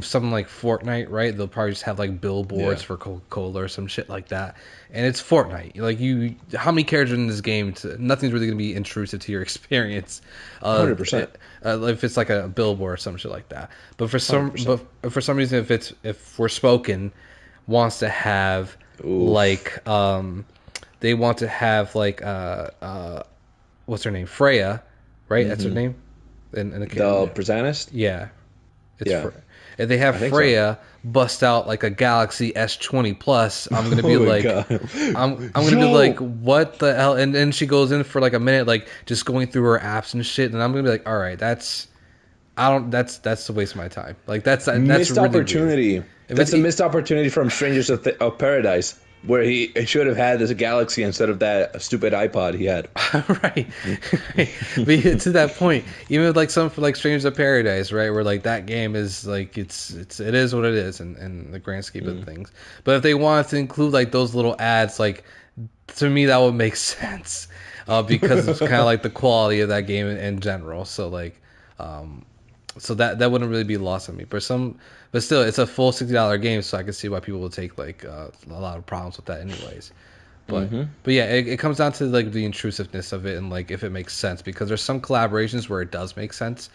something like Fortnite, right? They'll probably just have like billboards for Coca-Cola or some shit like that. And it's Fortnite. Like how many characters in this game? Nothing's really going to be intrusive to your experience. 100%. If it's like a billboard or some shit like that. But for some reason, if Forspoken wants to have like they want to have like what's her name, Freya, right? That's her name. In the protagonist. Yeah, if they have Freya bust out like a Galaxy S20 Plus, I'm gonna be like, I'm gonna be like, what the hell? And then she goes in for like a minute, like just going through her apps and shit, and I'm gonna be like, all right, that's a waste of my time. Like that's missed really opportunity. Weird. That's a missed opportunity from Strangers of Paradise, where he should have had this Galaxy instead of that stupid iPod he had. right. But to that point, even with like some for like Strangers of Paradise, right, where like that game is like it is what it is in the grand scheme of things. But if they wanted to include like those little ads, like to me that would make sense, because it's kind of like the quality of that game in general. So like, so that wouldn't really be lost on me. But still, it's a full $60 game, so I can see why people would take like a lot of problems with that, anyways. But yeah, it comes down to like the intrusiveness of it and like if it makes sense, because there's some collaborations where it does make sense,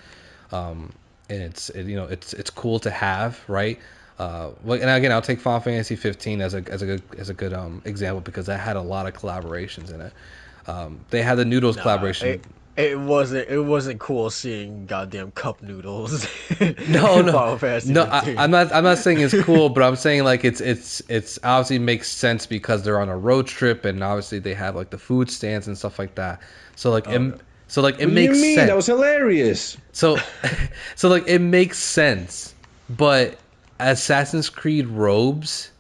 and it's cool to have, right? And again, I'll take Final Fantasy 15 as a good example, because that had a lot of collaborations in it. They had the Noodles collaboration. It wasn't cool seeing goddamn cup noodles. No, no. I'm not saying it's cool, but I'm saying like it's obviously makes sense because they're on a road trip, and obviously they have like the food stands and stuff like that. So like it makes sense. That was hilarious. So like it makes sense, but Assassin's Creed robes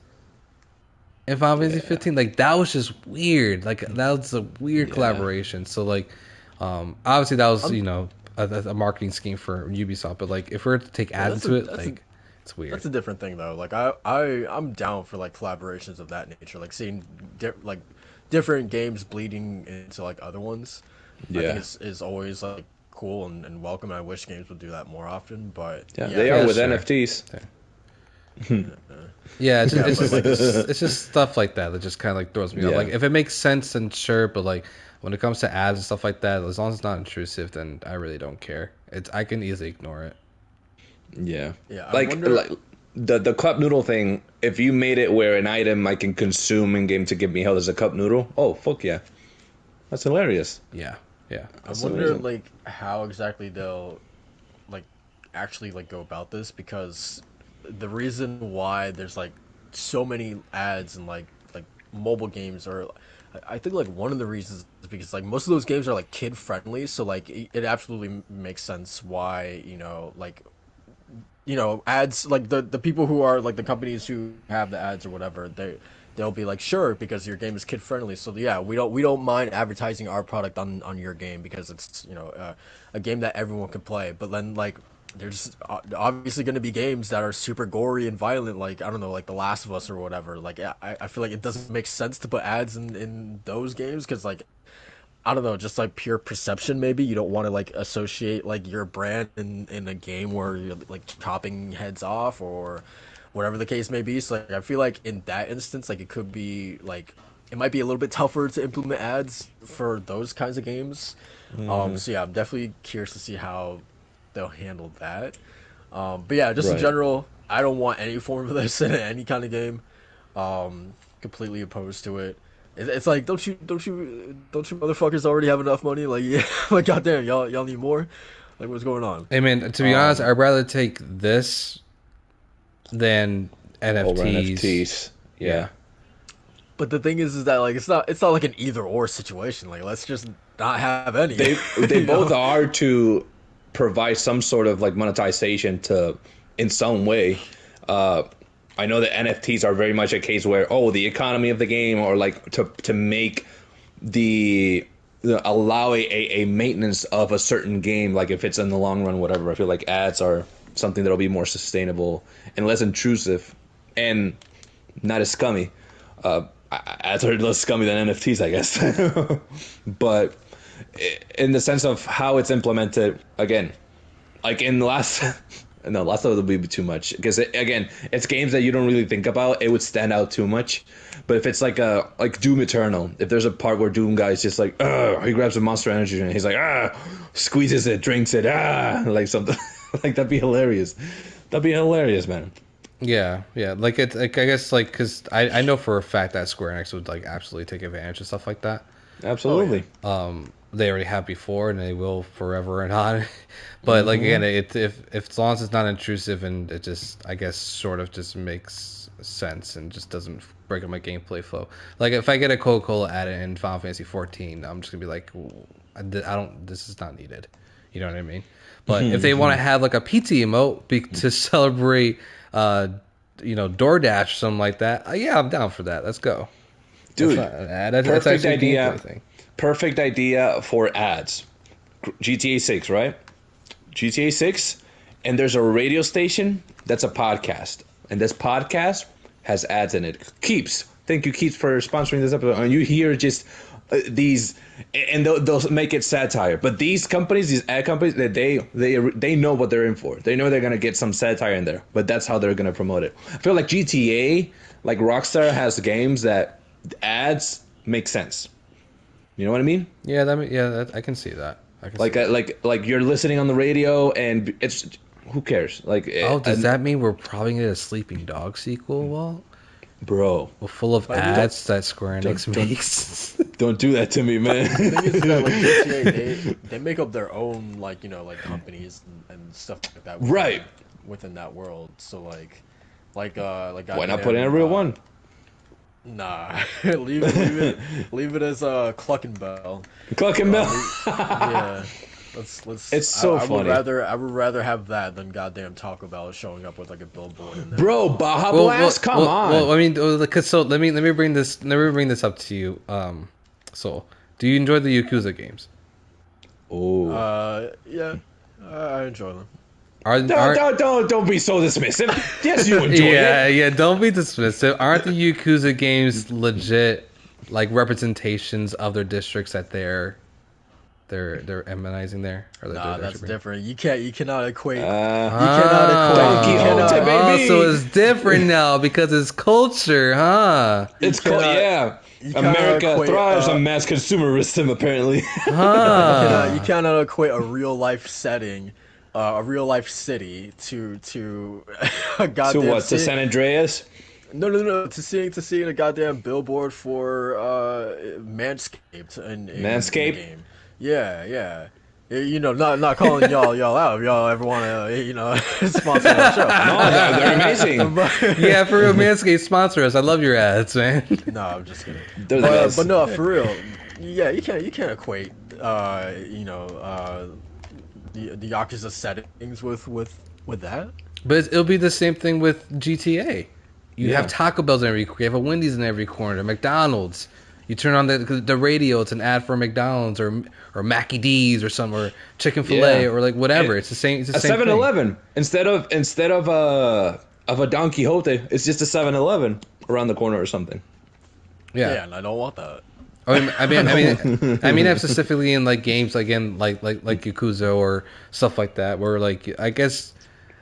in Final Fantasy 15, like that was just weird. Like that was a weird collaboration. So like. Obviously that was a marketing scheme for Ubisoft, but like if we were to take ads into it, like it's weird. That's a different thing though. Like I'm down for like collaborations of that nature, like seeing different games bleeding into like other ones. I think is always like cool and welcome. I wish games would do that more often, but they are with NFTs. Yeah, it's just stuff like that that just kind of like throws me off. Like if it makes sense, then sure, but like when it comes to ads and stuff like that, as long as it's not intrusive, then I really don't care. I can easily ignore it. Yeah. Like the cup noodle thing. If you made it where an item I can consume in game to give me health as a cup noodle, oh fuck yeah, that's hilarious. Yeah. I wonder like how exactly they'll like actually like go about this, because the reason why there's like so many ads and like mobile games, or I think like one of the reasons is because like most of those games are like kid friendly, so like it absolutely makes sense why like ads like the people who are like the companies who have the ads or whatever they'll be like sure because your game is kid friendly, so yeah, we don't mind advertising our product on your game because it's a game that everyone can play. But then like there's obviously going to be games that are super gory and violent, like I don't know, like The Last of Us or whatever. Like I feel like it doesn't make sense to put ads in those games because like I don't know, just like pure perception. Maybe you don't want to like associate like your brand in a game where you're like chopping heads off or whatever the case may be. So like, I feel like in that instance, like it could be like it might be a little bit tougher to implement ads for those kinds of games. So yeah, I'm definitely curious to see how they'll handle that. But yeah, just in Right. general, I don't want any form of this in any kind of game. Completely opposed to it. It's like don't you motherfuckers already have enough money? Like yeah, like goddamn, y'all need more. Like what's going on? I mean, to be honest, I'd rather take this than Over NFTs. NFTs. Yeah. Yeah. But the thing is that like it's not like an either or situation. Like let's just not have any. They You both know? are to provide some sort of like monetization to in some way. I know that NFTs are very much a case where the economy of the game or like to make allow a maintenance of a certain game, like if it's in the long run, whatever. I feel like ads are something that'll be more sustainable and less intrusive and not as scummy. Ads are less scummy than NFTs, I guess. But in the sense of how it's implemented, again, like in the last no, last of it would be too much because again, it's games that you don't really think about. It would stand out too much. But if it's like Doom Eternal, if there's a part where Doom guy's just like, he grabs a Monster Energy and he's like, squeezes it, drinks it, like something like that'd be hilarious. That'd be hilarious, man. Yeah, yeah. Like it's like I guess like because I know for a fact that Square Enix would like absolutely take advantage of stuff like that. Absolutely. They already have before and they will forever and on. But like again, if as long as it's not intrusive and it just I guess sort of just makes sense and just doesn't break up my gameplay flow. Like if I get a Coca-Cola ad in Final Fantasy 14, I'm just gonna be like, I don't. This is not needed. You know what I mean? But if they want to have like a pizza emote to celebrate, DoorDash or something like that, yeah, I'm down for that. Let's go. Dude, That's not an ad. That's perfect actually a idea. gameplay thing. Perfect idea for ads. GTA 6, right? GTA 6, and there's a radio station that's a podcast. And this podcast has ads in it. Keeps. Thank you, Keeps, for sponsoring this episode. And you hear just these, and they'll make it satire. But these companies, these ad companies, they know what they're in for. They know they're going to get some satire in there. But that's how they're going to promote it. I feel like GTA, like Rockstar, has games that ads make sense. You know what I mean? Yeah, I can see that. I can Like see that. like you're listening on the radio and it's who cares? Like Does that mean we're probably gonna get a Sleeping Dog sequel, Walt? bro, Well, full of But I mean, ads that Square Enix don't- makes. don't do that to me, man. the thing is that like GTA, they make up their own like like companies and stuff like that. Right. Within that world. So like Why not goddamn, put in a real one? Nah, leave it as Cluck and Bell. Cluck and Bell. Yeah, let's. It's so I funny. I would rather have that than goddamn Taco Bell showing up with like a billboard in there. Bro, Baja Blast, come on. Well, I mean, so let me bring this up to you. So, do you enjoy the Yakuza games? Oh. Yeah, I enjoy them. Don't be so dismissive. Yes, you enjoy it. Yeah. Don't be dismissive. Aren't the Yakuza games legit, like representations of their districts that they're emanizing there? Or Nah, they're that's shipping? different. You cannot equate. Don Quixote, baby. So it's different now because it's culture, huh? It's cannot- yeah. you cannot America equate, thrives on mass consumerism, apparently. You cannot equate a real life setting, a real life city to a goddamn To what? To city. San Andreas? No. To seeing a goddamn billboard for Manscaped in Manscaped? the game. Yeah. You know, not calling y'all out if y'all ever want to, sponsor the show. No, they're amazing. Yeah, for real, Manscaped sponsor us. I love your ads, man. No, I'm just kidding. They're the best. But no, for real. Yeah, you can't equate, the Yakuza settings with that. But it'll be the same thing with GTA. You Yeah. have Taco Bell's in every corner. You have a Wendy's in every corner. McDonald's. You turn on the radio. It's an ad for McDonald's or Mackie D's or some or chicken fillet Yeah. or like whatever. It's the same. It's the A same 7-Eleven instead of a Don Quixote, it's just a 7-Eleven around the corner or something. thing. Yeah. Yeah, and I don't want that. I mean, specifically in like games like Yakuza or stuff like that, where like I guess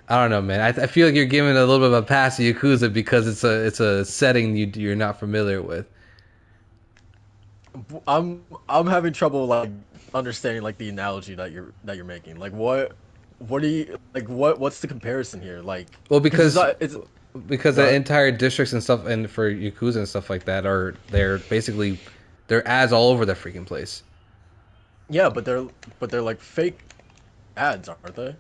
I don't know, man. I feel like you're giving a little bit of a pass to Yakuza because it's a setting you're not familiar with. I'm having trouble like understanding like the analogy that you're making. Like what do you like what's the comparison here? Like Well, because it's because the entire districts and stuff and for Yakuza and stuff like that they're basically they're ads all over the freaking place. yeah, but they're like fake ads, aren't they?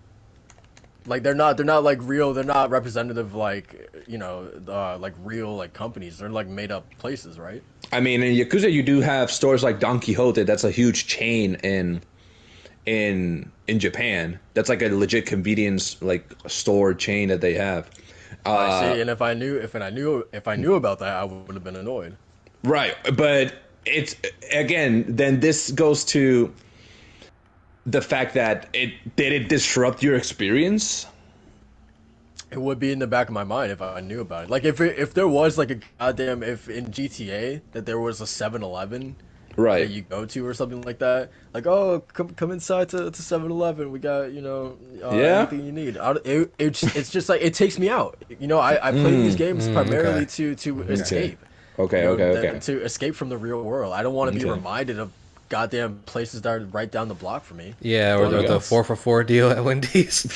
Like they're not like real. They're not representative like like real like companies. They're like made up places, right? I mean, in Yakuza, you do have stores like Don Quixote. That's a huge chain in Japan. That's like a legit convenience like store chain that they have. I see. And if I knew about that, I would have been annoyed. Right, but it's again. Then this goes to the fact that did it disrupt your experience? It would be in the back of my mind if I knew about it. Like if there was like a goddamn if in GTA that there was a 7-Eleven Right. that you go to or something like that. Like, oh, come inside to 7-Eleven. We got Yeah. everything you need. It's just like it takes me out. I play these games primarily to escape. Okay. To escape from the real world. I don't want to be Okay. reminded of goddamn places that are right down the block from me. Yeah, or the yes. 4 for 4 deal at Wendy's.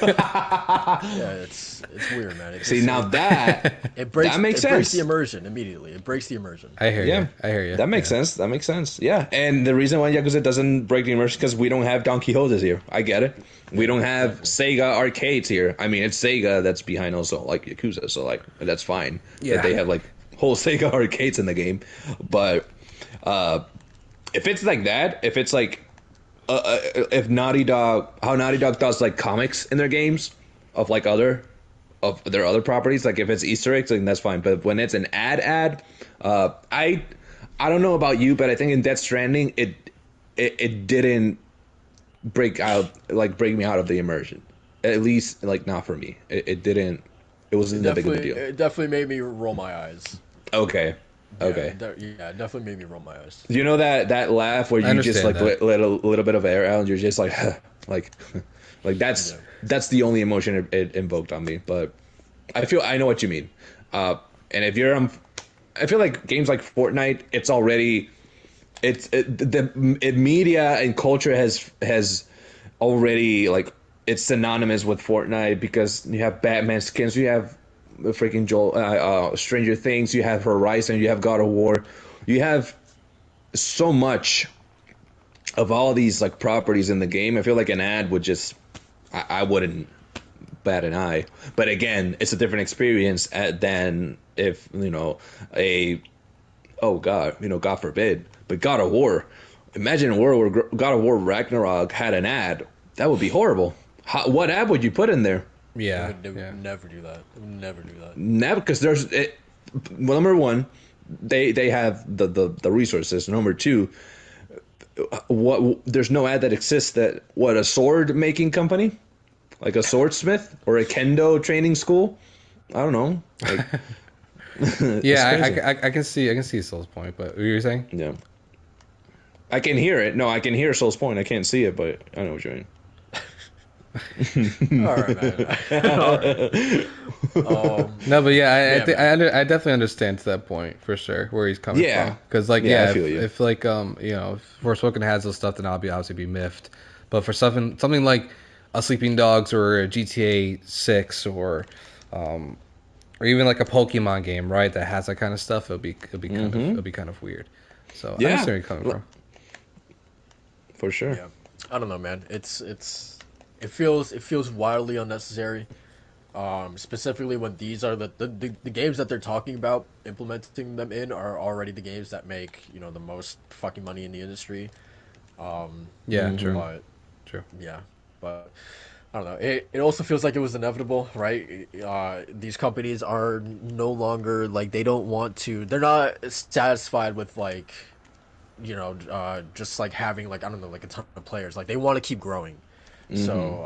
Yeah, it's weird, man. See, now that It breaks. that makes it breaks sense. the immersion immediately. It breaks the immersion. I hear Yeah. you. I hear you. That makes sense. That makes sense. Yeah, and the reason why Yakuza doesn't break the immersion because we don't have Don Quixotes here. I get it. We don't have Sega arcades here. I mean, it's Sega that's behind also like Yakuza, so like that's fine. Yeah. That they have like whole Sega arcades in the game, but if it's like that, if it's like if Naughty Dog, how Naughty Dog does like comics in their games of like of their other properties, like if it's Easter eggs, then that's fine. But when it's an ad, I don't know about you, but I think in Death Stranding, it didn't break me out of the immersion. At least like not for me. It didn't. It wasn't that big of a deal. It definitely made me roll my eyes. Okay. Okay. Yeah, it definitely made me roll my eyes. You know that laugh where you just like understand let a little bit of air out and you're just like like that's the only emotion it invoked on me. But I know what you mean. And if you're I feel like games like Fortnite, it's already media and culture has already like it's synonymous with Fortnite because you have Batman skins, you have freaking Stranger Things, you have Horizon, you have God of War, you have so much of all these like properties in the game. I feel like an ad would just I wouldn't bat an eye. But again, it's a different experience than if God forbid, but God of War. Imagine a world where God of War Ragnarok had an ad. That would be horrible. What ad would you put in there? Yeah. They would never do that. They would never do that. Never, because number one, they have the resources. Number two, there's no ad that exists that a sword making company, like a swordsmith or a kendo training school. I don't know. Like, Yeah, I can see Soul's point, but what were you saying? yeah, I can hear it. No, I can hear Soul's point. I can't see it, but I know what you're mean. All right, man. All right. No, but yeah, Yeah, I definitely understand to that point for sure where he's coming Yeah. from. Because like Yeah, I yeah, feel you. if like if Forspoken has those stuff, then I'll obviously be miffed. But for something like a Sleeping Dogs or a GTA 6 or even like a Pokemon game, right, that has that kind of stuff, it'll be kind of weird. So I Yeah. understand where you're coming from. For sure. Yeah. I don't know, man. It feels wildly unnecessary. Specifically when these are the games that they're talking about implementing them in are already the games that make the most fucking money in the industry. Um, Yeah, true, Mm-hmm. but true. yeah, but I don't know. It also feels like it was inevitable, right? These companies are no longer like they don't want to. They're not satisfied with like just like having like I don't know like a ton of players. Like they want to keep growing. Mm-hmm. So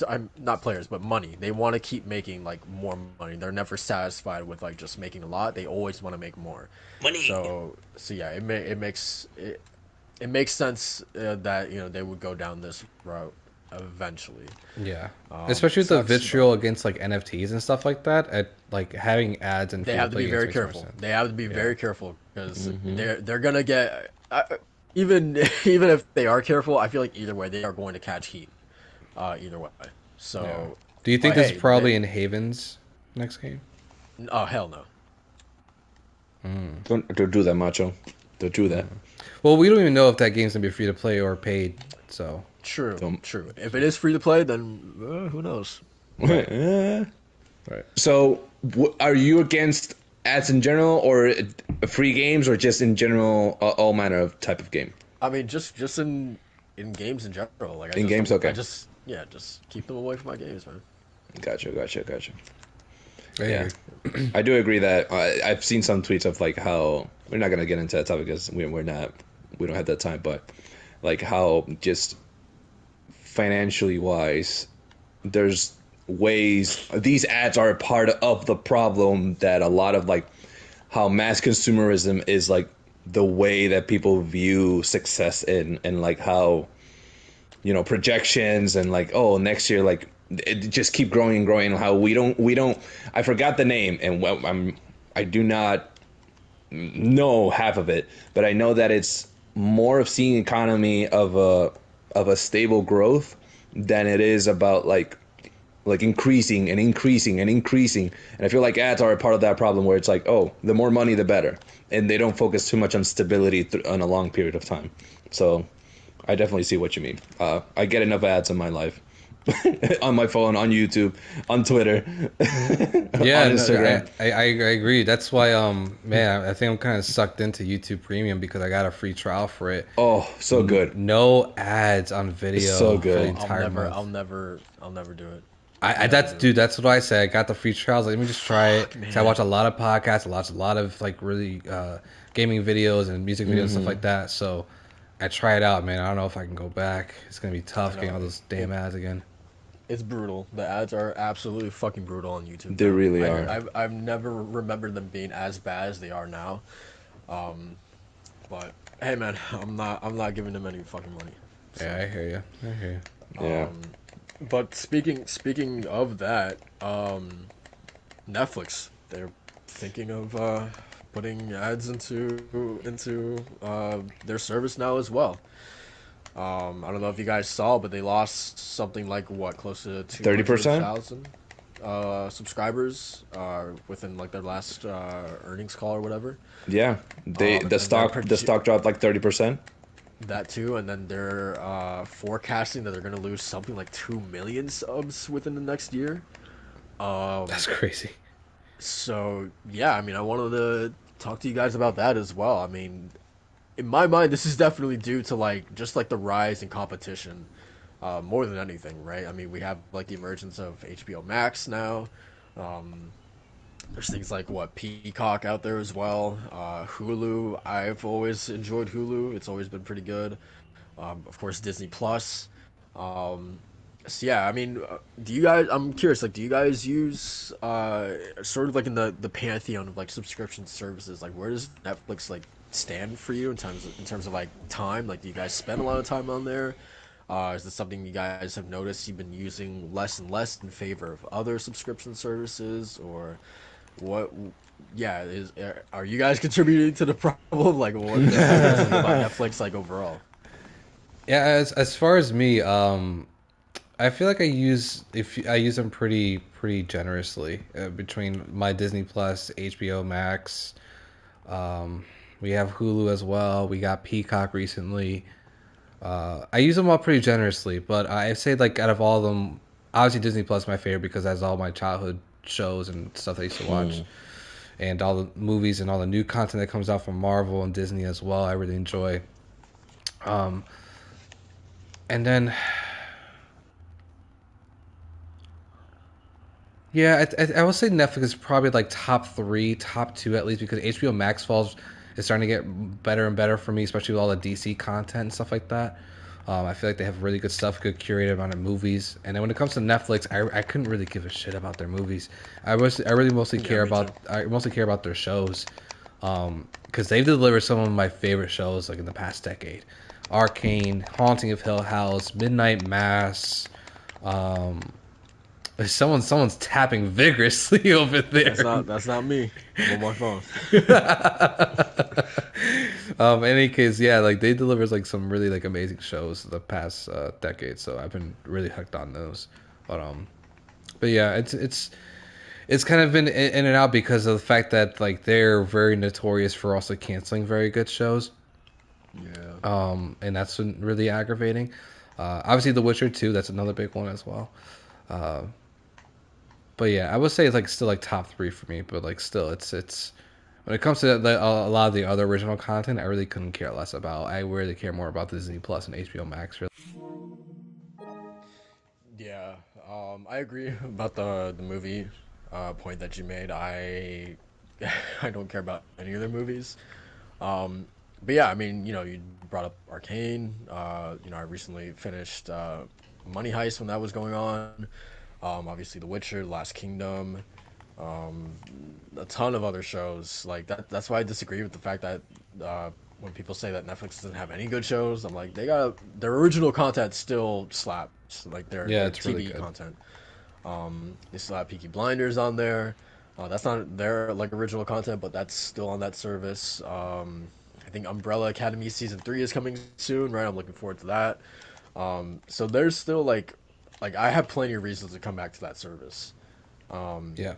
I'm not players, but money. They want to keep making like more money. They're never satisfied with like just making a lot. They always want to make more. Money. So yeah, it makes sense that they would go down this route eventually. Yeah, especially with the Sucks, but vitriol against like NFTs and stuff like that. At like having ads and they free to have to play be games very makes more careful. sense. They have to be Yeah, very careful because Mm-hmm. they're gonna get even even if they are careful. I feel like either way they are going to catch heat. Either way. yeah. So, Do you think but this is hey, probably in Haven's next game? oh hell no. Don't do that, Macho. Don't do that. Well, we don't even know if that game's gonna be free to play or paid. So True, Don't. true. If it is free to play, then who knows? right, Eh. right. So, are you against ads in general, or free games, or just in general, all manner of type of game? I mean, just in games in general. Like I In just games, don't. I okay. just yeah, just keep them away from my games, man. Gotcha. I Yeah, agree. I do agree that I've seen some tweets of like how we're not gonna get into that topic because we don't have that time, but like how just financially wise, there's ways these ads are a part of the problem that a lot of like how mass consumerism is like the way that people view success in and like how projections and like oh next year like it just keep growing and growing how we don't I forgot the name and I do not know half of it but I know that it's more of seeing economy of a stable growth than it is about like increasing and increasing and increasing and I feel like ads are a part of that problem where it's like oh the more money the better and they don't focus too much on stability on a long period of time so I definitely see what you mean. I get enough ads in my life, on my phone, on YouTube, on Twitter, Yeah, on no, Instagram. I agree. That's why man, I think I'm kind of sucked into YouTube Premium because I got a free trial for it. Oh, so good, No ads on so video for the Oh, good. entire month. I'll never do it. I Never that's do it. dude. That's what I said. I got the free trials. Let me just try it. Fuck, So I watch man. a lot of podcasts. I watch a lot of like really gaming videos and music videos and stuff like that. So I try it out, man. I don't know if I can go back. It's gonna be I tough getting know all those it. damn ads again. It's brutal. The ads are absolutely fucking brutal on YouTube They now. really I are. I've never remembered them being as bad as they are now. Um, but hey, man, I'm not giving them any fucking money. Yeah, So, I hear you. I hear you. Yeah. but speaking of that, Netflix they're thinking of putting ads into their service now as well. I don't know if you guys saw, but they lost something like what, close to two hundred 30%. thousand subscribers within like their last earnings call or whatever. Yeah. They And then they're the stock dropped like 30%. that too, and then they're forecasting that they're gonna lose something like 2 million subs within the next year. Um, That's crazy. so yeah, I mean, I wanted to talk to you guys about that as well. I mean, in my mind, this is definitely due to like just like the rise in competition, more than anything, right? I mean, we have like the emergence of HBO Max now. Um, there's things like what Peacock out there as well. Hulu, I've always enjoyed Hulu. It's always been pretty good. Of course, Disney Plus. Um, so yeah, I mean, do you guys? I'm curious. Like, do you guys use sort of like in the pantheon of like subscription services? Like, where does Netflix like stand for you in terms of like time? Like, do you guys spend a lot of time on there? Is this something you guys have noticed you've been using less and less in favor of other subscription services, or what? Yeah, are you guys contributing to the problem? Like, what do you think about Netflix like overall? Yeah, as far as me, I feel like I use them pretty generously between my Disney Plus, HBO Max. We have Hulu as well. We got Peacock recently. I use them all pretty generously, but I say like out of all of them, obviously Disney Plus is my favorite because it has all my childhood shows and stuff I used to watch, and all the movies and all the new content that comes out from Marvel and Disney as well. I really enjoy. Um, and then yeah, I would say Netflix is probably like top three, top two at least, because HBO Max falls is starting to get better and better for me, especially with all the DC content and stuff like that. I feel like they have really good stuff, good curated amount of movies. And then when it comes to Netflix, I couldn't really give a shit about their movies. I really mostly care about their shows, because they've delivered some of my favorite shows like in the past decade: Arcane, Haunting of Hill House, Midnight Mass. Um, Someone's tapping vigorously over there. That's not me. I'm on my phone. Any case, yeah, like they delivered like some really like amazing shows the past decade, so I've been really hooked on those. But yeah, it's kind of been in and out because of the fact that like they're very notorious for also canceling very good shows. Yeah. And that's been really aggravating. Obviously, The Witcher 2, that's another big one as well. But yeah, I would say it's like still like top three for me. But like still, it's when it comes to a lot of the other original content, I really couldn't care less about. I really care more about Disney Plus and HBO Max. Really. Yeah, I agree about the movie point that you made. I don't care about any other movies. But yeah, I mean, you brought up Arcane. I recently finished Money Heist when that was going on. Obviously, The Witcher, Last Kingdom, um, a ton of other shows like that. That's why I disagree with the fact that when people say that Netflix doesn't have any good shows, I'm like, their original content still slaps, like Yeah, their it's really TV good. content. They still have Peaky Blinders on there. That's not their like original content, but that's still on that service. I think Umbrella Academy season 3 is coming soon, right? I'm looking forward to that. So there's still like I have plenty of reasons to come back to that service. Um, Yeah.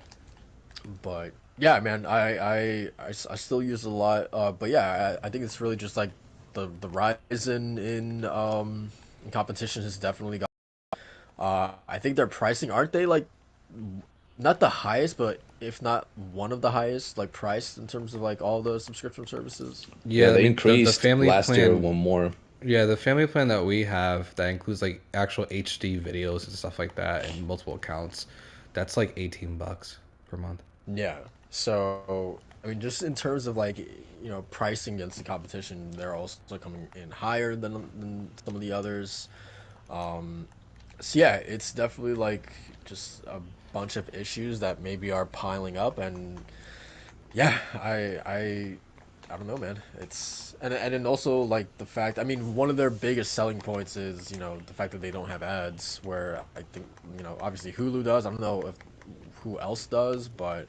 but yeah, man, I still use it a lot. But yeah, I think it's really just like the rise in competition has definitely got. I think their pricing, aren't they like not the highest, but if not one of the highest like priced in terms of like all the subscription services? Yeah, Yeah, I they mean the increased family last year plan. one more. Yeah, the family plan that we have that includes like actual HD videos and stuff like that and multiple accounts. That's like $18 per month. Yeah. So, I mean, just in terms of like, pricing against the competition, they're also coming in higher than some of the others. Um, so yeah, it's definitely like just a bunch of issues that maybe are piling up, and yeah, I don't know, man. And then also like the fact, I mean, one of their biggest selling points is, the fact that they don't have ads, where I think, obviously Hulu does. I don't know if who else does, but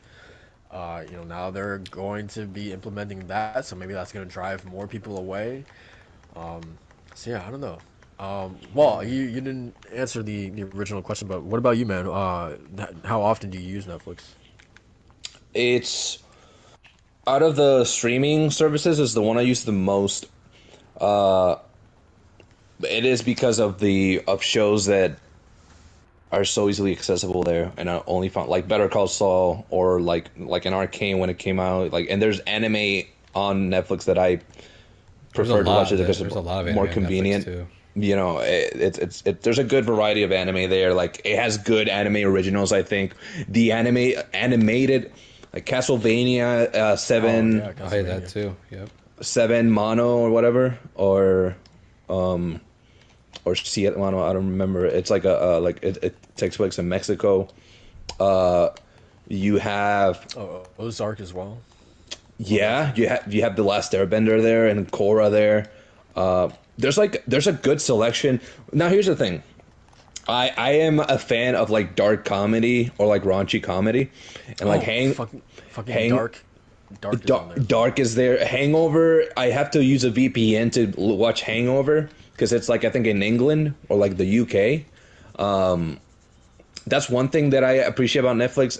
now they're going to be implementing that, so maybe that's going to drive more people away. Um, so yeah, I don't know. Well, you didn't answer the original question, but what about you, man? How often do you use Netflix? It's out of the streaming services is the one I use the most. Uh, it is because of the of shows that are so easily accessible there, and I only found like Better Call Saul or like an Arcane when it came out. Like, and there's anime on Netflix that I prefer to watch it because There's it's a lot of more anime on Netflix convenient. too. There's a good variety of anime there. Like, it has good anime originals. I think the animated like Castlevania Oh yeah, Oh, hey, that Castlevania. too. Yep. seven mono or whatever or Siete mono. I don't remember. It's like it takes place in Mexico. Uh, you have Oh, Ozark as well. Love that Yeah, show. you have the Last Airbender there and Korra there. There's a good selection. Now here's the thing. I am a fan of like dark comedy or like raunchy comedy, and like Oh, fucking hang Dark is on there as well. dark is there. Hangover. I have to use a VPN to watch Hangover because it's like I think in England or like the UK. That's one thing that I appreciate about Netflix,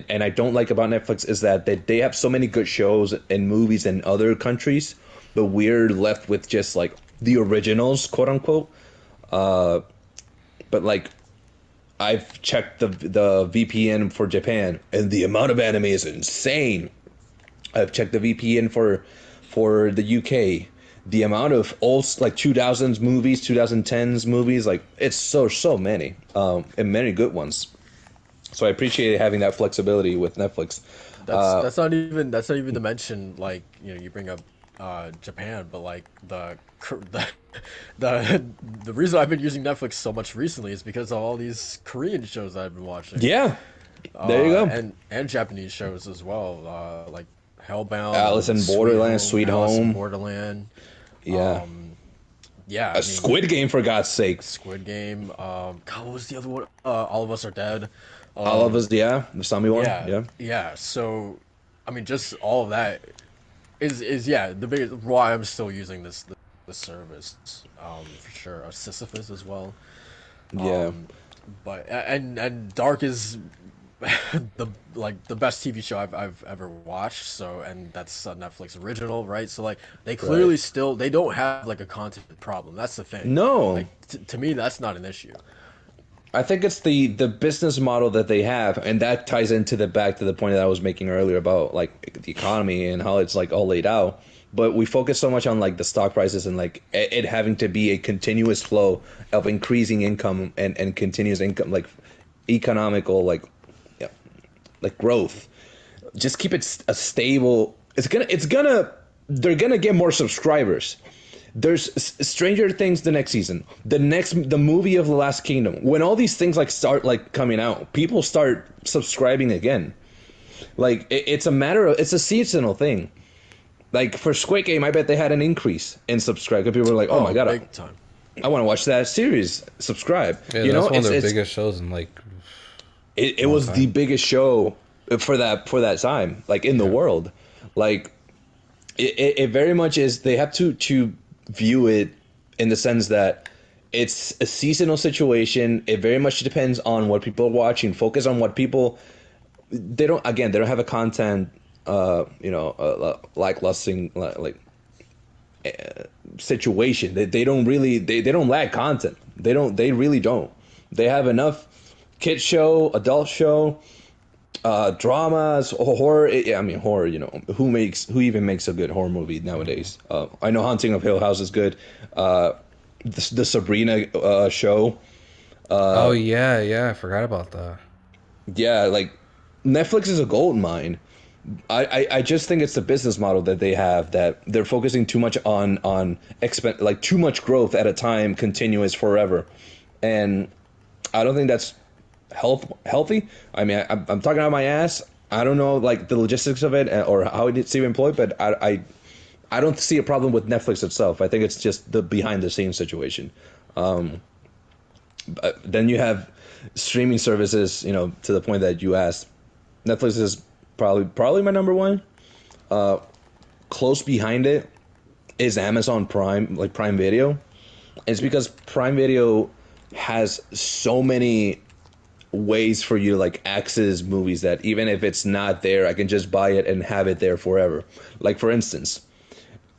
and I don't like about Netflix is that they have so many good shows and movies in other countries but we're left with just like the originals, quote unquote. But like I've checked the VPN for Japan, and the amount of anime is insane. I've checked the VPN for the UK. The amount of old like 2000s movies, 2010s movies, like it's so many, and many good ones. So I appreciate having that flexibility with Netflix. That's not even to mention, like, you know, you bring up Japan, but like the the reason I've been using Netflix so much recently is because of all these Korean shows that I've been watching. Yeah, there you go. And Japanese shows as well, like Hellbound, Alice in Borderland, Sweet Alice in Home. Borderland. Yeah. Yeah, I A mean, Squid Game, for God's sake. Squid Game. God, what was the other one? All of Us Are Dead. All of us, yeah. The zombie one, Yeah, yeah. yeah. So, I mean, just all of that is yeah the biggest why I'm still using this service. For sure. Sisyphus as well. Yeah. But and Dark is the best TV show I've ever watched. So, and that's a Netflix original, right? So like they clearly Right. still they don't have like a content problem. That's the thing. No. Like to me that's not an issue. I think it's the business model that they have, and that ties into the back to the point that I was making earlier about like the economy and how it's like all laid out. But we focus so much on like the stock prices and like it having to be a continuous flow of increasing income and continuous income, like economical, like, yeah, like growth. Just keep it a stable. They're gonna get more subscribers. There's Stranger Things the next season, the movie of The Last Kingdom. When all these things like start like coming out, people start subscribing again. Like it's a seasonal thing. Like for Squid Game, I bet they had an increase in subscribe. People were like, "Oh my god, big time. I want to watch that series." Subscribe. Yeah, You that's know, one of their biggest shows in like. it was the biggest show for that time, like in the world. Like it very much is. They have to view it in the sense that it's a seasonal situation. It very much depends on what people are watching. Focus on what people. They don't have a content like lusting like situation. They don't really they don't lack content. They really don't. They have enough kid show, adult show, dramas, horror. I mean horror. You know who even makes a good horror movie nowadays? I know Haunting of Hill House is good. The Sabrina show. Oh yeah, I forgot about that. Yeah, like Netflix is a gold mine. I just think it's the business model that they have, that they're focusing too much on like too much growth at a time, continuous forever, and I don't think that's healthy. I mean, I'm talking out my ass. I don't know like the logistics of it or how it's even employed, but I don't see a problem with Netflix itself. I think it's just the behind the scenes situation. But then you have streaming services, you know, to the point that you asked. Netflix is probably my number one. Close behind it is Amazon Prime, like Prime Video. It's because Prime Video has so many ways for you to like access movies that even if it's not there, I can just buy it and have it there forever. Like for instance,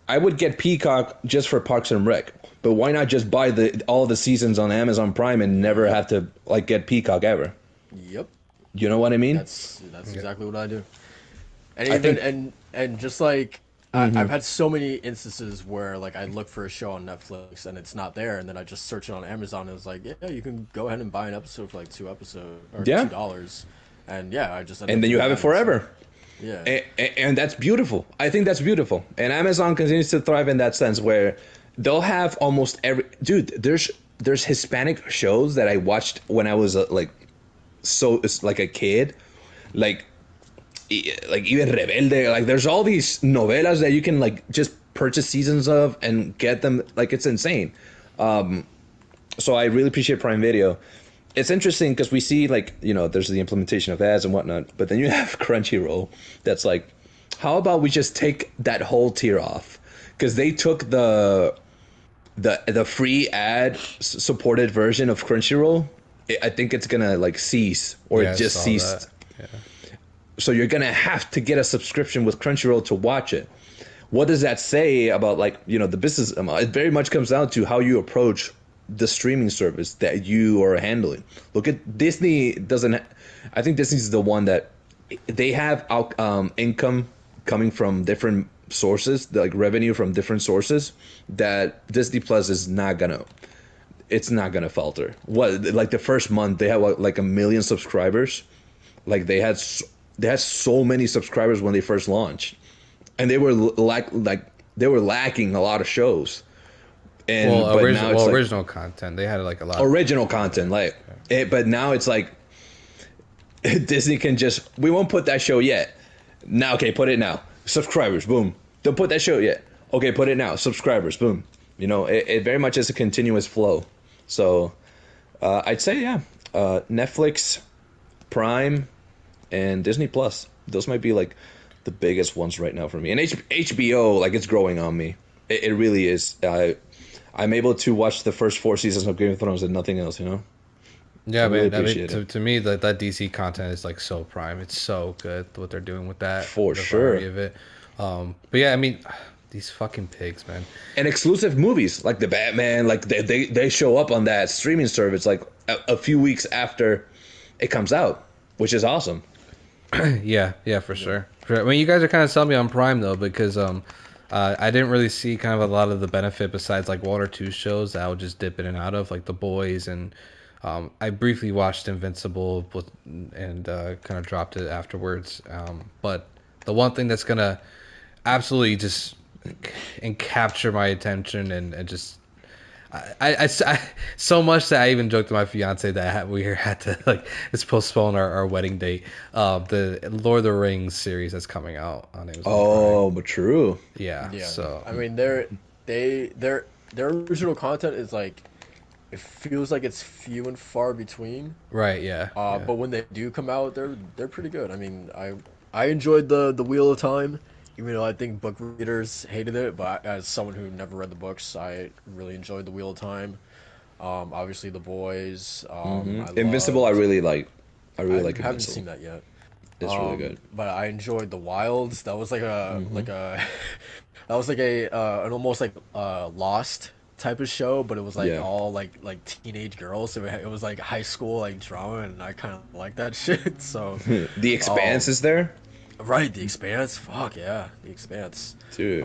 I would get Peacock just for Parks and Rec, but why not just buy all the seasons on Amazon Prime and never have to like get Peacock ever? Yep. You know what I mean? That's exactly what I do. And I even think- and just like I've had so many instances where like I look for a show on Netflix and it's not there, and then I just search it on Amazon and it's like, yeah, you can go ahead and buy an episode for like Yeah. $2, and yeah, I just end And up then you doing have it that. forever. Yeah. And that's beautiful. I think that's beautiful. And Amazon continues to thrive in that sense where they'll have almost every dude. There's Hispanic shows that I watched when I was it's like a kid, like even Rebelde. Like there's all these novelas that you can like just purchase seasons of and get them. Like it's insane. So I really appreciate Prime Video. It's interesting because we see like, you know, there's the implementation of ads and whatnot, but then you have Crunchyroll that's like, how about we just take that whole tier off? Because they took the free ad supported version of Crunchyroll. I think it's gonna like cease, or Yeah, it I just saw ceased. that. Yeah. So you're gonna have to get a subscription with Crunchyroll to watch it, what does that say about like the business? It very much comes down to how you approach the streaming service that you are handling. Look at Disney. I think Disney's the one that they have income coming from different sources, like revenue from different sources. That Disney Plus is not gonna. It's not gonna falter. What like the first month they had like 1 million subscribers. Like they had so many subscribers when they first launched, and they were they were lacking a lot of shows. And Well, but now it's like original content. They had like a lot. original content, like but now it's like Disney can just we won't put that show yet. Now, okay, put it now. Subscribers, boom. Don't put that show yet. Okay, put it now. Subscribers, boom. It very much is a continuous flow. So I'd say Netflix, Prime, and Disney Plus. Those might be like the biggest ones right now for me. And HBO, like it's growing on me. It really is. I'm able to watch the first 4 seasons of Game of Thrones and nothing else. Yeah, I really man. appreciate To me, that DC content is like so prime. It's so good what they're doing with that. For the sure. variety of it. But yeah, I mean, these fucking pigs, man. And exclusive movies like the Batman, like they show up on that streaming service like a few weeks after it comes out, which is awesome. Yeah, for sure. I mean, you guys are kind of selling me on Prime though, because I didn't really see kind of a lot of the benefit besides like one or two shows that I would just dip in and out of, like The Boys, and I briefly watched Invincible and kind of dropped it afterwards. But the one thing that's gonna absolutely just and capture my attention and just I so much that I even joked to my fiance that we had to like it's postpone our wedding date. The Lord of the Rings series that's coming out on Amazon Oh, Prime. but true. Yeah. Yeah. So I mean, their original content is like, it feels like it's few and far between. right, yeah. But when they do come out, they're pretty good. I mean, I enjoyed the Wheel of Time, even though I think book readers hated it. But as someone who never read the books, I really enjoyed the Wheel of Time. Obviously, The Boys. Invincible, I really like. I really like haven't Invincible. seen that yet. It's really good. But I enjoyed The Wilds. That was like a that was like an almost like Lost type of show, but it was like Yeah. all like teenage girls. So it was like high school like drama, and I kind of like that shit. So The Expanse is there, right, The Expanse. Fuck yeah, The Expanse. dude.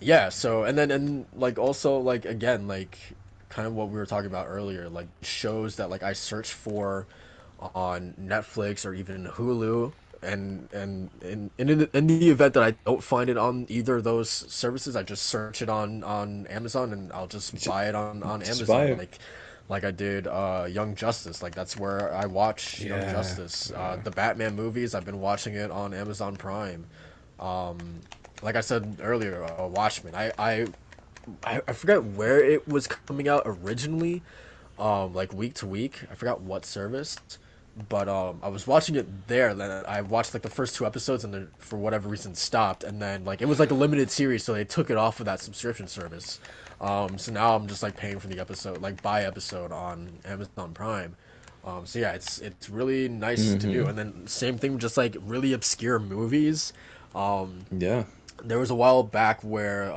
Yeah. So and like also like again like kind of what we were talking about earlier, like shows that like I search for on Netflix or even Hulu, and in the event that I don't find it on either of those services, I just search it on Amazon, and I'll just buy it on Just buy Amazon, it. like I did Young Justice. Like that's where I watch Young Yeah, Justice. The Batman movies, I've been watching it on Amazon Prime. Um, like I said earlier, Watchmen. I forget where it was coming out originally, like week to week. I forgot what service, but I was watching it there. Then I watched like the first 2 episodes, and then for whatever reason stopped. And then like it was like a limited series, so they took it off of that subscription service. So now I'm just like paying for the episode, like by episode on Amazon Prime. So yeah, it's really nice to do. And then same thing, with just like really obscure movies. Yeah. There was a while back where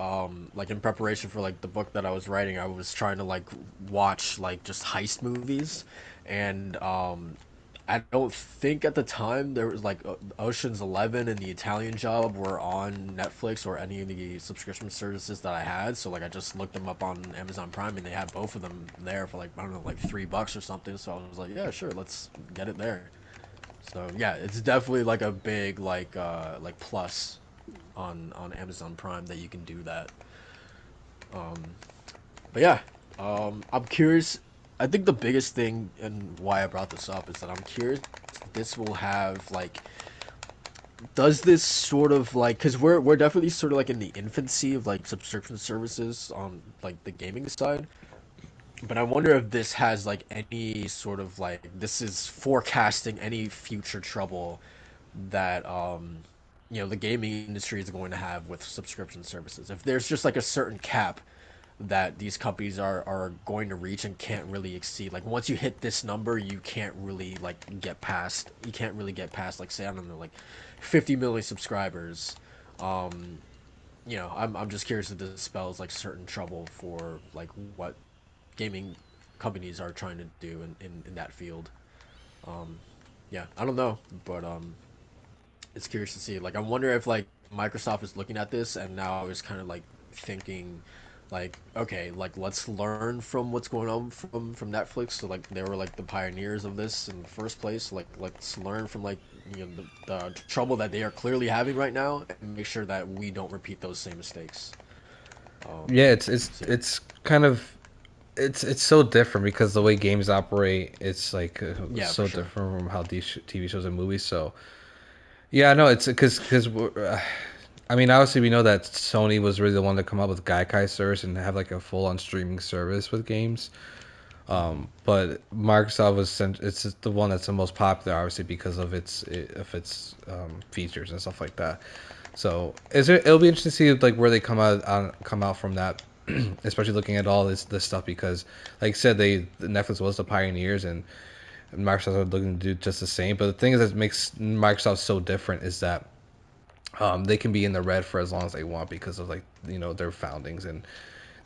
like in preparation for like the book that I was writing, I was trying to like watch like just heist movies, and I don't think at the time there was like Ocean's 11 and The Italian Job were on Netflix or any of the subscription services that I had. So like I just looked them up on Amazon Prime, and they had both of them there for like, I don't know, like $3 or something. So I was like, yeah, sure, let's get it there. So yeah, it's definitely like a big like plus on Amazon Prime that you can do that. But yeah, I'm curious. I think the biggest thing and why I brought this up is that I'm curious if this will have like, does this sort of like, because we're definitely sort of like in the infancy of like subscription services on like the gaming side, but I wonder if this has like any sort of like, this is forecasting any future trouble that the gaming industry is going to have with subscription services. If there's just like a certain cap that these companies are going to reach and can't really exceed. Like once you hit this number, you can't really like get past. You can't really get past like, say, I don't know, like 50 million subscribers. I'm just curious if this spells like certain trouble for like what gaming companies are trying to do in that field. Um, yeah, I don't know, but it's curious to see. Like, I wonder if like Microsoft is looking at this and now is kind of like thinking, like, okay, like let's learn from what's going on from Netflix. So like they were like the pioneers of this in the first place. Like, let's learn from like the trouble that they are clearly having right now and make sure that we don't repeat those same mistakes. Um, Yeah, it's it's so it's kind of it's so different because the way games operate, it's like yeah, for so sure. different from how these TV shows and movies. So yeah, no, it's because I mean, obviously we know that Sony was really the one to come up with Gaikai service and have like a full on streaming service with games. But Microsoft it's just the one that's the most popular, obviously because of its features and stuff like that. So it'll be interesting to see like where they come out from that, especially looking at all this stuff because, like I said, Netflix was the pioneers and Microsoft are looking to do just the same. But the thing is that makes Microsoft so different is that they can be in the red for as long as they want because of like their foundings and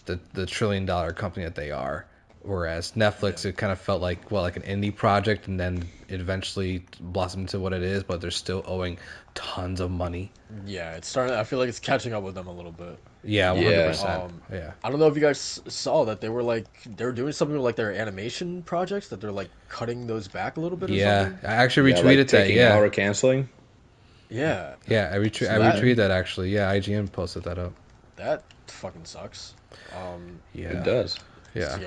the $1 trillion company that they are. Whereas Yeah. Netflix, it kind of felt like an indie project, and then it eventually blossomed into what it is. But they're still owing tons of money. Yeah, it's starting. I feel like it's catching up with them a little bit. Yeah, one hundred Yeah. percent. Yeah, I don't know if you guys saw that they were doing something with like their animation projects that they're like cutting those back a little bit or yeah. something. I actually Yeah, like retweeted that. taking out Yeah, or canceling. Yeah. yeah. So I that retweeted that actually. Yeah, IGN posted that up. that fucking sucks. It Yeah, does. yeah.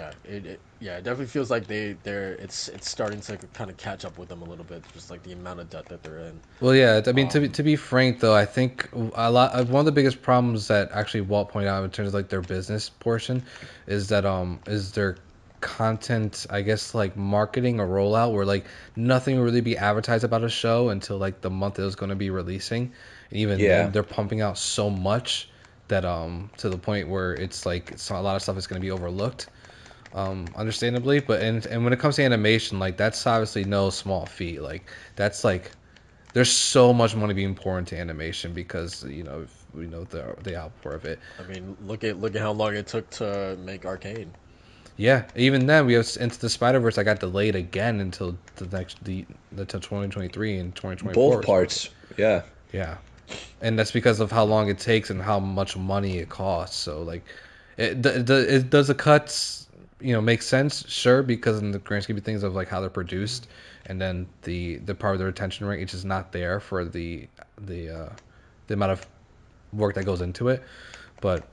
Yeah, it definitely feels like they're it's starting to kind of catch up with them a little bit, just like the amount of debt that they're in. Well, yeah. I mean, Um, to be frank, though, I think one of the biggest problems that actually Walt pointed out in terms of like their business portion is that is their content, I guess, like marketing or rollout, where like nothing will really be advertised about a show until like the month it was going to be releasing, and even then Yeah. they're pumping out so much that to the point where a lot of stuff is going to be overlooked, understandably. But and when it comes to animation, like that's obviously no small feat. Like that's like there's so much money being poured into animation because we know the outpour of it. I mean, look at how long it took to make Arcane. Yeah, even then we have Into the Spider Verse. I got delayed again until until 2023 and 2024. Both parts. Yeah. Yeah, and that's because of how long it takes and how much money it costs. So like, it does the cuts make sense? Sure, because in the grand scheme of things of like how they're produced, and then the part of the retention rate is just not there for the amount of work that goes into it. But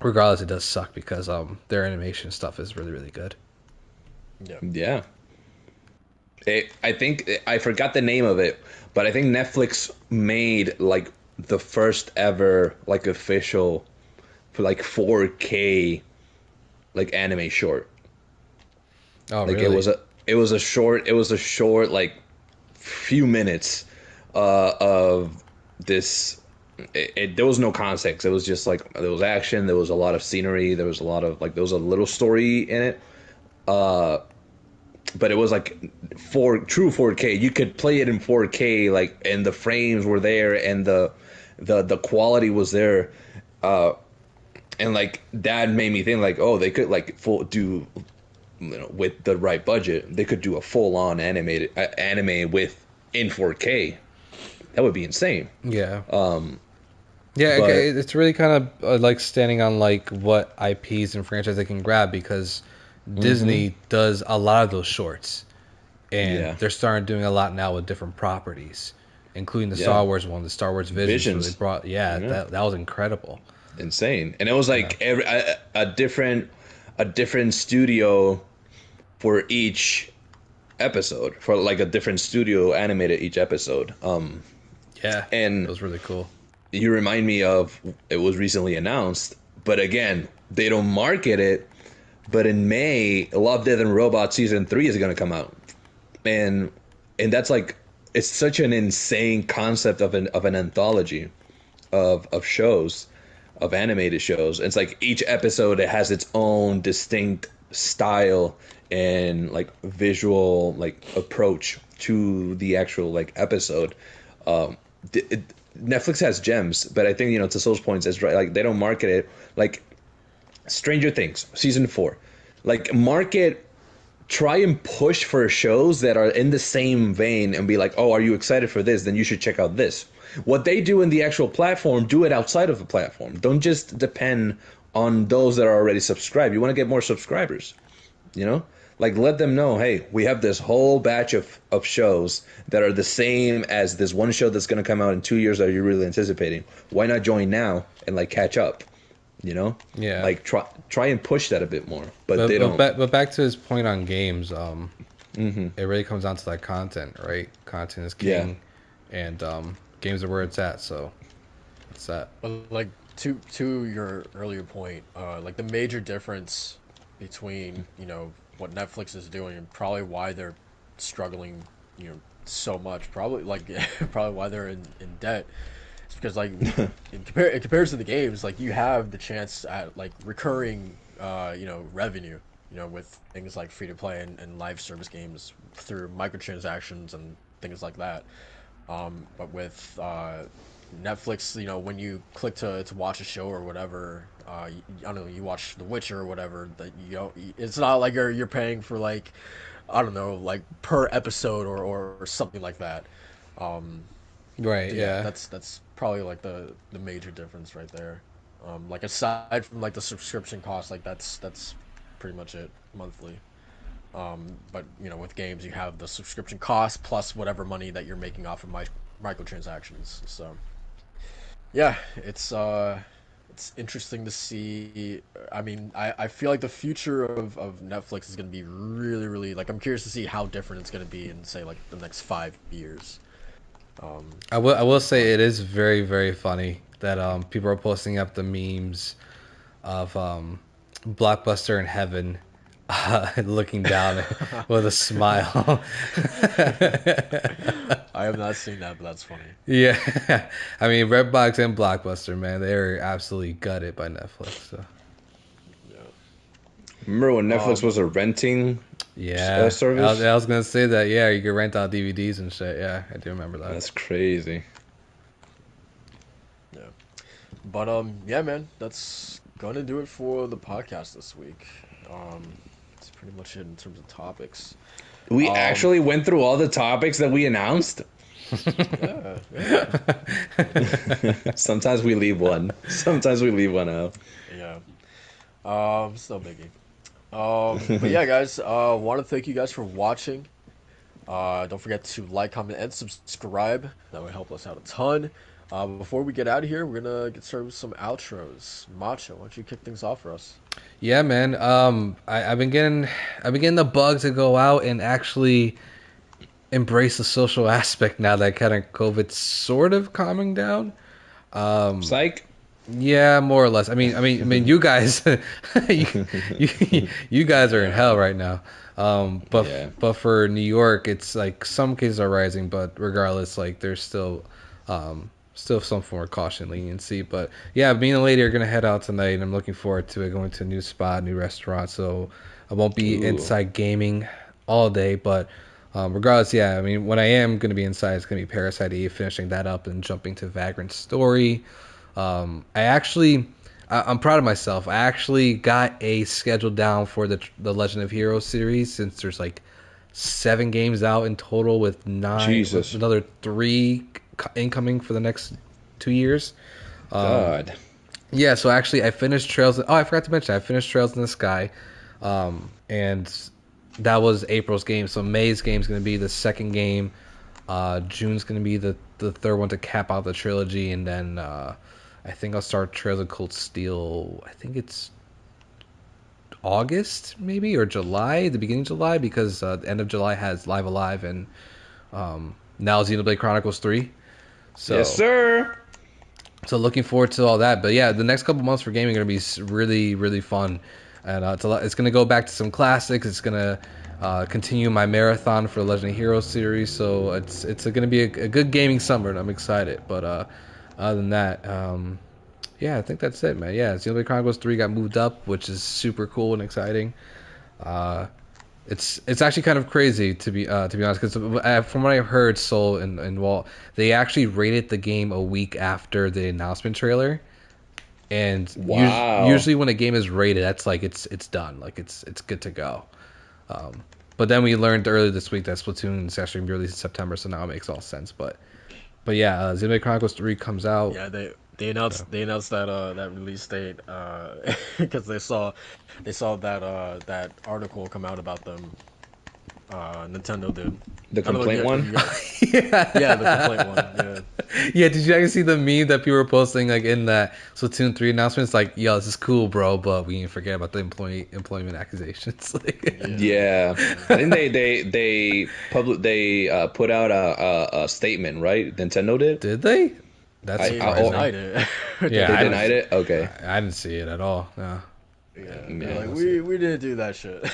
regardless, it does suck because their animation stuff is really really good. Yeah. Yeah. I think I forgot the name of it, but I think Netflix made like the first ever like official for like 4K like anime short. Oh Like really? it was a short like few minutes of this there was no context. It was just like there was action, there was a lot of scenery, there was a lot of like there was a little story in it. But it was like true 4K. You could play it in 4K, like, and the frames were there, and the quality was there, and like that made me think like, oh, they could like full do, with the right budget, they could do a full on animated anime with in 4K. That would be insane. Yeah. Yeah, But it's really kind of like standing on like what IPs and franchise they can grab because Disney does a lot of those shorts, and yeah, they're starting doing a lot now with different properties, including the yeah, Star Wars one, the Star Wars Visions, where they visions, brought yeah, that was incredible. insane. And it was Yeah, like a different studio for each episode, for like a different studio animated each episode. yeah, it And was really cool. you remind me of, it was recently announced, but again, they don't market it. But in May, Love, Death and Robots season 3 is going to come out, and that's like, it's such an insane concept of an anthology of shows, of animated shows. It's like each episode, it has its own distinct style and like visual like approach to the actual like episode. Netflix has gems, but I think to Soul's points is right. Like they don't market it like Stranger Things season 4. Like market, try and push for shows that are in the same vein and be like, oh, are you excited for this? Then you should check out this. What they do in the actual platform, do it outside of the platform. Don't just depend on those that are already subscribed. You want to get more subscribers, you know? Like let them know, hey, we have this whole batch of shows that are the same as this one show that's going to come out in 2 years that you're really anticipating. Why not join now and like catch up? You know, Yeah. like try and push that a bit more, but they don't. But back to his point on games, it really comes down to that content, right? Content is king, and games are where it's at. So that's that. But like to your earlier point, like the major difference between what Netflix is doing and probably why they're struggling, so much, probably like probably why they're in debt. It's because like in comparison to the games, like you have the chance at like recurring, revenue, with things like free to play and live service games through microtransactions and things like that. But with Netflix, when you click to watch a show or whatever, I don't know, you watch The Witcher or whatever, that it's not like you're paying for like, I don't know, like per episode or something like that. Right. Yeah. That's probably like the major difference right there. Like aside from like the subscription cost, like that's pretty much it monthly. But with games, you have the subscription cost plus whatever money that you're making off of microtransactions. So yeah, it's interesting to see. I mean, I feel like the future of Netflix is going to be really, really, like, I'm curious to see how different it's going to be in, say, like the next 5 years. I will say it is very, very funny that people are posting up the memes of Blockbuster in heaven, looking down with a smile. I have not seen that, but that's funny. Yeah, I mean Redbox and Blockbuster, man, they were absolutely gutted by Netflix. So. Yeah. Remember when Netflix was a renting service? I was gonna say that. Yeah, you could rent out DVDs and shit. Yeah, I do remember that. That's crazy. Yeah, but yeah, man, that's gonna do it for the podcast this week. That's pretty much it in terms of topics. We actually went through all the topics that we announced. Yeah. Sometimes we leave one. Sometimes we leave one out. Yeah. It's no biggie. But yeah, guys, want to thank you guys for watching. Don't forget to like, comment, and subscribe. That would help us out a ton. Before we get out of here, we're gonna get started with some outros. Macho, why don't you kick things off for us? Yeah, man. I've been getting the bug to go out and actually embrace the social aspect now that kind of COVID's sort of calming down. Psych. Yeah, more or less. I mean, you guys, you guys are in hell right now. But for New York, it's like some cases are rising, but regardless, like there's still some form of caution, leniency. But yeah, me and the lady are gonna head out tonight, and I'm looking forward to it. Going to a new spot, new restaurant, so I won't be inside gaming all day. But regardless, yeah, I mean, when I am gonna be inside, it's gonna be Parasite Eve, finishing that up and jumping to Vagrant Story. I'm proud of myself. I actually got a schedule down for the Legend of Heroes series, since there's like 7 games out in total with 9, with another 3 incoming for the next 2 years. God. Yeah, so actually I finished Trails. I forgot to mention, I finished Trails in the Sky, and that was April's game. So May's game is going to be the second game. June's going to be the third one to cap out the trilogy, and then I think I'll start Trails of Cold Steel. I think it's August maybe, or July, the beginning of July, because the end of July has Live Alive and now Xenoblade Chronicles 3. So, yes, sir. So looking forward to all that. But yeah, the next couple months for gaming are going to be really, really fun. And it's going to go back to some classics. It's going to continue my marathon for the Legend of Heroes series. So it's going to be a good gaming summer, and I'm excited. But other than that, yeah, I think that's it, man. Yeah, Xenoblade Chronicles 3 got moved up, which is super cool and exciting. It's actually kind of crazy to be honest, because from what I've heard, Soul and Walt, they actually rated the game a week after the announcement trailer, and Wow. usually when a game is rated, that's like it's done, like it's good to go. But then we learned earlier this week that Splatoon is actually released in September, so now it makes all sense. But yeah, Xenoblade Chronicles 3 comes out. Yeah, they announced that release date because they saw that article come out about them. Nintendo did. The I don't know if complaint one? yeah, the complaint one. Yeah. Yeah, did you actually see the meme that people were posting like in that Splatoon 3 announcement? It's like, yo, this is cool, bro, but we didn't forget about the employment accusations. Like, Yeah, I think they put out a statement, right? Nintendo did. did they? That's I- They I- surprising. denied it. Yeah, They denied it. Okay, I didn't see it at all. No. Yeah, Yeah, they're like we didn't do that shit.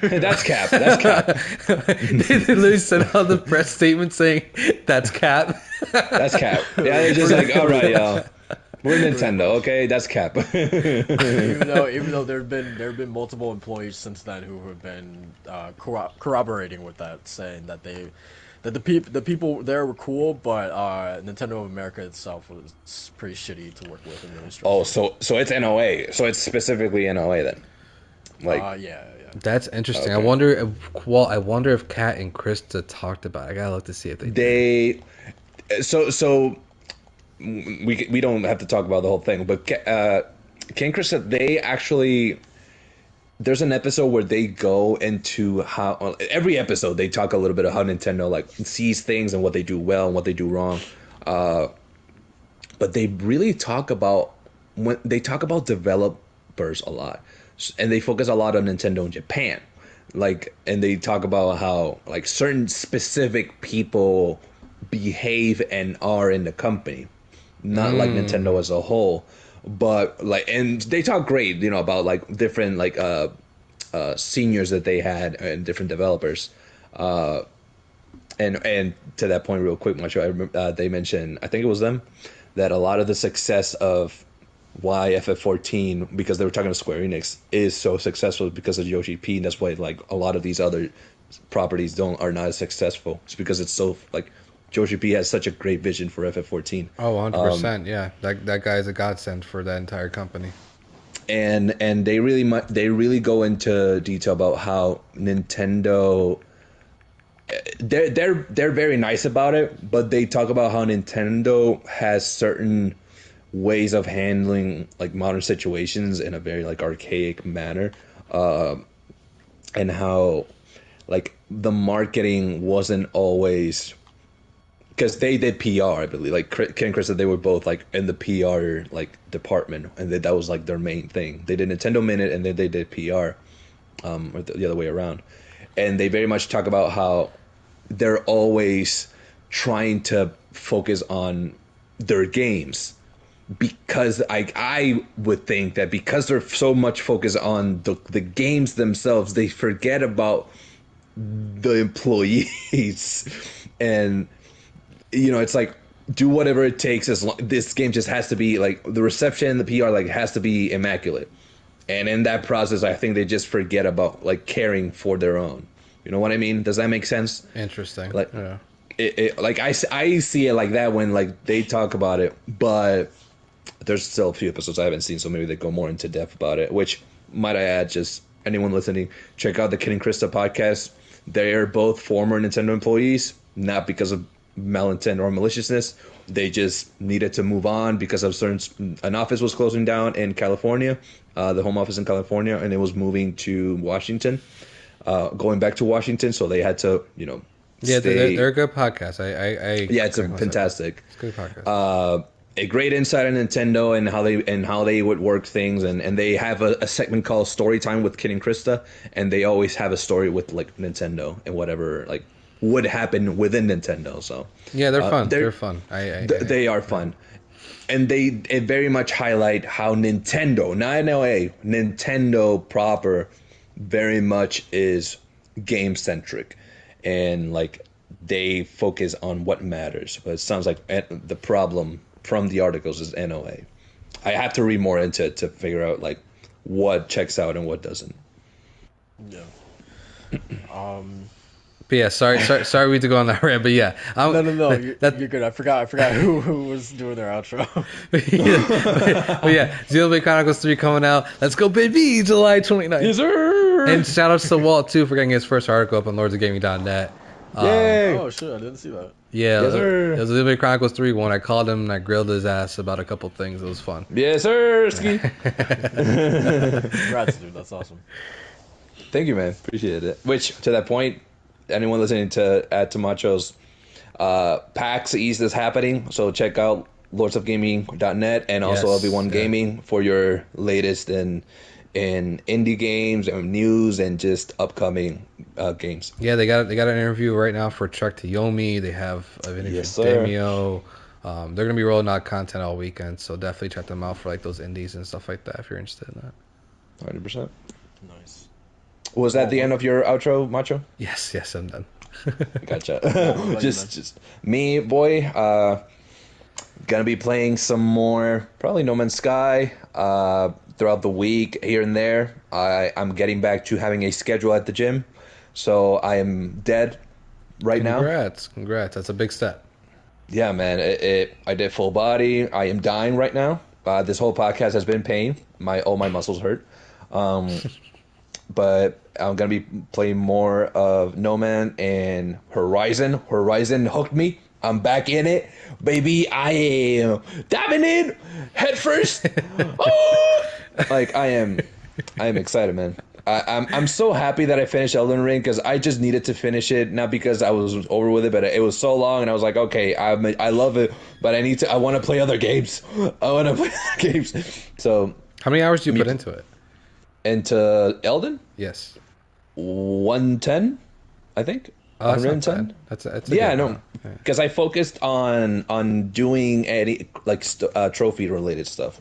that's cap. That's cap. They literally sent out the press statement saying that's cap. That's cap. Yeah, they're just like, all right, y'all. We're Nintendo, okay? That's cap. even though there have been multiple employees since then who have been corroborating with that, saying that the people there were cool, but Nintendo of America itself was pretty shitty to work with and really Oh, stressful. so it's NOA. So it's specifically NOA then. Like, Yeah. That's interesting. Okay. I wonder if Kat and Krista talked about it. I gotta look to see if they did. so we don't have to talk about the whole thing, but Ken Krista, they actually, there's an episode where they go into how, well, every episode they talk a little bit of how Nintendo like sees things and what they do well and what they do wrong, but they really talk about, when they talk about developers a lot, and they focus a lot on Nintendo in Japan, like, and they talk about how like certain specific people behave and are in the company, not like Nintendo as a whole, but like, and they talk great, you know, about like different like seniors that they had and different developers, and to that point, real quick, Macho, I remember, they mentioned, I think it was them, that a lot of the success of why FF14, because they were talking to Square Enix, is so successful because of Yoshi P, and that's why like a lot of these other properties are not as successful. It's because it's so like Yoshi P has such a great vision for FF14. Oh, 100%. Yeah, that guy is a godsend for that entire company. And they really go into detail about how Nintendo, they're very nice about it, but they talk about how Nintendo has certain ways of handling like modern situations in a very like archaic manner, and how like the marketing wasn't always, because they did PR, I believe. Like Ken and Chris said, they were both like in the PR like department, and that was like their main thing. They did Nintendo Minute, and then they did PR, or the other way around. And they very much talk about how they're always trying to focus on their games, because I would think that because they're so much focused on the games themselves, they forget about the employees. And you know, it's like, do whatever it takes, as long this game just has to be like, the reception, the PR like has to be immaculate. And in that process, I think they just forget about like caring for their own. You know what I mean? Does that make sense? Interesting. Like, yeah. like I see it like that when like they talk about it, but there's still a few episodes I haven't seen, so maybe they go more into depth about it. Which, might I add, just anyone listening, check out the Kid and Krista podcast. They're both former Nintendo employees, not because of malintent or maliciousness. They just needed to move on because of an office was closing down in California, the home office in California, and it was moving to Washington, going back to Washington. So they had to, you know, Yeah, stay. they're a good podcast. Yeah, it's a fantastic. It's a good podcast. A great insight on Nintendo and how they would work things, and they have a segment called Story Time with Kid and Krista, and they always have a story with like Nintendo and whatever like would happen within Nintendo. So Yeah, they're fun. They're fun. they are fun, and they very much highlight how Nintendo, not NLA, Nintendo proper, very much is game centric, and like they focus on what matters. But it sounds like the problem from the articles is NOA. I have to read more into it to figure out like what checks out and what doesn't. Yeah. Um, But yeah, sorry we had to go on that rant. But yeah, no, you're good. I forgot who was doing their outro. but yeah, Xenoblade Chronicles 3 coming out. Let's go, baby! July 29th. Yes, sir. And shout outs to Walt too for getting his first article up on lordsofgaming.net. Yay! Oh shit, I didn't see that. Yeah, Yes, sir. it was Xenoblade Chronicles 3 one. I called him and I grilled his ass about a couple things. It was fun. Yes, sir. Ski. Congrats, dude. That's awesome. Thank you, man. Appreciate it. Which, to that point, anyone listening to Add to Macho's PAX East is happening, so check out lordsofgaming.net and also Yes, LB1 yeah. Gaming for your latest in indie games and news and just upcoming games. Yeah, they got an interview right now for Trek to Yomi. They have an interview Yes, with sir. Demio. They're gonna be rolling out content all weekend, so definitely check them out for like those indies and stuff like that if you're interested in that. 100%. Nice. Was that the end of your outro, Macho? Yes, I'm done. Gotcha. man? just me, boy. Gonna be playing some more, probably No Man's Sky. Throughout the week, here and there. I'm getting back to having a schedule at the gym, so I am dead right now. Congrats. That's a big step. Yeah, man. I did full body. I am dying right now. This whole podcast has been pain. All my muscles hurt. But I'm gonna be playing more of No Man and Horizon. Horizon hooked me. I'm back in it, baby. I am diving in head first. Oh! Like I am excited, man. I'm so happy that I finished Elden Ring because I just needed to finish it, not because I was over with it, but it was so long, and I was like, okay, I love it, but I want to play other games. I want to play other games. So How many hours do you put into it? into Elden, Yes. 110, I think. Oh, that's not 110. bad. That's a Yeah, good no, amount. Yeah. because I focused on doing any like trophy related stuff.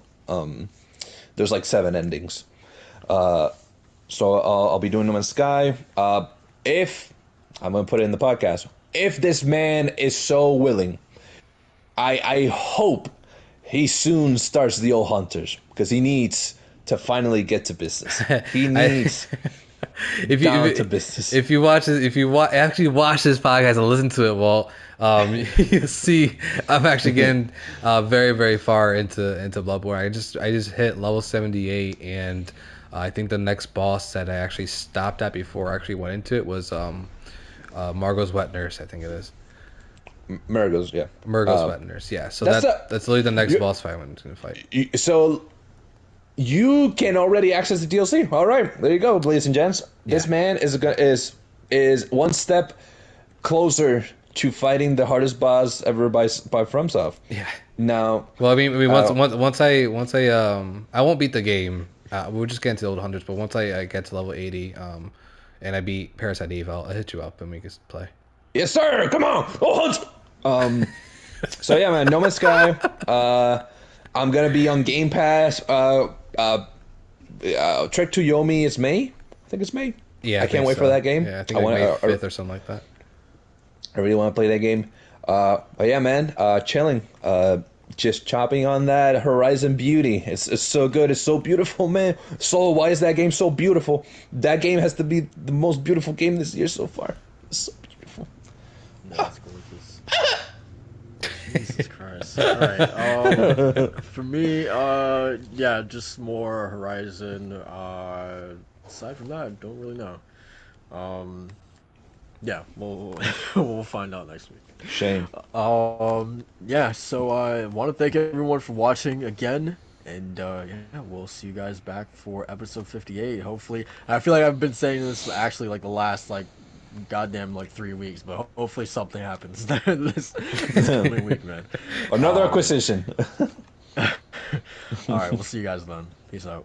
There's like 7 endings. So I'll be doing them in Sky. If I'm gonna put it in the podcast, if this man is so willing, I hope he soon starts the old hunters because he needs to finally get to business. He needs down to business. If you actually watch this podcast and listen to it, Walt, you see I'm actually getting very, very far into Bloodborne. I just hit level 78, and I think the next boss that I actually stopped at before I actually went into it was Margot's Wet Nurse. I think it is Murgo's, yeah. Murgot's Wet Nurse. Yeah, so that's that's literally the next boss fight I'm going to fight. So you can already access the DLC. All right, there you go, ladies and gents. This Yeah. man is one step closer to fighting the hardest boss ever by FromSoft. Yeah. Now, Well, I mean, once I won't beat the game. We'll just get into the old hundreds, but once I get to level 80, and I beat Parasite Eve, I'll hit you up and we can play. yes, sir. Come on, oh, hunt. So yeah, man, No Man's Sky. I'm gonna be on Game Pass. Trek to Yomi is May. I think it's May. Yeah, I can't wait for that game. Yeah, I think wanna- May 5th or something like that. I really want to play that game. But yeah, man, chilling. Just chopping on that Horizon beauty. It's so good. It's so beautiful, man. So why is that game so beautiful? That game has to be the most beautiful game this year so far. It's so beautiful. That's gorgeous. Jesus Christ. Alright. For me, yeah, just more Horizon. Aside from that, I don't really know. Yeah, we'll find out next week. Shame. Yeah, so I want to thank everyone for watching again, and yeah, we'll see you guys back for episode 58. Hopefully, I feel like I've been saying this actually like the last like goddamn like 3 weeks, but hopefully something happens this coming week, man. Another acquisition. All right, we'll see you guys then. Peace out.